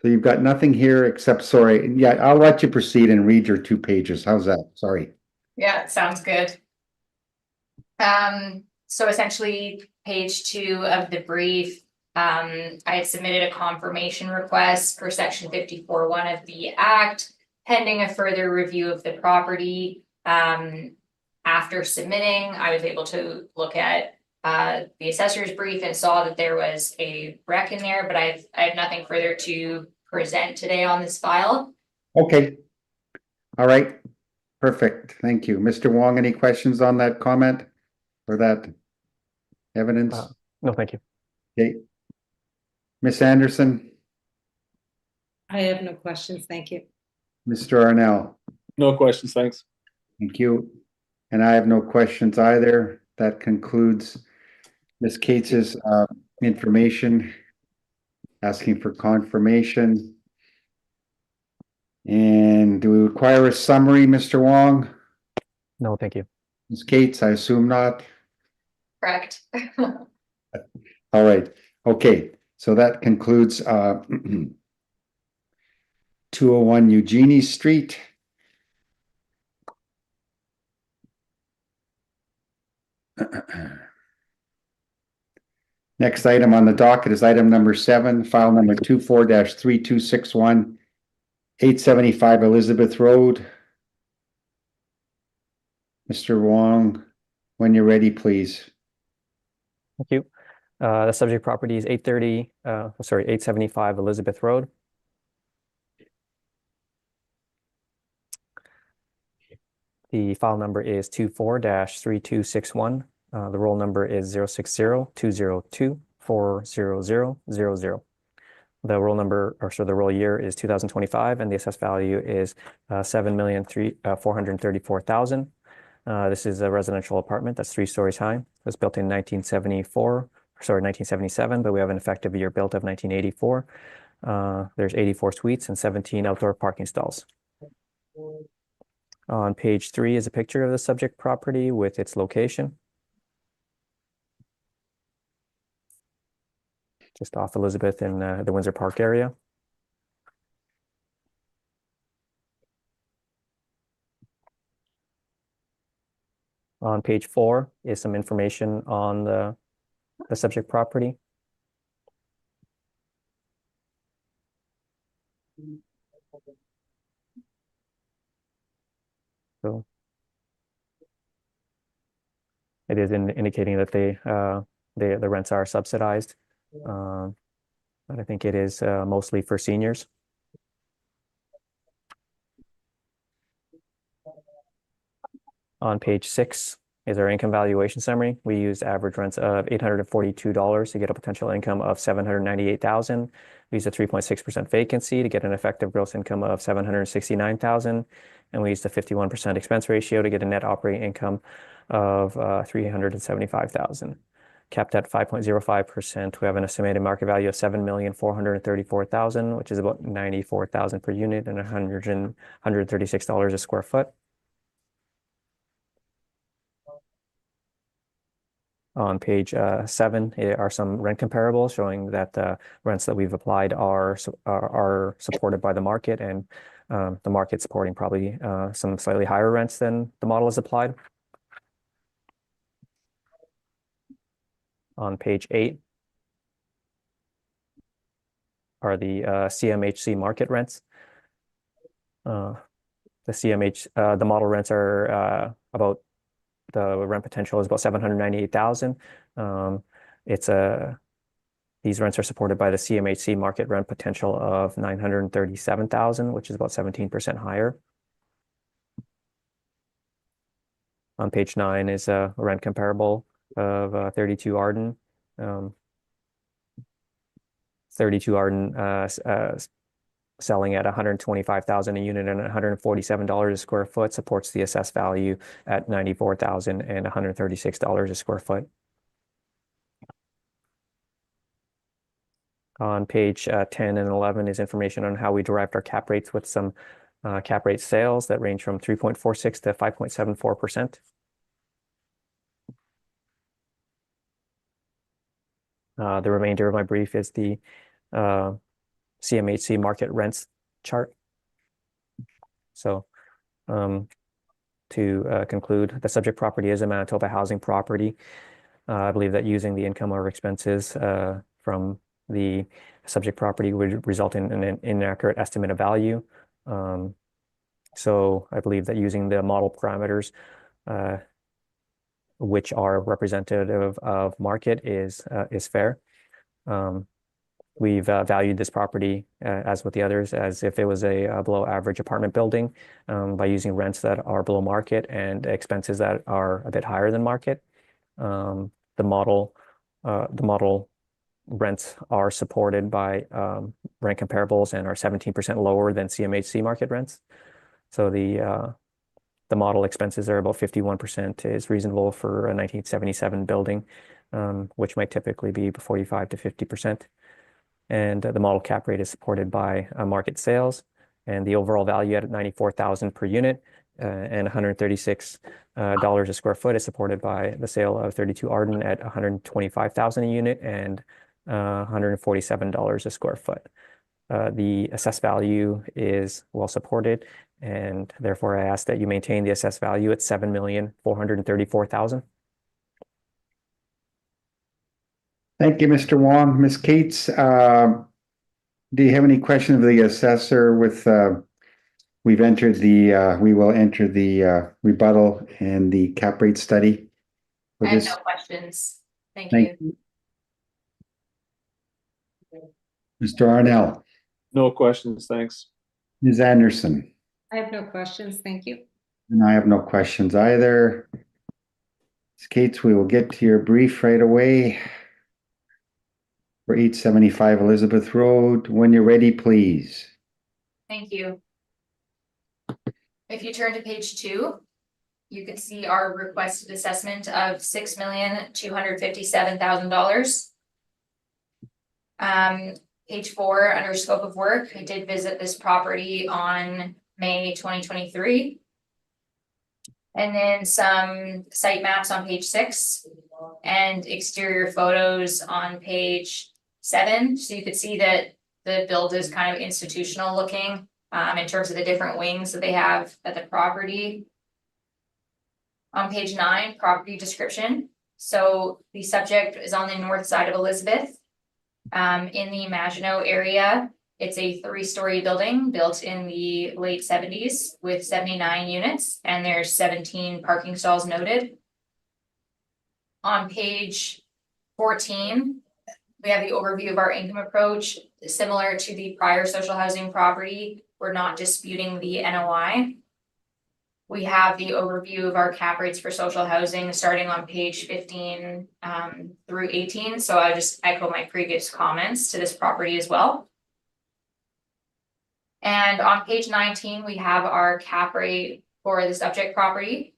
A: So you've got nothing here except, sorry, yeah, I'll let you proceed and read your 2 pages. How's that? Sorry.
D: Yeah, sounds good. So essentially, page 2 of the brief, I had submitted a confirmation request for section 54(1) of the Act, pending a further review of the property. After submitting, I was able to look at the assessor's brief and saw that there was a rec in there, but I have nothing further to present today on this file.
A: Okay. All right. Perfect. Thank you. Mr. Wong, any questions on that comment or that evidence?
C: No, thank you.
A: Okay. Miss Anderson,
F: I have no questions, thank you.
A: Mr. Arnell,
E: No questions, thanks.
A: thank you. And I have no questions either. That concludes Ms. Cates's information, asking for confirmation. And do we require a summary, Mr. Wong?
C: No, thank you.
A: Ms. Cates, I assume not.
D: Correct.
A: All right. Okay. So that concludes 201 Eugenie Street. Next item on the docket is item number 7, file number 24-3261, 875 Elizabeth Road. Mr. Wong, when you're ready, please.
C: Thank you. The subject property is 875 Elizabeth Road. The file number is 24-3261. The roll number is 060-202-40000. The roll number, the roll year is 2025, and the assessed value is 7,434,000. This is a residential apartment that's 3 stories high. It was built in 1977, but we have an effective year built of 1984. There's 84 suites and 17 outdoor parking stalls. On page 3 is a picture of the subject property with its location. Just off Elizabeth in the Windsor Park area. On page 4 is some information on the subject property. So it is indicating that they the rents are subsidized. But I think it is mostly for seniors. On page 6 is our income valuation summary. We used average rents of $842 to get a potential income of $798,000. We used a 3.6% vacancy to get an effective gross income of $769,000. And we used a 51% expense ratio to get a net operating income of $375,000. Capped at 5.05%, we have an estimated market value of $7,434,000, which is about $94,000 per unit and $136 a square foot. On page 7 are some rent comparables showing that the rents that we've applied are supported by the market, and the market supporting probably some slightly higher rents than the model has applied. On page 8 are the CMHC market rents. The model rents are the rent potential is about $798,000. These rents are supported by the CMHC market rent potential of $937,000, which is about 17% higher. On page 9 is a rent comparable of 32 Arden. 32 Arden selling at $125,000 a unit and $147 a square foot, supports the assessed value at $94,000 and $136 a square foot. On page 10 and 11 is information on how we derived our cap rates, with some cap rate sales that range from 3.46 to 5.74%. The remainder of my brief is the CMHC market rents chart. So to conclude, the subject property is a Manitoba housing property. I believe that using the income or expenses from the subject property would result in an inaccurate estimate of value. So I believe that using the model parameters, which are representative of market, is fair. We've valued this property, as with the others, as if it was a below average apartment building, by using rents that are below market and expenses that are a bit higher than market. The model rents are supported by rent comparables and are 17% lower than CMHC market rents. So the model expenses are about 51% is reasonable for a 1977 building, which might typically be 45 to 50%. And the model cap rate is supported by market sales, and the overall value at $94,000 per unit and $136 a square foot is supported by the sale of 32 Arden at $125,000 a unit and $147 a square foot. The assessed value is well supported, and therefore I ask that you maintain the assessed value at $7,434,000.
A: Thank you, Mr. Wong. Ms. Cates, do you have any questions of the assessor with, we will enter the rebuttal and the cap rate study?
D: I have no questions. Thank you.
A: Mr. Arnell,
E: No questions, thanks.
A: Ms. Anderson,
F: I have no questions, thank you.
A: and I have no questions either. Ms. Cates, we will get to your brief right away. For 875 Elizabeth Road. When you're ready, please.
D: Thank you. If you turn to page 2, you can see our requested assessment of $6,257,000. Page 4, under scope of work, I did visit this property on May 2023. And then some site maps on page 6 and exterior photos on page 7. So you could see that the build is kind of institutional looking in terms of the different wings that they have at the property. On page 9, property description. So the subject is on the north side of Elizabeth. In the Maginot area, it's a 3-story building built in the late 70s with 79 units, and there's 17 parking stalls noted. On page 14, we have the overview of our income approach. Similar to the prior social housing property, we're not disputing the NOI. We have the overview of our cap rates for social housing starting on page 15 through 18. So I just echo my previous comments to this property as well. And on page 19, we have our cap rate for the subject property.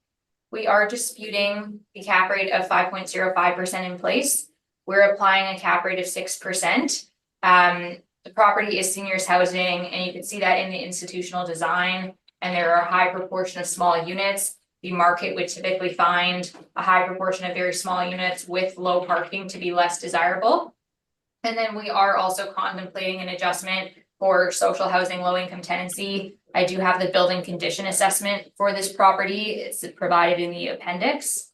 D: We are disputing the cap rate of 5.05% in place. We're applying a cap rate of 6%. The property is seniors housing, and you can see that in the institutional design. And there are a high proportion of small units. The market would typically find a high proportion of very small units with low parking to be less desirable. And then we are also contemplating an adjustment for social housing low income tenancy. I do have the building condition assessment for this property. It's provided in the appendix.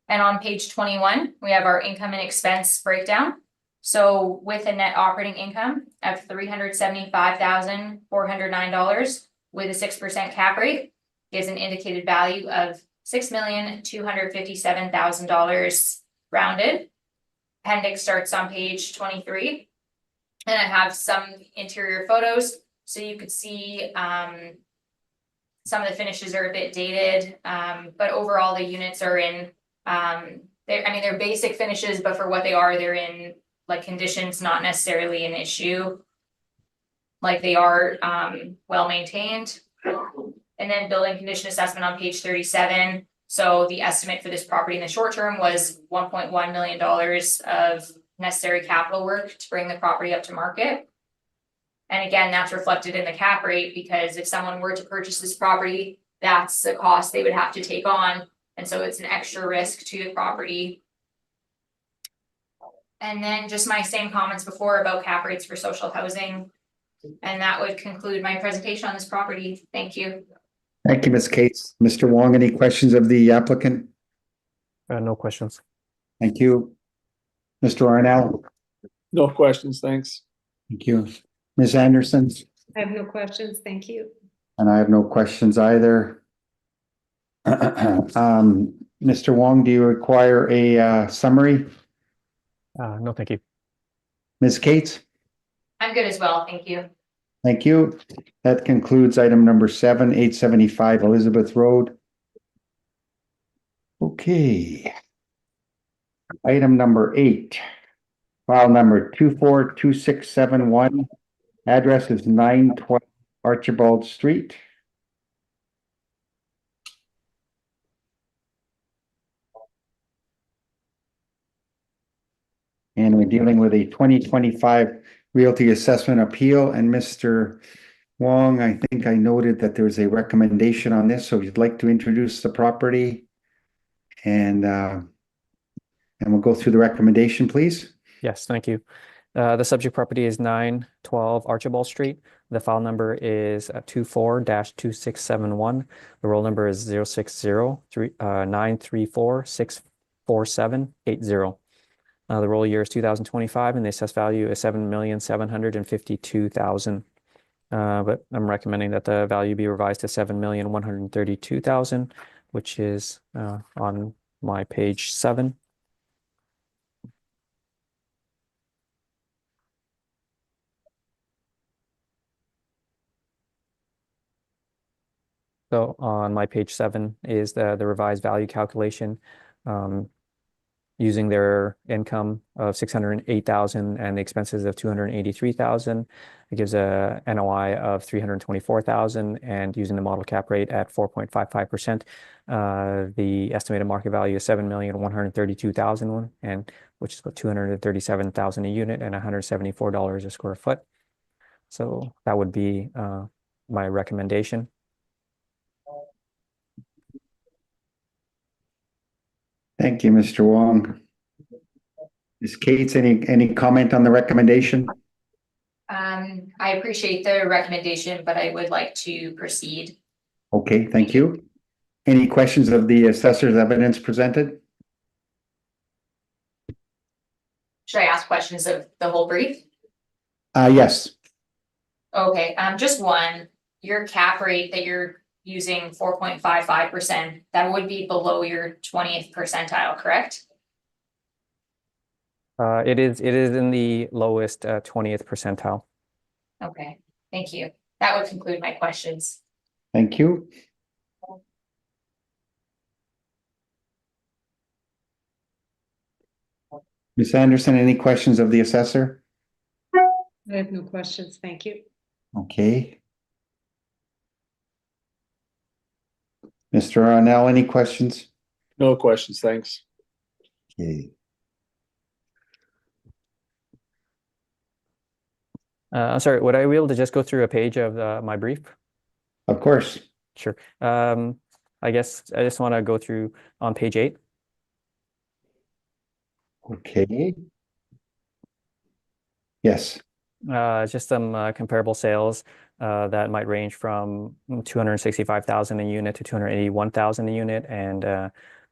D: And on page 21, we have our income and expense breakdown. So with a net operating income of $375,409 with a 6% cap rate gives an indicated value of $6,257,000 rounded. Appendix starts on page 23. And I have some interior photos so you could see some of the finishes are a bit dated, but overall the units are in they're basic finishes, but for what they are, they're in like conditions not necessarily an issue. Like they are well maintained. And then building condition assessment on page 37. So the estimate for this property in the short term was $1.1 million of necessary capital work to bring the property up to market. And again, that's reflected in the cap rate because if someone were to purchase this property, that's the cost they would have to take on. And so it's an extra risk to the property. And then just my same comments before about cap rates for social housing. And that would conclude my presentation on this property. Thank you.
A: Thank you, Ms. Cates. Mr. Wong, any questions of the applicant?
C: No questions.
A: Thank you. Mr. Arnell?
E: No questions, thanks.
A: Thank you. Ms. Anderson?
F: I have no questions. Thank you.
A: And I have no questions either. Mr. Wong, do you require a summary?
C: No, thank you.
A: Ms. Cates?
D: I'm good as well. Thank you.
A: Thank you. That concludes item number 7, 875 Elizabeth Road. Okay. Item number 8, file number 242671. Address is 912 Archibald Street. And we're dealing with a 2025 Realty Assessment Appeal. And Mr. Wong, I think I noted that there's a recommendation on this, so you'd like to introduce the property and we'll go through the recommendation, please.
C: Yes, thank you. The subject property is 912 Archibald Street. The file number is 24-2671. The roll number is 060-934-64780. The roll year is 2025, and the assessed value is $7,752,000. But I'm recommending that the value be revised to $7,132,000, which is on my page 7. So on my page 7 is the revised value calculation. Using their income of $608,000 and the expenses of $283,000, it gives a NOI of $324,000, and using the model cap rate at 4.55%, the estimated market value is $7,132,000, and which is about $237,000 a unit and $174 a square foot. So that would be my recommendation.
A: Thank you, Mr. Wong. Ms. Cates, any comment on the recommendation?
D: I appreciate the recommendation, but I would like to proceed.
A: Okay, thank you. Any questions of the assessor's evidence presented?
D: Should I ask questions of the whole brief?
A: Yes.
D: Okay, just one. Your cap rate that you're using 4.55%, that would be below your 20th percentile, correct?
C: It is in the lowest 20th percentile.
D: Okay, thank you. That would conclude my questions.
A: Thank you. Ms. Anderson, any questions of the assessor?
F: I have no questions, thank you.
A: Okay. Mr. Arnell, any questions?
E: No questions, thanks.
A: Okay.
C: I'm sorry, would I be able to just go through a page of my brief?
A: Of course.
C: Sure. I guess I just want to go through on page 8.
A: Okay. Yes.
C: Just some comparable sales that might range from 265,000 a unit to 281,000 a unit, and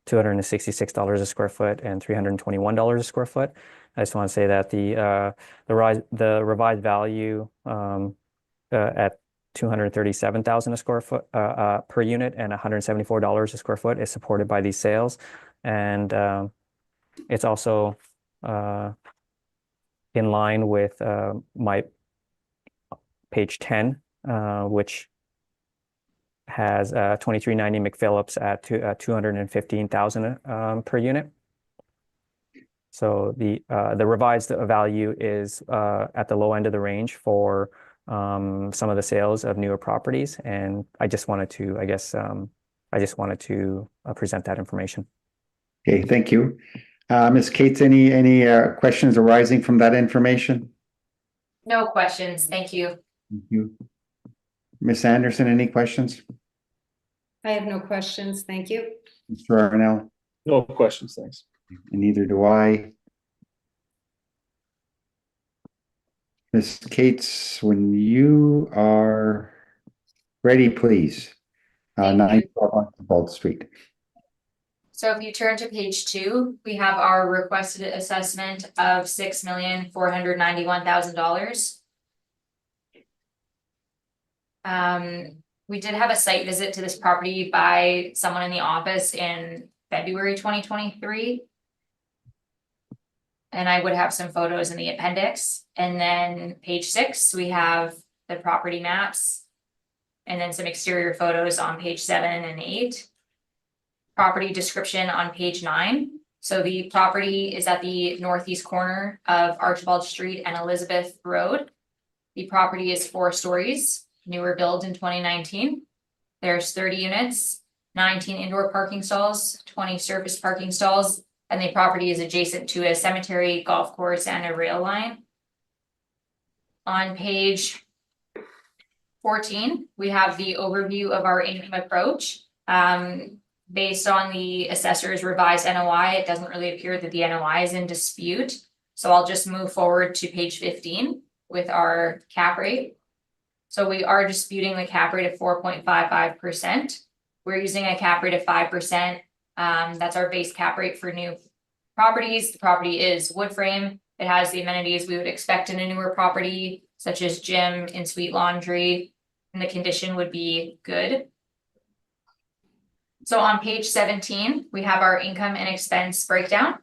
C: $266 a square foot and $321 a square foot. I just want to say that the revised value at 237,000 a square foot per unit and $174 a square foot is supported by these sales, and it's also in line with my page 10, which has 2390 McPhillips at 215,000 per unit. So the revised value is at the low end of the range for some of the sales of newer properties, and I just wanted to, I guess, present that information.
A: Okay, thank you. Ms. Cates, any questions arising from that information?
D: No questions, thank you.
A: Thank you. Ms. Anderson, any questions?
F: I have no questions, thank you.
A: Mr. Arnell?
E: No questions, thanks.
A: And neither do I. Ms. Cates, when you are ready, please.
D: Thank
A: 912 Archibald Street.
D: So if you turn to page 2, we have our requested assessment of $6,491,000. We did have a site visit to this property by someone in the office in February 2023. And I would have some photos in the appendix. And then page 6, we have the property maps. And then some exterior photos on page 7 and 8. Property description on page 9. So the property is at the northeast corner of Archibald Street and Elizabeth Road. The property is 4 stories, newer build in 2019. There's 30 units, 19 indoor parking stalls, 20 surface parking stalls, and the property is adjacent to a cemetery, golf course, and a rail line. On page 14, we have the overview of our income approach. Based on the assessor's revised NOI, it doesn't really appear that the NOI is in dispute. So I'll just move forward to page 15 with our cap rate. So we are disputing the cap rate of 4.55%. We're using a cap rate of 5%. That's our base cap rate for new properties. The property is wood frame. It has the amenities we would expect in a newer property, such as gym, in-suite laundry, and the condition would be good. So on page 17, we have our income and expense breakdown.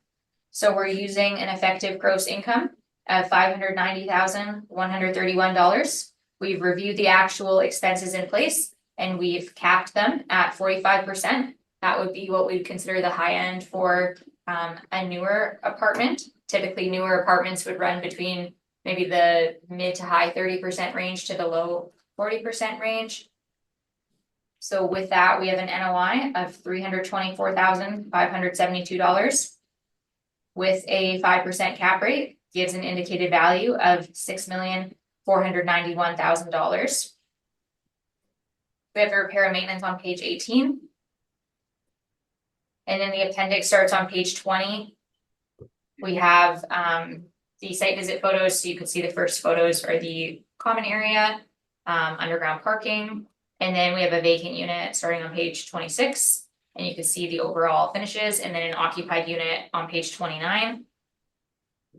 D: So we're using an effective gross income of $590,131. We've reviewed the actual expenses in place and we've capped them at 45%. That would be what we'd consider the high end for a newer apartment. Typically newer apartments would run between maybe the mid to high 30% range to the low 40% range. So with that, we have an NOI of $324,572 with a 5% cap rate, gives an indicated value of $6,491,000. We have the repair and maintenance on page 18. And then the appendix starts on page 20. We have the site visit photos. So you can see the first photos are the common area, underground parking. And then we have a vacant unit starting on page 26. And you can see the overall finishes, and then an occupied unit on page 29.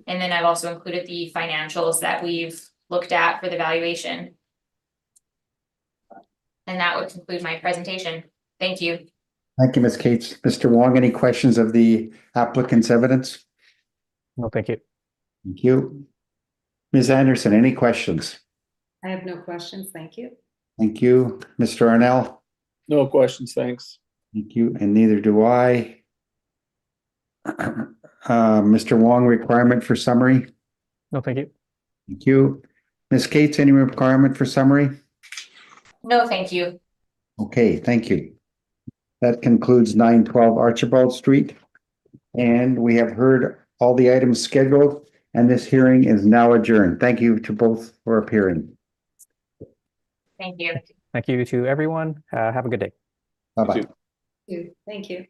D: And then I've also included the financials that we've looked at for the valuation. And that would conclude my presentation. Thank you.
A: Thank you, Ms. Cates. Mr. Wong, any questions of the applicant's evidence?
C: No, thank you.
A: Thank you. Ms. Anderson, any questions?
F: I have no questions, thank you.
A: Thank you. Mr. Arnell?
E: No questions, thanks.
A: Thank you, and neither do I. Mr. Wong, requirement for summary?
C: No, thank you.
A: Thank you. Ms. Cates, any requirement for summary?
D: No, thank you.
A: Okay, thank you. That concludes 912 Archibald Street. And we have heard all the items scheduled, and this hearing is now adjourned. Thank you to both for appearing.
D: Thank you.
C: Thank you to everyone. Have a good day.
A: Bye-bye.
E: too.
F: Thank you.